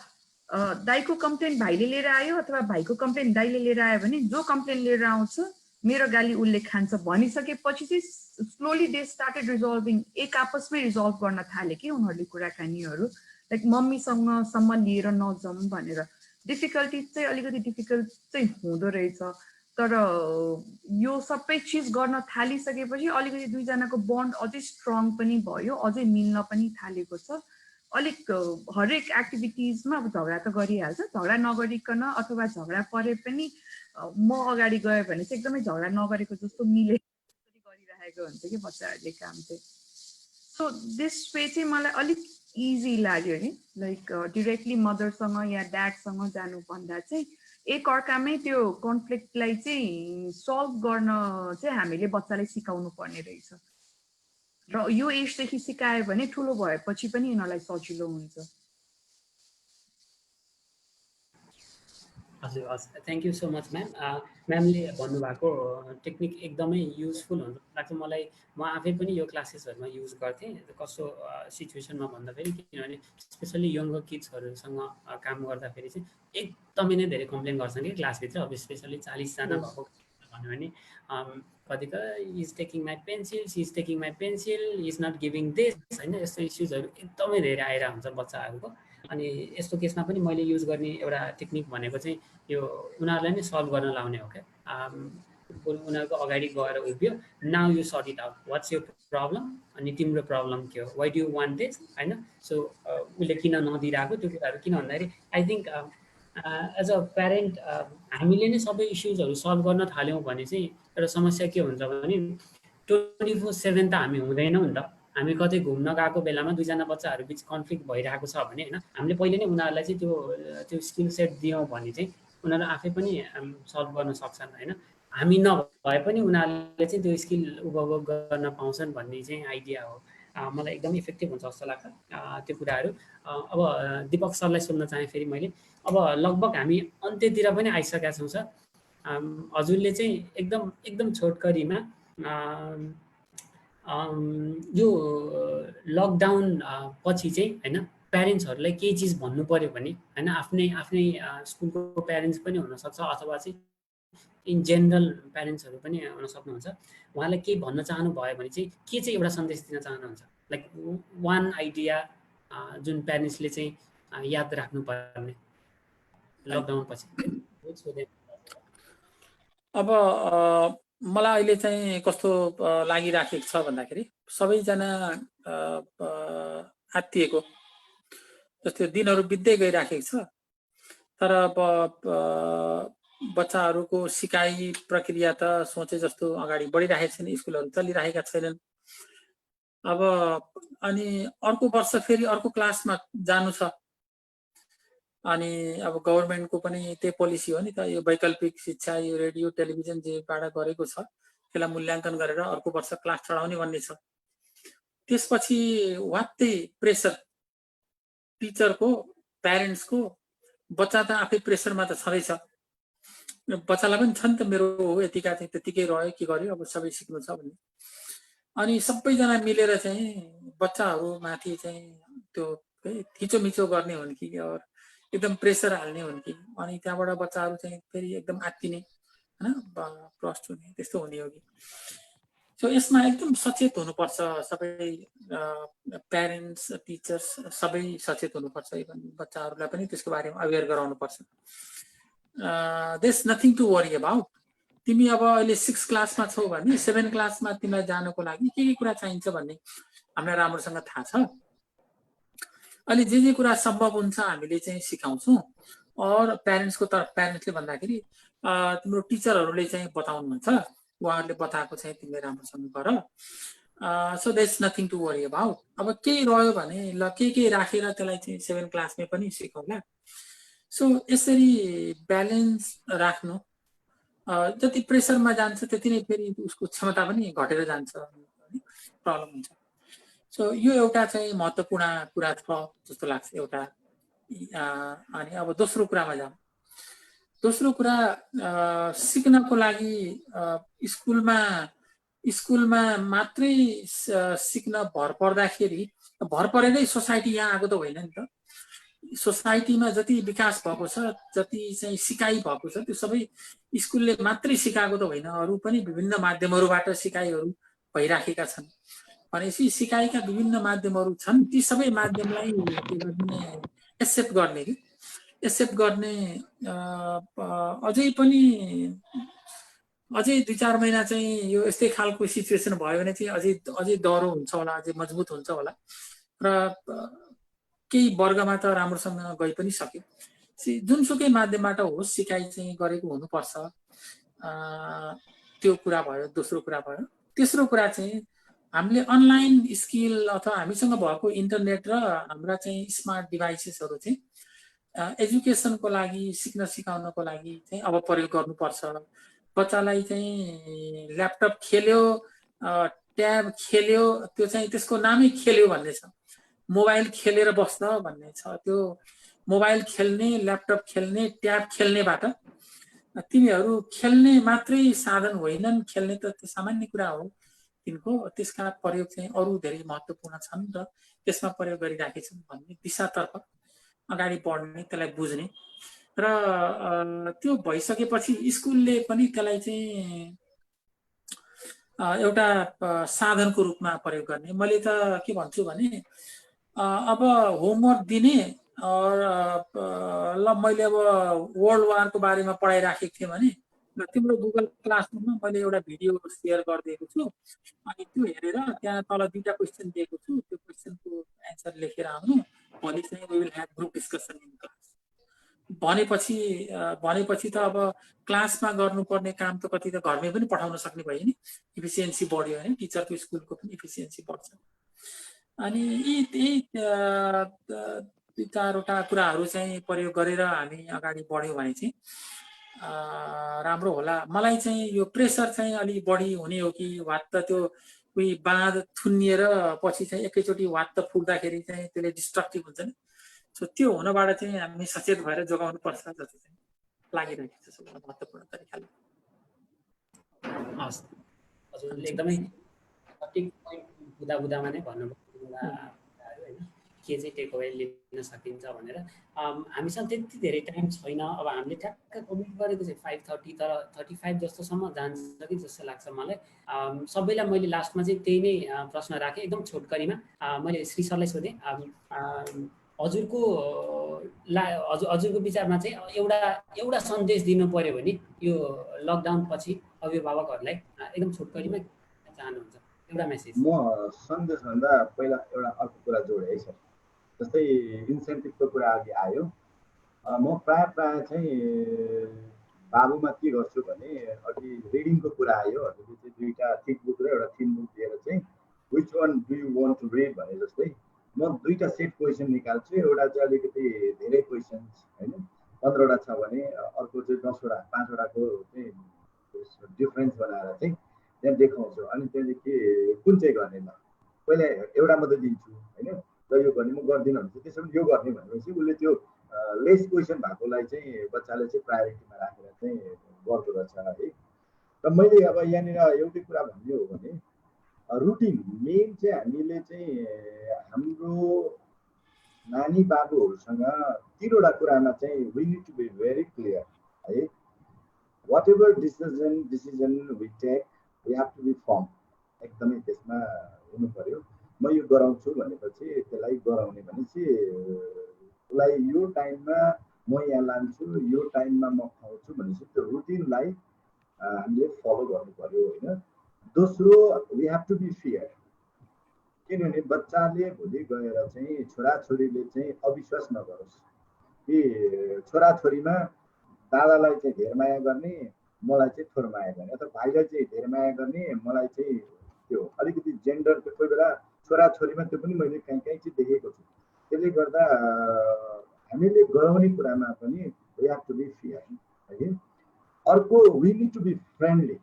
दाइको कम्प्लेन भाइले लिएर आयो अथवा भाइको कम्प्लेन दाइले लिएर आयो भने जो कम्प्लेन लिएर आउँछ मेरो गाली उसले खान्छ भनिसकेपछि चाहिँ स्लोली दे स्टार्टेड रिजल्भिङ, एक आपसमै रिजल्भ गर्न थाले कि उनीहरूले कुराकानीहरू। लाइक मम्मीसँग सम्म लिएर नजाउँ भनेर। डिफिकल्टी चाहिँ अलिकति डिफिकल्ट चाहिँ हुँदो रहेछ, तर यो सबै चिज गर्न थालिसकेपछि अलिकति दुईजनाको बन्ड अझै स्ट्रङ पनि भयो, अझै मिल्न पनि थालेको छ। अलिक हरेक एक्टिभिटिजमा अब झगडा त गरिहाल्छ, झगडा नगरिकन अथवा झगडा परे पनि म अगाडि गयो भने चाहिँ एकदमै झगडा नगरेको जस्तो मिले गरिरहेको हुन्छ कि बच्चाहरूले काम चाहिँ। सो दिस वे चाहिँ मलाई अलिक इजी लाग्यो नि, लाइक डिरेक्टली मदरसँग या ड्याडसँग जानुभन्दा चाहिँ एक अर्कामै त्यो कन्फ्लिक्टलाई चाहिँ सल्भ गर्न चाहिँ हामीले बच्चालाई सिकाउनु पर्ने रहेछ। र यो एजदेखि सिकायो भने ठुलो भएपछि पनि यिनीहरूलाई सजिलो हुन्छ। हजुर हस्, thank you so much ma'am. म्यामले भन्नुभएको टेक्निक एकदमै युजफुल हुन्छ लाग्छ मलाई। म आफै पनि यो क्लासेसहरूमा युज गर्थेँ। कस्तो सिचुएसनमा भन्दाखेरि, किनभने स्पेसल्ली यङ्गर किड्सहरूसँग काम गर्दाखेरि चाहिँ एकदमै नै धेरै कम्प्लेन गर्छन् कि क्लासभित्र। अब स्पेसल्ली 40 जना भएको भन्यो भने कतिको is taking my pencil, she is taking my pencil, is not giving this, होइन, यस्तो इस्युजहरू एकदमै धेरै आएर हुन्छ बच्चाहरूको। अनि यस्तो केसमा पनि मैले युज गर्ने एउटा टेक्निक भनेको चाहिँ यो उनीहरूलाई नै सल्भ गर्न लाउने हो क्या। उनीहरूको अगाडि गएर उभियो, now you sort it out, what's यो प्रब्लम, अनि तिम्रो प्रब्लम के हो, why do you want this, होइन। सो उसले किन नदिइरहेको त्यो कुराहरू, किन भन्दाखेरि I think as a parent हामीले नै सबै इस्युजहरू सल्भ गर्न थाल्यौँ भने चाहिँ एउटा समस्या के हुन्छ भने 24/7 त हामी हुँदैनौँ नि त। हामी कतै घुम्न गएको बेलामा दुईजना बच्चाहरू बिच कन्फ्लिक्ट भइरहेको छ भने होइन, हामीले पहिले नै उनीहरूलाई चाहिँ त्यो स्किल सेट दियौँ भने चाहिँ उनीहरू आफै पनि सल्भ गर्न सक्छन्, होइन। हामी नभए पनि उनीहरूले चाहिँ त्यो स्किल उपभोग गर्न पाउँछन् भन्ने चाहिँ आइडिया हो। मलाई एकदम इफेक्टिभ हुन्छ जस्तो लाग्छ त्यो कुराहरू। अब दिपक सरलाई सोध्न चाहेँ फेरि मैले। अब लगभग हामी अन्त्यतिर पनि आइसकेका छौँ सर। हजुरले चाहिँ एकदम छोटकरीमा यो लकडाउन पछि चाहिँ होइन प्यारेन्ट्सहरूलाई केही चिज भन्नु पऱ्यो भने होइन, आफ्नै स्कुलको प्यारेन्ट्स पनि हुनसक्छ अथवा चाहिँ इन जेनरल प्यारेन्ट्सहरू पनि हुन सक्नुहुन्छ, उहाँलाई केही भन्न चाहनुभयो भने चाहिँ के चाहिँ एउटा सन्देश दिन चाहनुहुन्छ? लाइक वान आइडिया जुन प्यारेन्ट्सले चाहिँ याद राख्नुपर्ने लकडाउन पछि। अब मलाई अहिले चाहिँ कस्तो लागिराखेको छ भन्दाखेरि सबैजना आत्तिएको जस्तो दिनहरू बित्दै गइराखेको छ, तर अब बच्चाहरूको सिकाइ प्रक्रिया त सोचे जस्तो अगाडि बढिरहेको छैन, स्कुलहरू चलिरहेका छैनन्। अब अनि अर्को वर्ष फेरि अर्को क्लासमा जानु छ, अनि अब गभर्मेन्टको पनि त्यही पोलिसी हो नि त, यो वैकल्पिक शिक्षा, यो रेडियो टेलिभिजन जेबाट गरेको छ त्यसलाई मूल्याङ्कन गरेर अर्को वर्ष क्लास चढाउने भन्ने छ। त्यसपछि वात्तै प्रेसर टिचरको, प्यारेन्ट्सको, बच्चा त आफै प्रेसरमा त छँदैछ, बच्चालाई पनि छ नि त मेरो यतिका चाहिँ त्यतिकै रह्यो, के गर्यो, अब सबै सिक्नु छ भन्ने। अनि सबैजना मिलेर चाहिँ बच्चाहरू माथि चाहिँ त्यो थिचोमिचो गर्ने हुन् कि एकदम प्रेसर हाल्ने हुन् कि, अनि त्यहाँबाट बच्चाहरू चाहिँ फेरि एकदम आत्तिने होइन, प्रस्ट हुने, त्यस्तो हुने हो कि। सो यसमा एकदम सचेत हुनुपर्छ, सबै प्यारेन्ट्स, टिचर्स सबै सचेत हुनुपर्छ। इभन बच्चाहरूलाई पनि त्यसको बारेमा अवेर गराउनुपर्छ। There is nothing to worry about. तिमी अब अहिले 6 क्लासमा छौ भने 7 क्लासमा तिमीलाई जानको लागि के कुरा चाहिन्छ भन्ने हामीलाई राम्रोसँग थाहा छ। अहिले जे कुरा सम्भव हुन्छ हामीले चाहिँ सिकाउँछौँ। और प्यारेन्ट्सको तर्फ, प्यारेन्ट्सले भन्दाखेरि तिम्रो टिचरहरूले चाहिँ बताउनुहुन्छ, उहाँहरूले बताएको चाहिँ तिमीले राम्रोसँग गर। So there is nothing to worry about. अब केही रह्यो भने ल के राखेर त्यसलाई चाहिँ 7 क्लासमै पनि सिकाउला। सो यसरी ब्यालेन्स राख्नु, जति प्रेसरमा जान्छ त्यति नै फेरि उसको क्षमता पनि घटेर जान्छ, प्रब्लम हुन्छ। सो यो एउटा चाहिँ महत्त्वपूर्ण कुरा छ जस्तो लाग्छ, एउटा अनि अब दोस्रो कुरामा जाउँ। दोस्रो कुरा सिक्नको लागि स्कुलमा मात्रै सिक्न भर पर्दाखेरि भर परेरै सोसाइटी यहाँ आएको त होइन नि त। सोसाइटीमा जति विकास भएको छ, जति चाहिँ सिकाइ भएको छ, त्यो सबै स्कुलले मात्रै सिकाएको त होइन, अरू पनि विभिन्न माध्यमहरूबाट सिकाइहरू भइराखेका छन्। भनेपछि सिकाइका विभिन्न माध्यमहरू छन्, ती सबै माध्यमलाई के गर्ने, एक्सेप्ट गर्ने अझै 2-4 महिना चाहिँ यो यस्तै खालको सिचुएसन भयो भने चाहिँ अझै डह्रो हुन्छ होला, अझै मजबुत हुन्छ होला र केही वर्गमा त राम्रोसँग गइ पनि सक्यो। जुनसुकै माध्यमबाट होस् सिकाइ चाहिँ गरेको हुनुपर्छ। त्यो कुरा भयो, दोस्रो कुरा भयो। तेस्रो कुरा चाहिँ हामीले अनलाइन स्किल अथवा हामीसँग भएको इन्टरनेट र हाम्रा चाहिँ स्मार्ट डिभाइसेसहरू चाहिँ एजुकेसनको लागि, सिक्न सिकाउनको लागि चाहिँ अब प्रयोग गर्नुपर्छ। बच्चालाई चाहिँ ल्यापटप खेल्यो, ट्याब खेल्यो, त्यो चाहिँ त्यसको नामै खेल्यो भन्ने छ। मोबाइल खेलेर बस्छ भन्ने छ। त्यो मोबाइल खेल्ने, ल्यापटप खेल्ने, ट्याब खेल्नेबाट तिनीहरू खेल्ने मात्रै साधन होइनन्, खेल्ने त त्यो सामान्य कुरा हो तिनको, त्यसका प्रयोग चाहिँ अरू धेरै महत्त्वपूर्ण छन् र त्यसमा प्रयोग गरिराखेछन् भन्ने दिशातर्फ अगाडि बढ्ने, त्यसलाई बुझ्ने र त्यो भइसकेपछि स्कुलले पनि त्यसलाई चाहिँ एउटा साधनको रूपमा प्रयोग गर्ने। मैले त के भन्छु भने अब होमवर्क दिने ल मैले अब वर्ल्ड वारको बारेमा पढाइराखेको थिएँ भने तिम्रो गुगल क्लासरुममा मैले एउटा भिडियो सेयर गरिदिएको छु, अनि त्यो हेरेर त्यहाँ तल 2टा क्वेसन दिएको छु, त्यो क्वेसनको एन्सर लेखेर आउनु, भोलि चाहिँ we will have group discussion in class भनेपछि त अब क्लासमा गर्नुपर्ने काम त कति त घरमै पनि पठाउन सक्ने भयो नि, इफिसियन्सी बढ्यो होइन, टिचरको स्कुलको पनि इफिसियन्सी बढ्छ। अनि यी 2-4वटा कुराहरू चाहिँ प्रयोग गरेर हामी अगाडि बढ्यौँ भने चाहिँ राम्रो होला। मलाई चाहिँ यो प्रेसर चाहिँ अलि बढी हुने हो कि वात्त त्यो उही बाँध थुनिएर पछि चाहिँ एकैचोटि वात्त फुक्दाखेरि चाहिँ त्यसले डिस्ट्रक्टिभ हुन्छ नि। सो त्यो हुनबाट चाहिँ हामी सचेत भएर जोगाउनु पर्छ जस्तो चाहिँ लागिरहेको छ सबैलाई महत्त्वपूर्ण तरिकाले। हस्, हजुरले एकदमै सठिक पोइन्ट बुदामा नै भन्नुभयो होइन, के चाहिँ टेक अवे लिन सकिन्छ भनेर। हामीसँग त्यति धेरै टाइम छैन। अब हामीले ठ्याक्क कमिट गरेको चाहिँ 5:30, तर 35 जस्तोसम्म जान्छ कि जस्तो लाग्छ मलाई। सबैलाई मैले लास्टमा चाहिँ त्यही नै प्रश्न राखेँ, एकदम छोटकरीमा। मैले श्री सरलाई सोधेँ, हजुरको विचारमा चाहिँ एउटा सन्देश दिनु पर्यो भने यो लकडाउन पछि अभिभावकहरूलाई एकदम छोटकरीमा चाहनुहुन्छ एउटा मेसेज? म सन्देशभन्दा पहिला एउटा अर्को कुरा जोडेँ है सर। जस्तै इन्सेन्टिभको कुरा अघि आयो, म प्राय चाहिँ बाबुमा के गर्छु भने अघि रिडिङको कुरा आयो, हजुरले चाहिँ 2टा थिक बुक र एउटा थिन बुक दिएर चाहिँ which one do you want to read भने जस्तै म 2टा सेट क्वेसन निकाल्छु। एउटा चाहिँ अलिकति धेरै क्वेसन्स होइन, 15वटा छ भने अर्को चाहिँ 10वटा 5वटाको चाहिँ डिफ्रेन्स बनाएर चाहिँ त्यहाँ देखाउँछु। अनि त्यहाँदेखि कुन चाहिँ गर्ने, ल पहिला एउटा मात्रै दिन्छु होइन, र यो गर्ने म गर्दिनँ भने त्यसो भने यो गर्ने भनेपछि उसले त्यो लेस क्वेसन भएकोलाई चाहिँ बच्चाले चाहिँ प्रायोरिटीमा राखेर चाहिँ गर्दो रहेछ है। र मैले अब यहाँनिर एउटै कुरा भन्ने हो भने रुटिन मेन चाहिँ हामीले चाहिँ हाम्रो नानी बाबुहरूसँग 3वटा कुरामा चाहिँ we need to be very clear है। Whatever decision we take we have to be firm, एकदमै त्यसमा हुनु पर्यो। म यो गराउँछु भनेपछि त्यसलाई गराउने भनेपछि उसलाई यो टाइममा म यहाँ लान्छु, यो टाइममा म खुवाउँछु भनेपछि त्यो रुटिनलाई हामीले फलो गर्नु पर्यो होइन। दोस्रो we have to be fair, किनभने बच्चाले भोलि गएर चाहिँ छोराछोरीले चाहिँ अविश्वास नगरोस् कि छोराछोरीमा दादालाई चाहिँ धेर माया गर्ने, मलाई चाहिँ थोर माया गर्ने, अथवा भाइलाई चाहिँ धेर माया गर्ने, मलाई चाहिँ त्यो अलिकति जेन्डरको कोही बेला छोराछोरीमा त्यो पनि मैले कहीँ चाहिँ देखेको छु। त्यसले गर्दा हामीले गराउने कुरामा पनि we have to be fair है। अर्को we need to be friendly,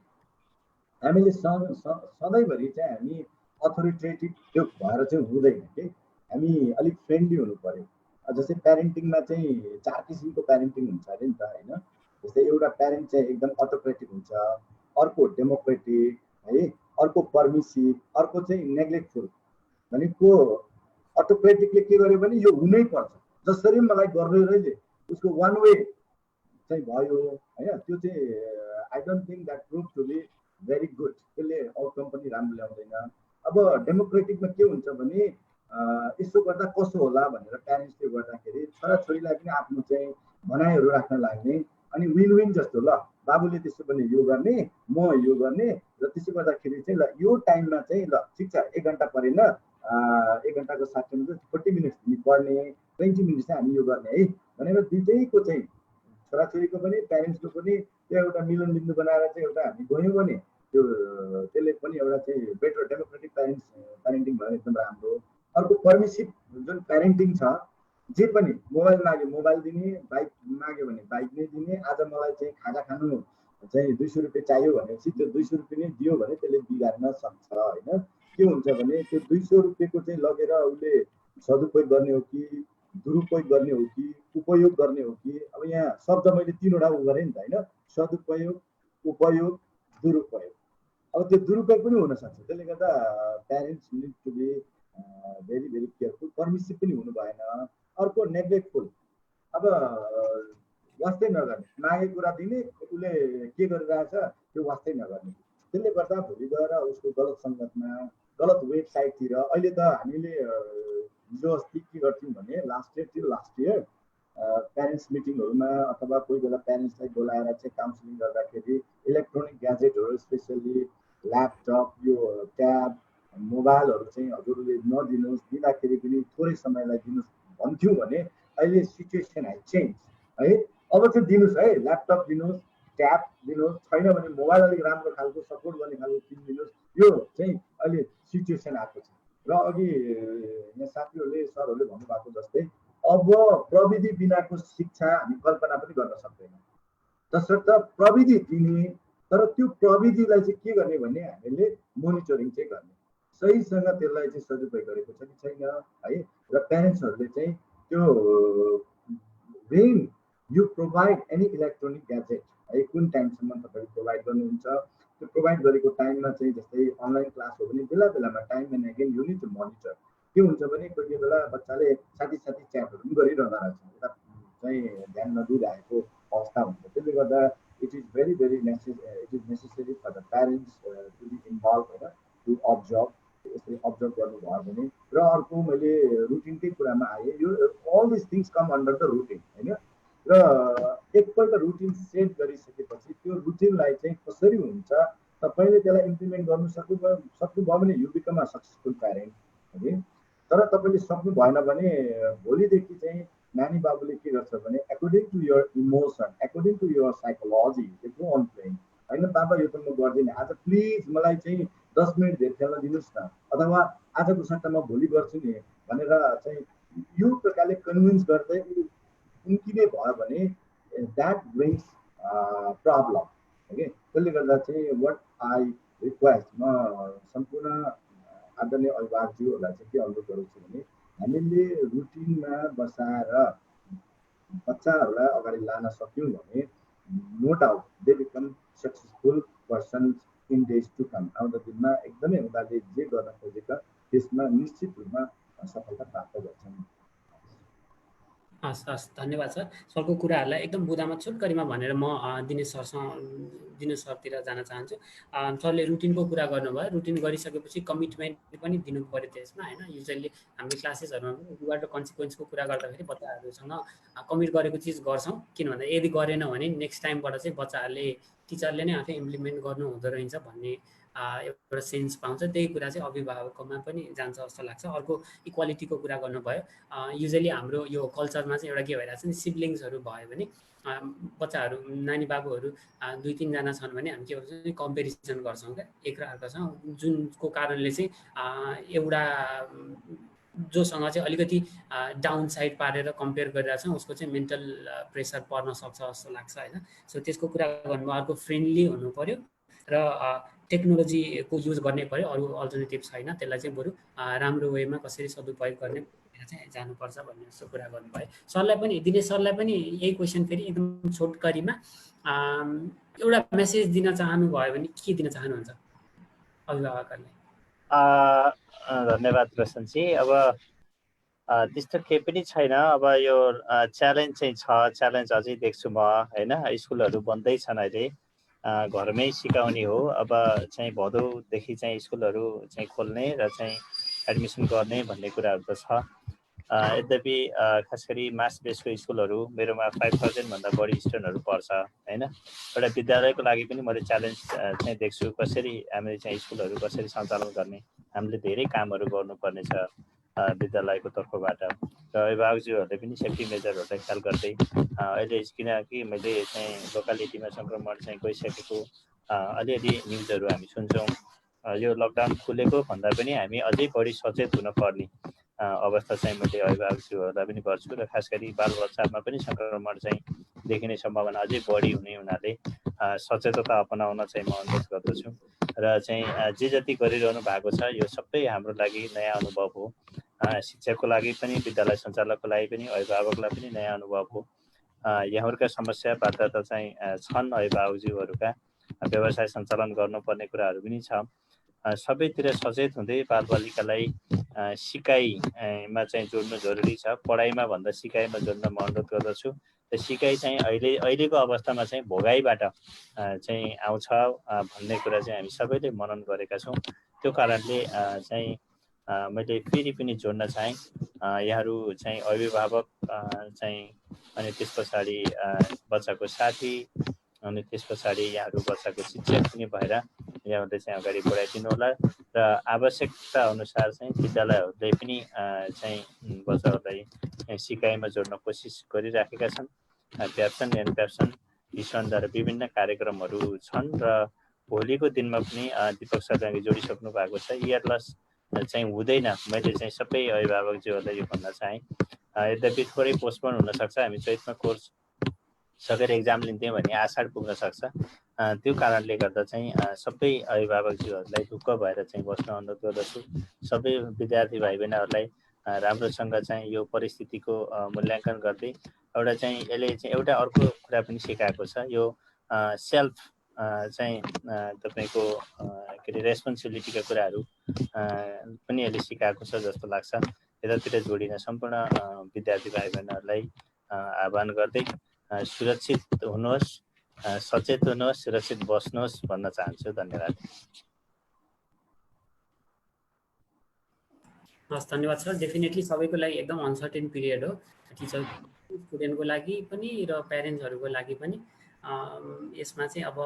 हामीले सधैँभरि चाहिँ हामी अथोरिटेटिभ त्यो भएर चाहिँ हुँदैन कि हामी अलिक फ्रेन्डली हुनु पर्यो। जस्तै प्यारेन्टिङमा चाहिँ 4 किसिमको प्यारेन्टिङ हुन्छ अरे नि त होइन। जस्तै एउटा प्यारेन्ट चाहिँ एकदम अटोक्रेटिक हुन्छ, अर्को डेमोक्रेटिक है, अर्को पर्मिसिभ, अर्को चाहिँ नेग्लेक्टफुल। भनेको अटोक्रेटिकले के गर्यो भने यो हुनै पर्छ, जसरी मलाई गर्दै रह्यो उसको वान वे चाहिँ भयो होइन। त्यो चाहिँ I don't think that prove to be very good, त्यसले आउटकम पनि राम्रो ल्याउँदैन। अब डेमोक्रेटिकमा के हुन्छ भने यसो गर्दा कसो होला भनेर प्यारेन्ट्सले गर्दाखेरि छोराछोरीलाई पनि आफ्नो चाहिँ भनाइहरू राख्न लाग्ने, अनि विन विन जस्तो ल बाबुले त्यसो भने यो गर्ने म यो गर्ने, र त्यसो गर्दाखेरि चाहिँ ल यो टाइममा चाहिँ ल ठिक छ 1 घन्टा परेन 1 घन्टाको 60 मिनट 40 मिनट पढ्ने 20 मिनट चाहिँ हामी यो गर्ने है भनेर दुइटैको चाहिँ छोराछोरीको पनि प्यारेन्ट्सको पनि त्यो एउटा मिलन बिन्दु बनाएर चाहिँ एउटा हामी गयौँ भने त्यो त्यसले पनि एउटा चाहिँ बेटर डेमोक्रेटिक प्यारेन्टिङ भयो, एकदम राम्रो। अर्को पर्मिसिभ जुन प्यारेन्टिङ छ, जे पनि मोबाइल माग्यो मोबाइल दिने, बाइक माग्यो भने बाइक नै दिने। आज मलाई चाहिँ खाजा खानु चाहिँ 200 रुपियाँ चाहियो भनेपछि त्यो 200 रुपियाँ नै दियो भने त्यसले बिगार्न सक्छ होइन। के हुन्छ भने त्यो 200 रुपियाँको चाहिँ लगेर उसले सदुपयोग गर्ने हो कि दुरुपयोग गर्ने हो कि उपयोग गर्ने हो कि, अब यहाँ शब्द मैले 3वटा उ गरेँ नि त होइन, सदुपयोग, उपयोग, दुरुपयोग। अब त्यो दुरुपयोग पनि हुनसक्छ, त्यसले गर्दा parents need to be very very careful. Permissive पनि हुनु भएन। अर्को नेग्लेक्टफुल, अब वास्तै नगर्ने, मागेको कुरा दिने, उसले के गरिरहेछ त्यो वास्तै नगर्ने, त्यसले गर्दा भोलि गएर उसको गलत सङ्गतमा गलत वेबसाइटतिर। अहिले त हामीले हिजो अस्ति के गर्थ्यौँ भने लास्ट इयर प्यारेन्ट्स मिटिङहरूमा अथवा कोही बेला प्यारेन्ट्सलाई बोलाएर चाहिँ काउन्सिलिङ गर्दाखेरि इलेक्ट्रोनिक ग्याजेटहरू स्पेसल्ली ल्यापटप, यो ट्याब, मोबाइलहरू चाहिँ हजुरले नदिनुहोस्, दिँदाखेरि पनि थोरै समयलाई दिनुहोस् भन्थ्यौँ भने अहिले सिचुएसन है चेन्ज है। अब चाहिँ दिनुहोस् है, ल्यापटप दिनुहोस्, ट्याब दिनुहोस्, छैन भने मोबाइल अलिक राम्रो खालको सपोर्ट गर्ने खालको किनिदिनुहोस्। यो चाहिँ अहिले सिचुएसन आएको छ। र अघि यहाँ साथीहरूले सरहरूले भन्नुभएको जस्तै अब प्रविधि बिनाको शिक्षा हामी कल्पना पनि गर्न सक्दैनौँ। तसर्थ प्रविधि दिने, तर त्यो प्रविधिलाई चाहिँ के गर्ने भने हामीले मोनिटरिङ चाहिँ गर्ने, सहीसँग त्यसलाई चाहिँ सदुपयोग गरेको छ कि छैन है। र प्यारेन्ट्सहरूले चाहिँ त्यो when you provide any electronic gadget है, कुन टाइमसम्म तपाईँले प्रोभाइड गर्नुहुन्छ, त्यो प्रोभाइड गरेको टाइममा चाहिँ जस्तै अनलाइन क्लास हो भने बेला बेलामा time and again you need to monitor. के हुन्छ भने कोही बेला बच्चाले साथी च्याटहरू पनि गरिरहँदो रहेछ, यता चाहिँ ध्यान नदिइरहेको अवस्था हुन्छ। त्यसले गर्दा it is very very necessary for the parents to be involve होइन, टु अब्जर्भ, यसरी अब्जर्भ गर्नुभयो भने। र अर्को मैले रुटिनकै कुरामा आएँ, यो all this things come under the routine होइन। र एकपल्ट रुटिन सेट गरिसकेपछि त्यो रुटिनलाई चाहिँ कसरी हुन्छ तपाईँले त्यसलाई इम्प्लिमेन्ट गर्नु सक्नुभयो भने you become a successful parent है। तर तपाईँले सक्नु भएन भने भोलिदेखि चाहिँ नानी बाबुले के गर्छ भने according to your emotion, according to your psychology they go on playing होइन। बाबा यो त म गर्दिनँ, आज प्लिज मलाई चाहिँ 10 मिनट धेरै खेल्न दिनुहोस् न, अथवा आजको सट्टा म भोलि गर्छु नि भनेर चाहिँ यो प्रकारले कन्भिन्स गर्दै उम्किने भयो भने द्याट ब्रिङ्स प्रब्लम ओके। त्यसले गर्दा चाहिँ वाट आई रिक्वेस्ट, म सम्पूर्ण आदरणीय अभिभावकज्यूहरूलाई चाहिँ के अनुरोध गर्छु भने हामीले रुटिनमा बसाएर बच्चाहरूलाई अगाडि लान सक्यौँ भने no doubt they become successful persons in days to come. आउँदो दिनमा एकदमै उनीहरूले जे गर्न खोजेका त्यसमा निश्चित रूपमा सफलता प्राप्त गर्छन्। हस् हस्, धन्यवाद सर। सरको कुराहरूलाई एकदम बुदामा छोटकरीमा भनेर म दिनेश सरतिर जान चाहन्छु। सरले रुटिनको कुरा गर्नुभयो, रुटिन गरिसकेपछि कमिटमेन्ट पनि दिनु पऱ्यो त्यसमा होइन। युजली हामीले क्लासेसहरूमा रिवार्ड र कन्सिक्वेन्सको कुरा गर्दाखेरि बच्चाहरूसँग कमिट गरेको चिज गर्छौँ, किन भन्दा यदि गरेन भने नेक्स्ट टाइमबाट चाहिँ बच्चाहरूले टिचरले नै आफै इम्प्लिमेन्ट गर्नु हुँदो रहेछ भन्ने एउटा सेन्स पाउँछ। त्यही कुरा चाहिँ अभिभावकमा पनि जान्छ जस्तो लाग्छ। अर्को इक्वालिटीको कुरा गर्नुभयो। युजली हाम्रो यो कल्चरमा चाहिँ एउटा के भइरहेको छ नि, सिब्लिङ्सहरू भयो भने बच्चाहरू नानी बाबुहरू 2-3 जना छन् भने हामी के गर्छौँ कम्पेरिजन गर्छौँ क्या एक र अर्कासँग, जुनको कारणले चाहिँ एउटा जोसँग चाहिँ अलिकति डाउन साइड पारेर कम्पेयर गरिरहेछौँ उसको चाहिँ मेन्टल प्रेसर पर्न सक्छ जस्तो लाग्छ होइन। सो त्यसको कुरा गर्नुभयो। अर्को फ्रेन्डली हुनु पऱ्यो र टेक्नोलोजीको युज गर्ने पऱ्यो, अरू अल्टरनेटिभ छैन, त्यसलाई चाहिँ बरु राम्रो वेमा कसरी सदुपयोग गर्ने चाहिँ जानुपर्छ भन्ने जस्तो कुरा गर्नुभयो। सरलाई पनि, दिनेश सरलाई पनि यही क्वेसन फेरि एकदम छोटकरीमा एउटा मेसेज दिन चाहनुभयो भने के दिन चाहनुहुन्छ अभिभावकहरूलाई? धन्यवाद रोशनजी। अब त्यस्तो केही पनि छैन। अब यो च्यालेन्ज चाहिँ छ, च्यालेन्ज अझै देख्छु म होइन। स्कुलहरू बन्दै छन् अहिले, घरमै सिकाउने हो। अब चाहिँ भदौदेखि चाहिँ स्कुलहरू चाहिँ खोल्ने र चाहिँ एडमिसन गर्ने भन्ने कुराहरू त छ। यद्यपि खास गरी मास बेसको स्कुलहरू मेरोमा 5000 भन्दा बढी स्टुडेन्टहरू पढ्छ होइन। एउटा विद्यालयको लागि पनि मैले च्यालेन्ज चाहिँ देख्छु, कसरी हामीले चाहिँ स्कुलहरू कसरी सञ्चालन गर्ने। हामीले धेरै कामहरू गर्नुपर्ने छ विद्यालयको तर्फबाट, र अभिभावकज्यूहरूले पनि सेफ्टी मेजरहरूलाई ख्याल गर्दै अहिले, किनकि मैले चाहिँ लोकालिटीमा सङ्क्रमण चाहिँ गइसकेको अलिअलि न्युजहरू हामी सुन्छौँ। यो लकडाउन खुलेको भन्दा पनि हामी अझै बढी सचेत हुन पर्ने अवस्था चाहिँ मैले अभिभावकज्यूहरूलाई पनि गर्छु, र खास गरी बालबच्चामा पनि सङ्क्रमण चाहिँ देखिने सम्भावना अझै बढी हुने हुनाले सचेतता अपनाउन चाहिँ म अनुरोध गर्दछु। र चाहिँ जे जति गरिरहनु भएको छ यो सबै हाम्रो लागि नयाँ अनुभव हो। शिक्षकको लागि पनि, विद्यालय सञ्चालकको लागि पनि, अभिभावकलाई पनि नयाँ अनुभव हो। यहाँहरूका समस्या बाध्यता चाहिँ छन्, अभिभावकज्यूहरूका व्यवसाय सञ्चालन गर्नुपर्ने कुराहरू पनि छ। सबैतिर सचेत हुँदै बालबालिकालाई सिकाइमा चाहिँ जोड्नु जरुरी छ। पढाइमा भन्दा सिकाइमा जोड्न म अनुरोध गर्दछु। र सिकाइ चाहिँ अहिलेको अवस्थामा चाहिँ भोगाइबाट चाहिँ आउँछ भन्ने कुरा चाहिँ हामी सबैले मनन गरेका छौँ। त्यो कारणले चाहिँ मैले फेरि पनि जोड्न चाहेँ, यहाँहरू चाहिँ अभिभावक चाहिँ, अनि त्यस पछाडि बच्चाको साथी, अनि त्यस पछाडि यहाँहरू बच्चाको शिक्षक पनि भएर यहाँहरूले चाहिँ अगाडि बढाइदिनु होला। र आवश्यकता अनुसार चाहिँ विद्यालयहरूले पनि चाहिँ बच्चाहरूलाई सिकाइमा जोड्न कोसिस गरिराखेका छन्। क्याप्सन एन्ड क्याप्सन मिसनद्वारा विभिन्न कार्यक्रमहरू छन्, र भोलिको दिनमा पनि दिपक सरले जोडिसक्नु भएको छ। इयरलेस चाहिँ हुँदैन, मैले चाहिँ सबै अभिभावकज्यूहरूलाई यो भन्न चाहेँ। यद्यपि थोरै पोस्टपोन हुनसक्छ, हामी चैतमा कोर्स सकेर एक्जाम लिन्थ्यौँ भने आषाढ पुग्न सक्छ। त्यो कारणले गर्दा चाहिँ सबै अभिभावकज्यूहरूलाई ढुक्क भएर चाहिँ बस्न अनुरोध गर्दछु। सबै विद्यार्थी भाइ बहिनीहरूलाई राम्रोसँग चाहिँ यो परिस्थितिको मूल्याङ्कन गर्दै एउटा चाहिँ यसले चाहिँ एउटा अर्को कुरा पनि सिकाएको छ। यो सेल्फ चाहिँ तपाईँको के अरे रेस्पोन्सिबिलिटीका कुराहरू पनि यसले सिकाएको छ जस्तो लाग्छ। यतातिर जोडिन सम्पूर्ण विद्यार्थी भाइ बहिनीहरूलाई आह्वान गर्दै सुरक्षित हुनुहोस्, सचेत हुनुहोस्, सुरक्षित बस्नुहोस् भन्न चाहन्छु। धन्यवाद। हस्, धन्यवाद सर। डेफिनेटली सबैको लागि एकदम अनसर्टेन पिरियड हो, टिचर स्टुडेन्टको लागि पनि र प्यारेन्ट्सहरूको लागि पनि। यसमा चाहिँ अब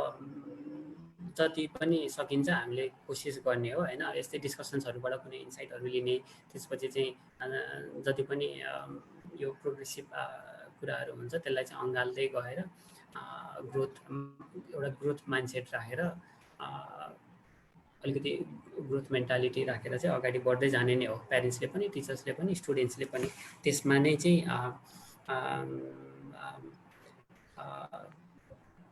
जति पनि सकिन्छ हामीले कोसिस गर्ने हो होइन। यस्तै डिस्कसन्सहरूबाट कुनै इन्साइटहरू लिने, त्यसपछि चाहिँ जति पनि यो प्रोग्रेसिभ कुराहरू हुन्छ त्यसलाई चाहिँ अँगाल्दै गएर एउटा ग्रोथ माइन्डसेट राखेर अलिकति ग्रोथ मेन्टालिटी राखेर चाहिँ अगाडि बढ्दै जाने नै हो, प्यारेन्ट्सले पनि, टिचर्सले पनि, स्टुडेन्ट्सले पनि। त्यसमा नै चाहिँ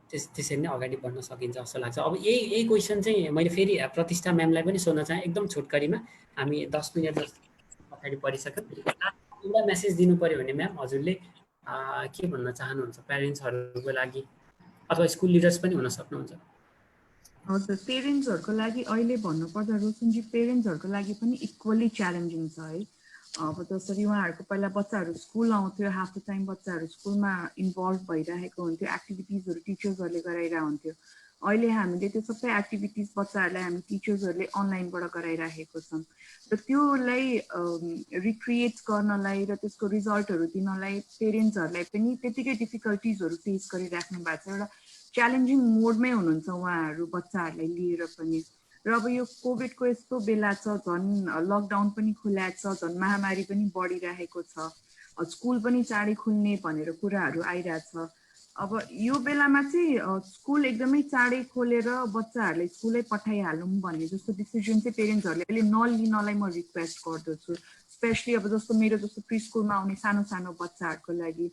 त्यसरी नै अगाडि बढ्न सकिन्छ जस्तो लाग्छ। अब यही क्वेसन चाहिँ मैले फेरि प्रतिष्ठा म्यामलाई पनि सोध्न चाहेँ, एकदम छोटकरीमा। हामी 10 मिनट पछाडि परिसक्यौँ। एउटा मेसेज दिनु पऱ्यो भने म्याम हजुरले के भन्न चाहनुहुन्छ प्यारेन्ट्सहरूको लागि, अथवा स्कुल लिडर्स पनि हुन सक्नुहुन्छ? हजुर, पेरेन्ट्सहरूको लागि अहिले भन्नुपर्दा रोशनजी, पेरेन्ट्सहरूको लागि पनि इक्वली च्यालेन्जिङ छ है। अब जसरी उहाँहरूको पहिला बच्चाहरू स्कुल आउँथ्यो, हाफ द टाइम बच्चाहरू स्कुलमा इन्भल्भ भइरहेको हुन्थ्यो, एक्टिभिटिजहरू टिचर्सहरूले गराइरहेको हुन्थ्यो। अहिले हामीले त्यो सबै एक्टिभिटिज बच्चाहरूलाई हामी टिचर्सहरूले अनलाइनबाट गराइरहेको छौँ, र त्योलाई रिक्रिएट गर्नलाई र त्यसको रिजल्टहरू दिनलाई पेरेन्ट्सहरूलाई पनि त्यतिकै डिफिकल्टिजहरू फेस गरिराख्नु भएको छ। एउटा च्यालेन्जिङ मोडमै हुनुहुन्छ उहाँहरू बच्चाहरूलाई लिएर पनि। र अब यो कोभिडको यस्तो बेला छ, झन् लकडाउन पनि खुलाएको छ, झन् महामारी पनि बढिरहेको छ, स्कुल पनि चाँडै खुल्ने भनेर कुराहरू आइरहेछ। अब यो बेलामा चाहिँ स्कुल एकदमै चाँडै खोलेर बच्चाहरूलाई स्कुलै पठाइहालौँ भन्ने जस्तो डिसिजन चाहिँ पेरेन्ट्सहरूले नलिनलाई म रिक्वेस्ट गर्दछु, स्पेसली अब जस्तो मेरो जस्तो प्री स्कुलमा आउने सानो सानो बच्चाहरूको लागि।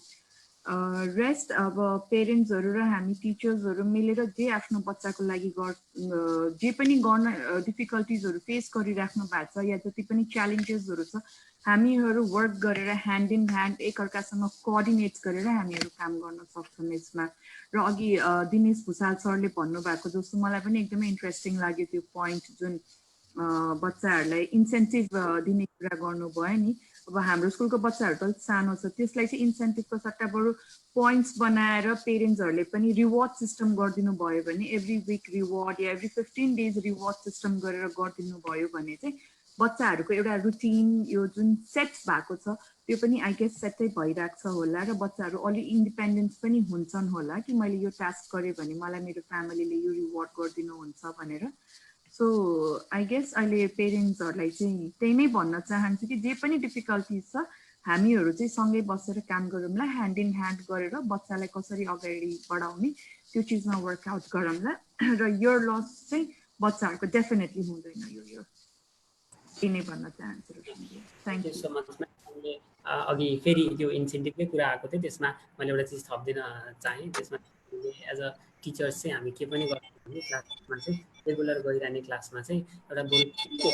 रेस्ट अब पेरेन्ट्सहरू र हामी टिचर्सहरू मिलेर जे आफ्नो बच्चाको लागि जे पनि गर्न डिफिकल्टिजहरू फेस गरिराख्नु भएको छ या जति पनि च्यालेन्जेसहरू छ हामीहरू वर्क गरेर ह्यान्ड इन ह्यान्ड एकअर्कासँग कोअर्डिनेट गरेर हामीहरू काम गर्न सक्छौँ यसमा। र अघि दिनेश भुसाल सरले भन्नुभएको जस्तो मलाई पनि एकदमै इन्ट्रेस्टिङ लाग्यो त्यो पोइन्ट जुन बच्चाहरूलाई इन्सेन्टिभ दिने कुरा गर्नुभयो नि। अब हाम्रो स्कुलको बच्चाहरू त अलिक सानो छ, त्यसलाई चाहिँ इन्सेन्टिभको सट्टा बरु पोइन्ट्स बनाएर पेरेन्ट्सहरूले पनि रिवार्ड सिस्टम गरिदिनु भयो भने एभ्री विक रिवार्ड या एभ्री 15 डेज रिवार्ड सिस्टम गरेर गरिदिनु भयो भने चाहिँ बच्चाहरूको एउटा रुटिन यो जुन सेट भएको छ त्यो पनि आई गेस सेटै भइरहेको छ होला र बच्चाहरू अलि इन्डिपेन्डेन्स पनि हुन्छन् होला कि मैले यो टास्क गरेँ भने मलाई मेरो फ्यामिलीले यो रिवार्ड गरिदिनुहुन्छ भनेर। सो आई गेस अहिले पेरेन्ट्सहरूलाई चाहिँ त्यही नै भन्न चाहन्छु कि जे पनि डिफिकल्टिज छ हामीहरू चाहिँ सँगै बसेर काम गरौँला, ह्यान्ड इन ह्यान्ड गरेर बच्चालाई कसरी अगाडि बढाउने त्यो चिजमा वर्कआउट गरौँला र यो लस चाहिँ बच्चाहरूको डेफिनेटली हुँदैन। यो नै भन्न चाहन्छु। Thank you so much. अघि फेरि त्यो इन्सेन्टिभकै कुरा आएको थियो, त्यसमा मैले एउटा चिज थपिदिन चाहेँ। त्यसमा एज अ टिचर्स चाहिँ हामी के पनि गर्छौँ भने क्लासमा चाहिँ रेगुलर गइरहने क्लासमा चाहिँ एउटा बरु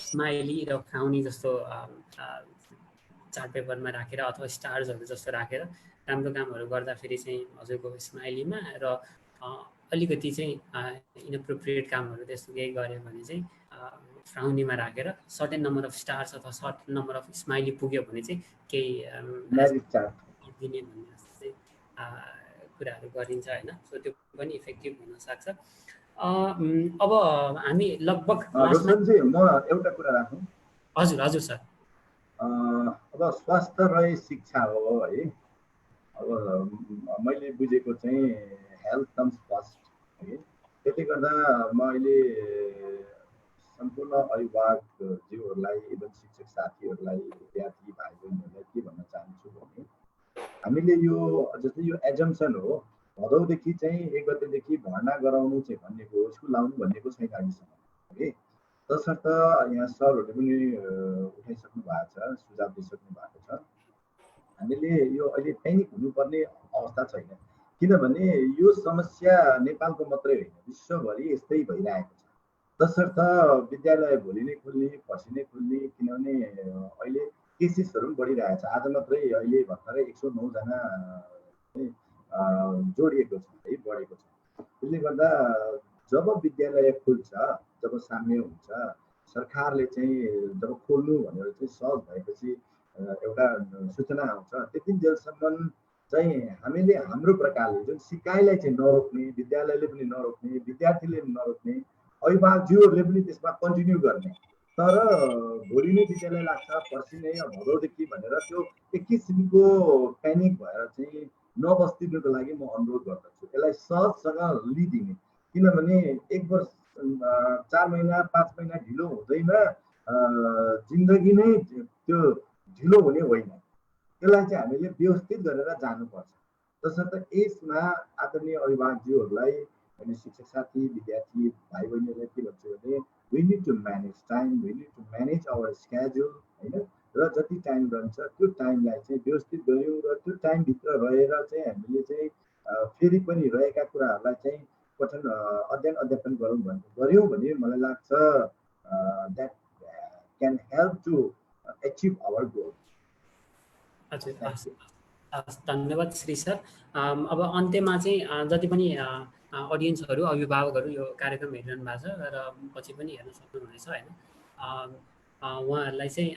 स्माइली र फ्राउनी जस्तो चार्ट पेपरमा राखेर अथवा स्टार्सहरू जस्तो राखेर राम्रो कामहरू गर्दाखेरि चाहिँ हजुरको स्माइलीमा र अलिकति चाहिँ इनएप्रोप्रिएट कामहरू त्यस्तो केही गऱ्यो भने चाहिँ फ्राउनीमा राखेर सर्टेन नम्बर अफ स्टार्स अथवा सर्टेन नम्बर अफ स्माइली पुग्यो भने चाहिँ केही दिने भन्ने जस्तो चाहिँ कुराहरू गरिन्छ होइन। सो त्यो पनि इफेक्टिभ हुनसक्छ। अब हामी लगभग रोशनजी म एउटा कुरा राखौँ। हजुर हजुर सर। अब स्वास्थ्य रहे शिक्षा हो है। अब मैले बुझेको चाहिँ हेल्थ कम्स फर्स्ट है। त्यसले गर्दा म अहिले सम्पूर्ण अभिभावकज्यूहरूलाई इभन शिक्षक साथीहरूलाई विद्यार्थी भाइ बहिनीहरूलाई के भन्न चाहन्छु भने हामीले यो जस्तै यो एजम्सन हो भदौदेखि चाहिँ 1 गतेदेखि भर्ना गराउनु चाहिँ भनेको स्कुल आउनु भनेको छैन अहिलेसम्म है। तसर्थ यहाँ सरहरूले पनि उठाइसक्नु भएको छ, सुझाव दिइसक्नु भएको छ। हामीले यो अहिले पेनिक हुनुपर्ने अवस्था छैन, किनभने यो समस्या नेपालको मात्रै होइन विश्वभरि यस्तै भइरहेको छ। तसर्थ विद्यालय भोलि नै खुल्ने पर्सि नै खुल्ने, किनभने अहिले केसेसहरू पनि बढिरहेको छ। आज मात्रै अहिले भर्खरै 109 जना जोडिएको छ है, बढेको छ। त्यसले गर्दा जब विद्यालय खुल्छ, जब साम्य हुन्छ, सरकारले चाहिँ जब खोल्नु भनेर चाहिँ सहज भएपछि एउटा सूचना आउँछ, त्यति जेलसम्म चाहिँ हामीले हाम्रो प्रकारले जुन सिकाइलाई चाहिँ नरोक्ने, विद्यालयले पनि नरोक्ने, विद्यार्थीले पनि नरोक्ने, अभिभावकज्यूहरूले पनि त्यसमा कन्टिन्यू गर्ने। तर भोलि नै विद्यालय लाग्छ पर्सि नै भदौदेखि भनेर त्यो एक किसिमको प्यानिक भएर चाहिँ नबस्दिनुको लागि म अनुरोध गर्दछु। यसलाई सहजसँग लिदिने, किनभने 1 वर्ष 4 महिना 5 महिना ढिलो हुँदैमा जिन्दगी नै त्यो ढिलो हुने होइन। यसलाई चाहिँ हामीले व्यवस्थित गरेर जानुपर्छ। तसर्थ यसमा आदरणीय अभिभावकज्यूहरूलाई अनि शिक्षक साथी विद्यार्थी भाइ बहिनीहरूलाई के भन्छु भने we need to manage time, we need to manage our schedule हैन। र जति टाइम रहन्छ त्यो टाइमलाई चाहिँ व्यवस्थित गर्यौँ र त्यो टाइमभित्र रहेर चाहिँ हामीले चाहिँ फेरि पनि रहेका कुराहरूलाई चाहिँ पठन अध्ययन अध्यापन गऱ्यौँ भने मलाई लाग्छ that can help to achieve our goal. हजुर धन्यवाद श्री सर। अब अन्त्यमा चाहिँ जति पनि अडियन्सहरू अभिभावकहरू यो कार्यक्रम हेरिरहनु भएको छ र पछि पनि हेर्न सक्नुहुनेछ होइन, उहाँहरूलाई चाहिँ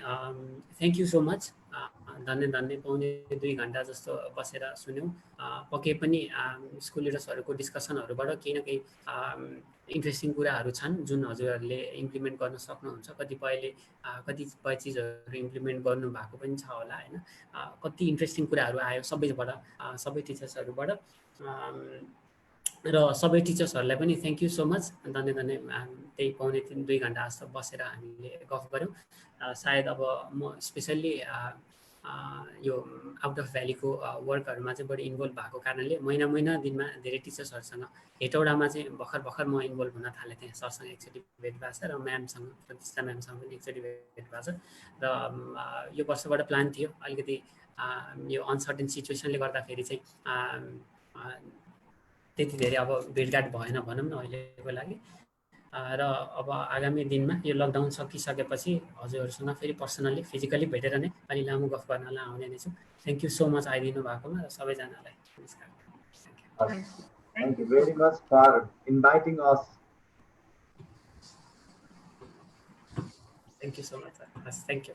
थ्याङ्क यू सो मच। धन्य पाउने 2 घन्टा जस्तो बसेर सुन्यौँ। पक्कै पनि स्कुल लिडर्सहरूको डिस्कसनहरूबाट केही न केही इन्ट्रेस्टिङ कुराहरू छन् जुन हजुरहरूले इम्प्लिमेन्ट गर्न सक्नुहुन्छ। कतिपय चिजहरू इम्प्लिमेन्ट गर्नु भएको पनि छ होला होइन। कति इन्ट्रेस्टिङ कुराहरू आयो सबैबाट, सबै टिचर्सहरूबाट र सबै टिचर्सहरूलाई पनि थ्याङ्क यू सो मच। धन्य त्यही पाउने 2 घन्टा जस्तो बसेर हामीले गफ गऱ्यौँ। सायद अब म स्पेसल्ली यो आउट अफ भ्यालीको वर्कहरूमा चाहिँ बढी इन्भल्भ भएको कारणले महिना दिनमा धेरै टिचर्सहरूसँग हेटौडामा चाहिँ भर्खर म इन्भल्भ हुन थालेँ। त्यहाँ सरसँग एकचोटि भेट भएको छ र म्यामसँग प्रतिष्ठा म्यामसँग पनि एकचोटि भेट भएको छ र यो वर्षबाट प्लान थियो। अलिकति यो अनसर्टेन सिचुएसनले गर्दाखेरि चाहिँ त्यति धेरै अब भेटघाट भएन भनौँ न अहिलेको लागि। र अब आगामी दिनमा यो लकडाउन सकिसकेपछि हजुरहरूसँग फेरि पर्सनल्ली फिजिकली भेटेर नै अलि लामो गफ गर्नलाई आउने नै छु। थ्याङ्क यू सो मच आइदिनु भएकोमा र सबैजनालाई नमस्कार। Thank you very much for inviting us. Thank you so much, sir. Thank you.